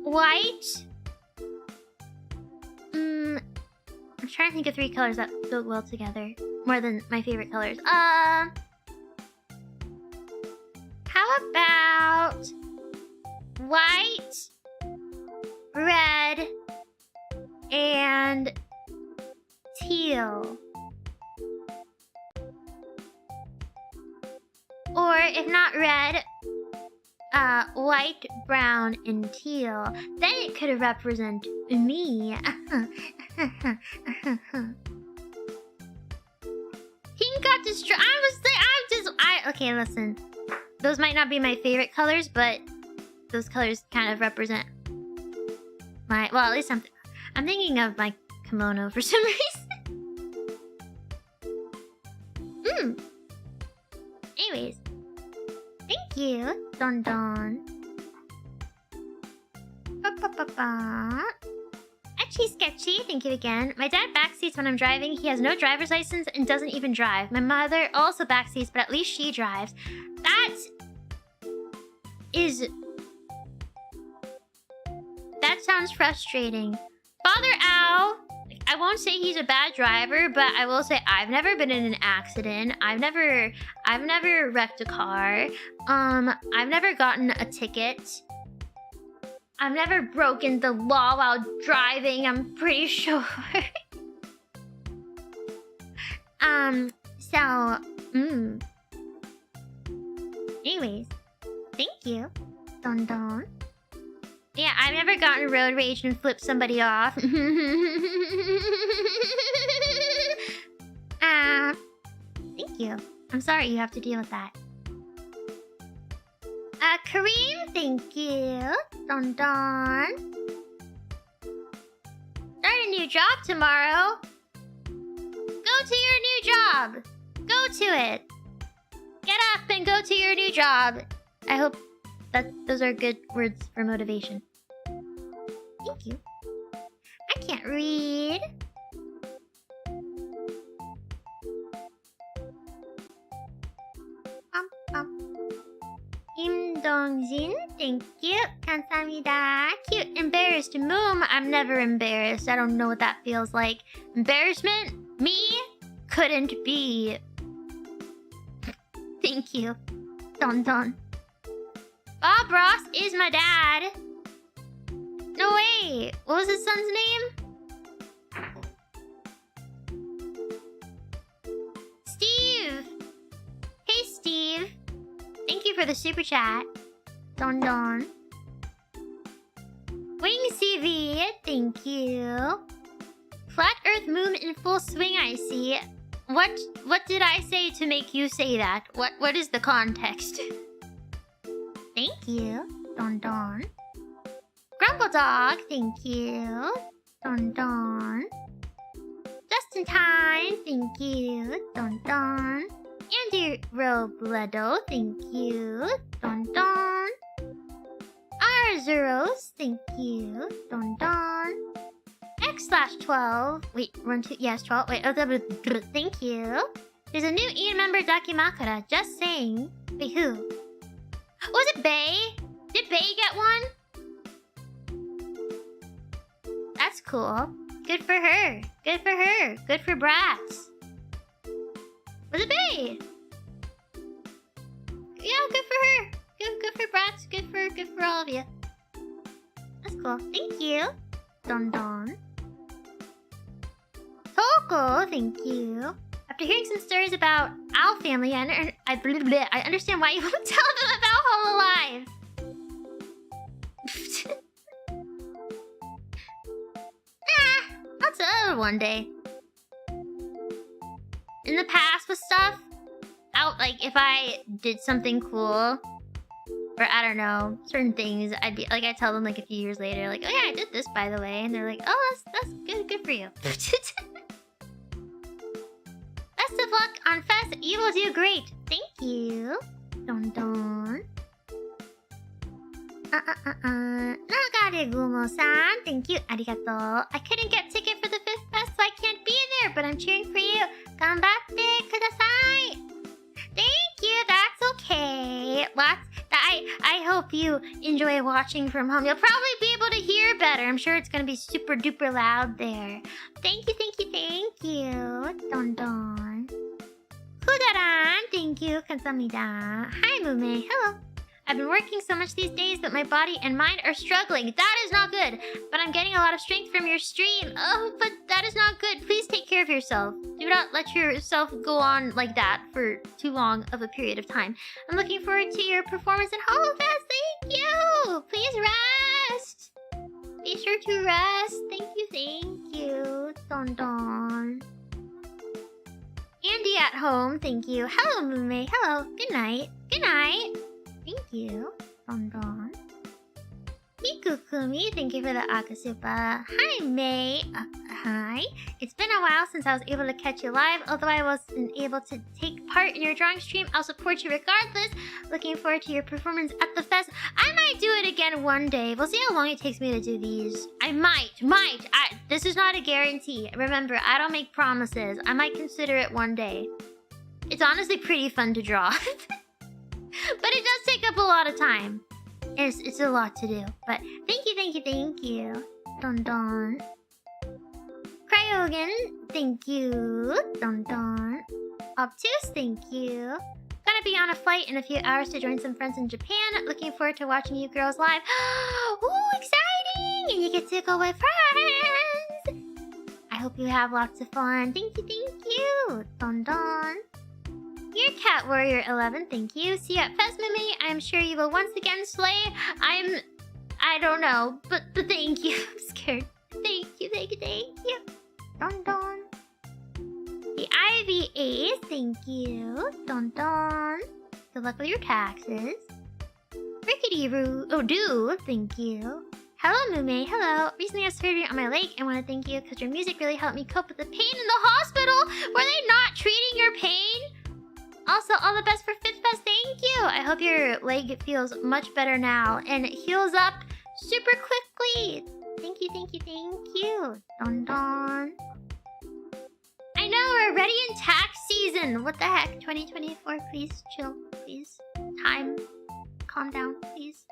white. I'm trying to think of 3 colors that go well together. More than my favorite colors. How about white, red, and teal? Or if not red, white, brown, and teal. Then it could represent me. Pink got destroyed. Okay, listen. Those might not be my favorite colors, but those colors kind of represent my... Well, at least I'm thinking of my kimono for some reason. Anyways. Thank you, Don Don. Etchy sketchy, thank you again. My dad backseats when I'm driving. He has no driver's license and doesn't even drive. My mother also backseats, but at least she drives. That sounds frustrating. Father Ow, I won't say he's a bad driver, but I will say I've never been in an accident. I've never wrecked a car. I've never gotten a ticket. I've never broken the law while driving, I'm pretty sure. Anyways, thank you. Don don. Yeah, I've never gotten road rage and flipped somebody off. Thank you. I'm sorry you have to deal with that. Kareem, thank you. Don don. Start a new job tomorrow. Go to your new job. Go to it. Get up and go to your new job. I hope that those are good words for motivation. Thank you. I can't read. Im Dongjin, thank you. 감사합니다. Cute. Embarrassed. Moom, I'm never embarrassed. I don't know what that feels like. Embarrassment? Me? Couldn't be. Thank you. Don don. Bob Ross is my dad. No way. What was his son's name? Steve. Hey, Steve. Thank you for the super chat. Don don. Wing CV, thank you. Flat Earth Moon in full swing, I see. What did I say to make you say that? What is the context? Thank you. Don don. Grumble Dog, thank you. Don don. Just in time, thank you. Don don. Andy Robledo, thank you. Don don. R-Zeros, thank you. Don don. X/12. Wait, 1, 2, yes, 12. Wait, thank you. There's a new Ian member, Dakimakura. Just saying. Wait, who? Was it Bay? Did Bay get one? That's cool. Good for her. Good for her. Good for Brats. Was it Bay? Yeah, good for her. Good for Brats. Good for all of you. That's cool. Thank you. Don don. Toko, thank you. After hearing some stories about Owl family, I understand why you won't tell them about Hololive. I'll tell her one day. In the past with stuff, like if I did something cool, or I don't know, certain things, I'd be like, I tell them like a few years later, like, oh yeah, I did this by the way, and they're like, oh, that's good for you. Best of luck on Fest. You will do great. Thank you. Don don. Nagaregumo-san, thank you. Arigato. I couldn't get ticket for the 5th Fest, so I can't be there, but I'm cheering for you. Ganbatte kudasai. Thank you. That's okay. I hope you enjoy watching from home. You'll probably be able to hear better. I'm sure it's gonna be super duper loud there. Thank you. Don don. Kudaran, thank you. Kamsahamnida. Hi, Mumei. Hello. I've been working so much these days, but my body and mind are struggling. That is not good. But I'm getting a lot of strength from your stream. Oh, but that is not good. Please take care of yourself. Do not let yourself go on like that for too long of a period of time. I'm looking forward to your performance at HoloFest. Thank you. Please rest. Be sure to rest. Thank you. Don don. Andy at home. Thank you. Hello, Mumei. Hello. Good night. Thank you. Don don. Mikukumi, thank you for the Akasupa. Hi, May. Hi. It's been a while since I was able to catch you live. Although I wasn't able to take part in your drawing stream, I'll support you regardless. Looking forward to your performance at the fest. I might do it again one day. We'll see how long it takes me to do these. I might. This is not a guarantee. Remember, I don't make promises. I might consider it one day. It's honestly pretty fun to draw. But it does take up a lot of time. It's a lot to do. But thank you. Don Don. Cryogen, thank you. Don Don. Obtuse, thank you. Gonna be on a flight in a few hours to join some friends in Japan. Looking forward to watching you girls live. Ooh, exciting! And you get to go with friends. I hope you have lots of fun. Thank you. Don Don. Your Cat Warrior 11, thank you. See you at Fest, Mumei. I'm sure you will once again slay. I don't know, but thank you. I'm scared. Thank you. Don Don. The Ivy Ace, thank you. Don Don. Good luck with your taxes. Rickety Do, thank you. Hello, Mumei. Hello. Recently I had surgery on my leg and want to thank you because your music really helped me cope with the pain in the hospital. Were they not treating your pain? Also, all the best for Fifth Fest. Thank you. I hope your leg feels much better now and it heals up super quickly. Thank you. Don Don. I know we're already in tax season. What the heck? 2024. Please chill. Please. Time. Calm down, please.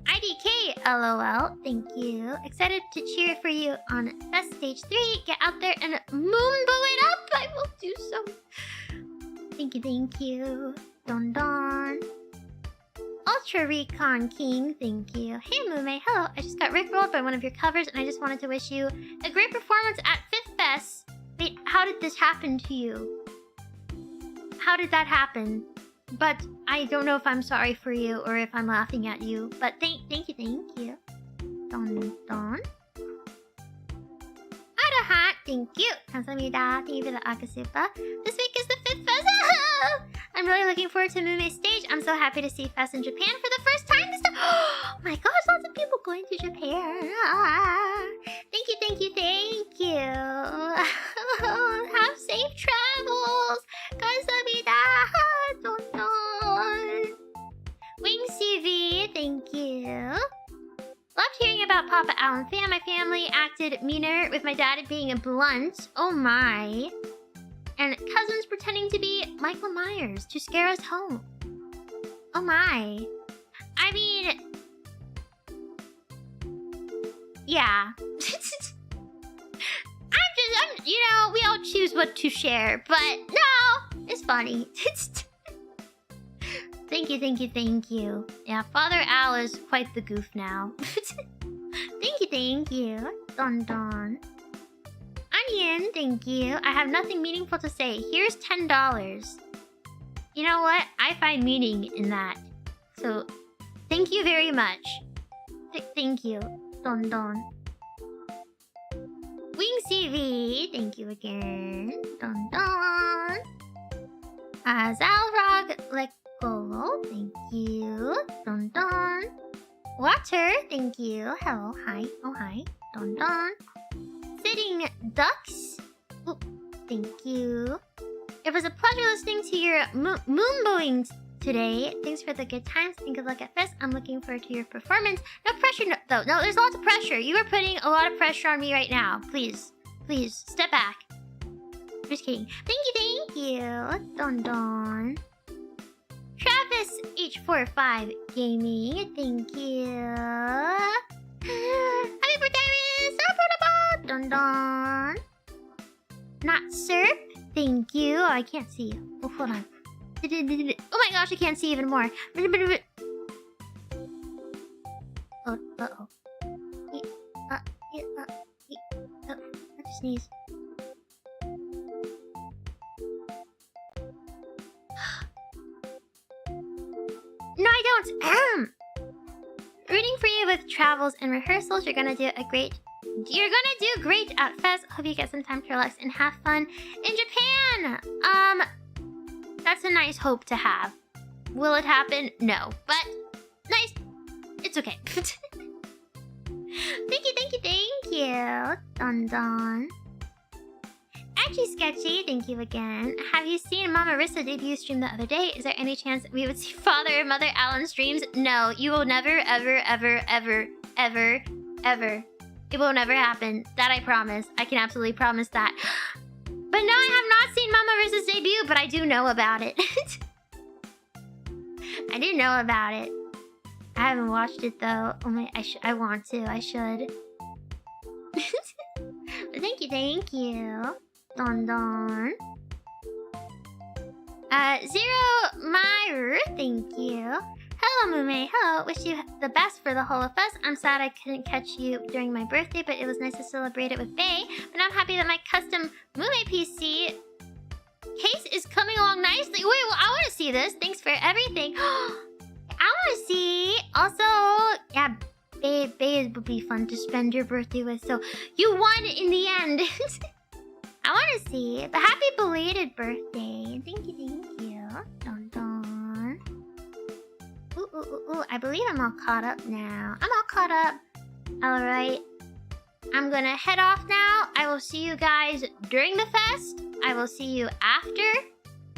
IDK, LOL. Thank you. Excited to cheer for you on Fest Stage 3. Get out there and Mumbo it up. I will do so. Thank you. Don Don. Ultra Recon King, thank you. Hey Mumei, hello. I just got rickrolled by one of your covers and I just wanted to wish you a great performance at Fifth Fest. Wait, how did this happen to you? How did that happen? But I don't know if I'm sorry for you or if I'm laughing at you. But thank you. Don Don. Arahat, thank you. Kamsahamnida, thank you for the Akasupa. This week is the Fifth Fest. I'm really looking forward to Mumei's stage. I'm so happy to see Fest in Japan for the first time this time. Oh my gosh, lots of people going to Japan. Thank you. Have safe travels. Kamsahamnida. Don. Wing CV, thank you. Loved hearing about Papa Alan Fan. My family acted meaner with my dad being blunt. Oh my. And cousins pretending to be Michael Myers to scare us home. Oh my. I mean... yeah. We all choose what to share. But no, it's funny. Thank you. Yeah, Father Al is quite the goof now. Thank you. Don Don. Onion, thank you. I have nothing meaningful to say. Here's $10. You know what? I find meaning in that. So, thank you very much. Thank you. Don Don. Wing CV, thank you again. Don Don. Zalrog Lekolo, thank you. Don Don. Water, thank you. Hello, hi. Oh, hi. Don Don. Sitting Ducks. Ooh, thank you. It was a pleasure listening to your Mumboing today. Thanks for the good times and good luck at Fest. I'm looking forward to your performance. No pressure, though. No, there's lots of pressure. You are putting a lot of pressure on me right now. Please, step back. Just kidding. Thank you. Don Don. Travis H45 Gaming, thank you. Happy birthday, Don Don. Not Serp, thank you. Oh, I can't see you. Oh, hold on. Oh my gosh, I can't see even more. Oh, uh-oh. I just sneeze. No, I don't. Rooting for you with travels and rehearsals. You're gonna do great at Fest. Hope you get some time to relax and have fun in Japan. That's a nice hope to have. Will it happen? No, but nice. It's It's okay. Thank you, thank you, thank you. Dun dun. Actually, Sketchy, thank you again. Have you seen Mama Rissa debut stream the other day? Is there any chance we would see Father or Mother Alan streams? No, you will never, ever, ever, ever, ever, ever. It will never happen. That I promise. I can absolutely promise that. But no, I have not seen Mama Rissa's debut, but I do know about it. I do know about it. I haven't watched it though. Oh my, I want to. I should. But thank you. Don Don. Zero Myr, thank you. Hello, Mumei. Hello. Wish you the best for the Holofest. I'm sad I couldn't catch you during my birthday, but it was nice to celebrate it with Faye. But I'm happy that my custom Mumei PC case is coming along nicely. Wait, well, I want to see this. Thanks for everything. I want to see. Also, yeah, Faye would be fun to spend your birthday with. So you won in the end. I want to see. But happy belated birthday. Thank you. Dun dun. Ooh. I believe I'm all caught up now. I'm all caught up. Alright. I'm gonna head off now. I will see you guys during the fest. I will see you after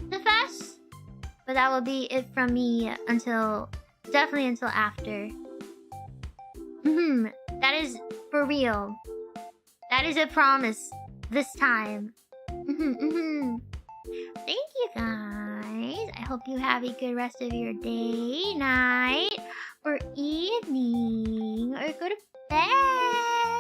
the fest. But that will be it from me definitely until after. That is for real. That is a promise. This time. Thank you guys. I hope you have a good rest of your day, night, or evening, or go to bed.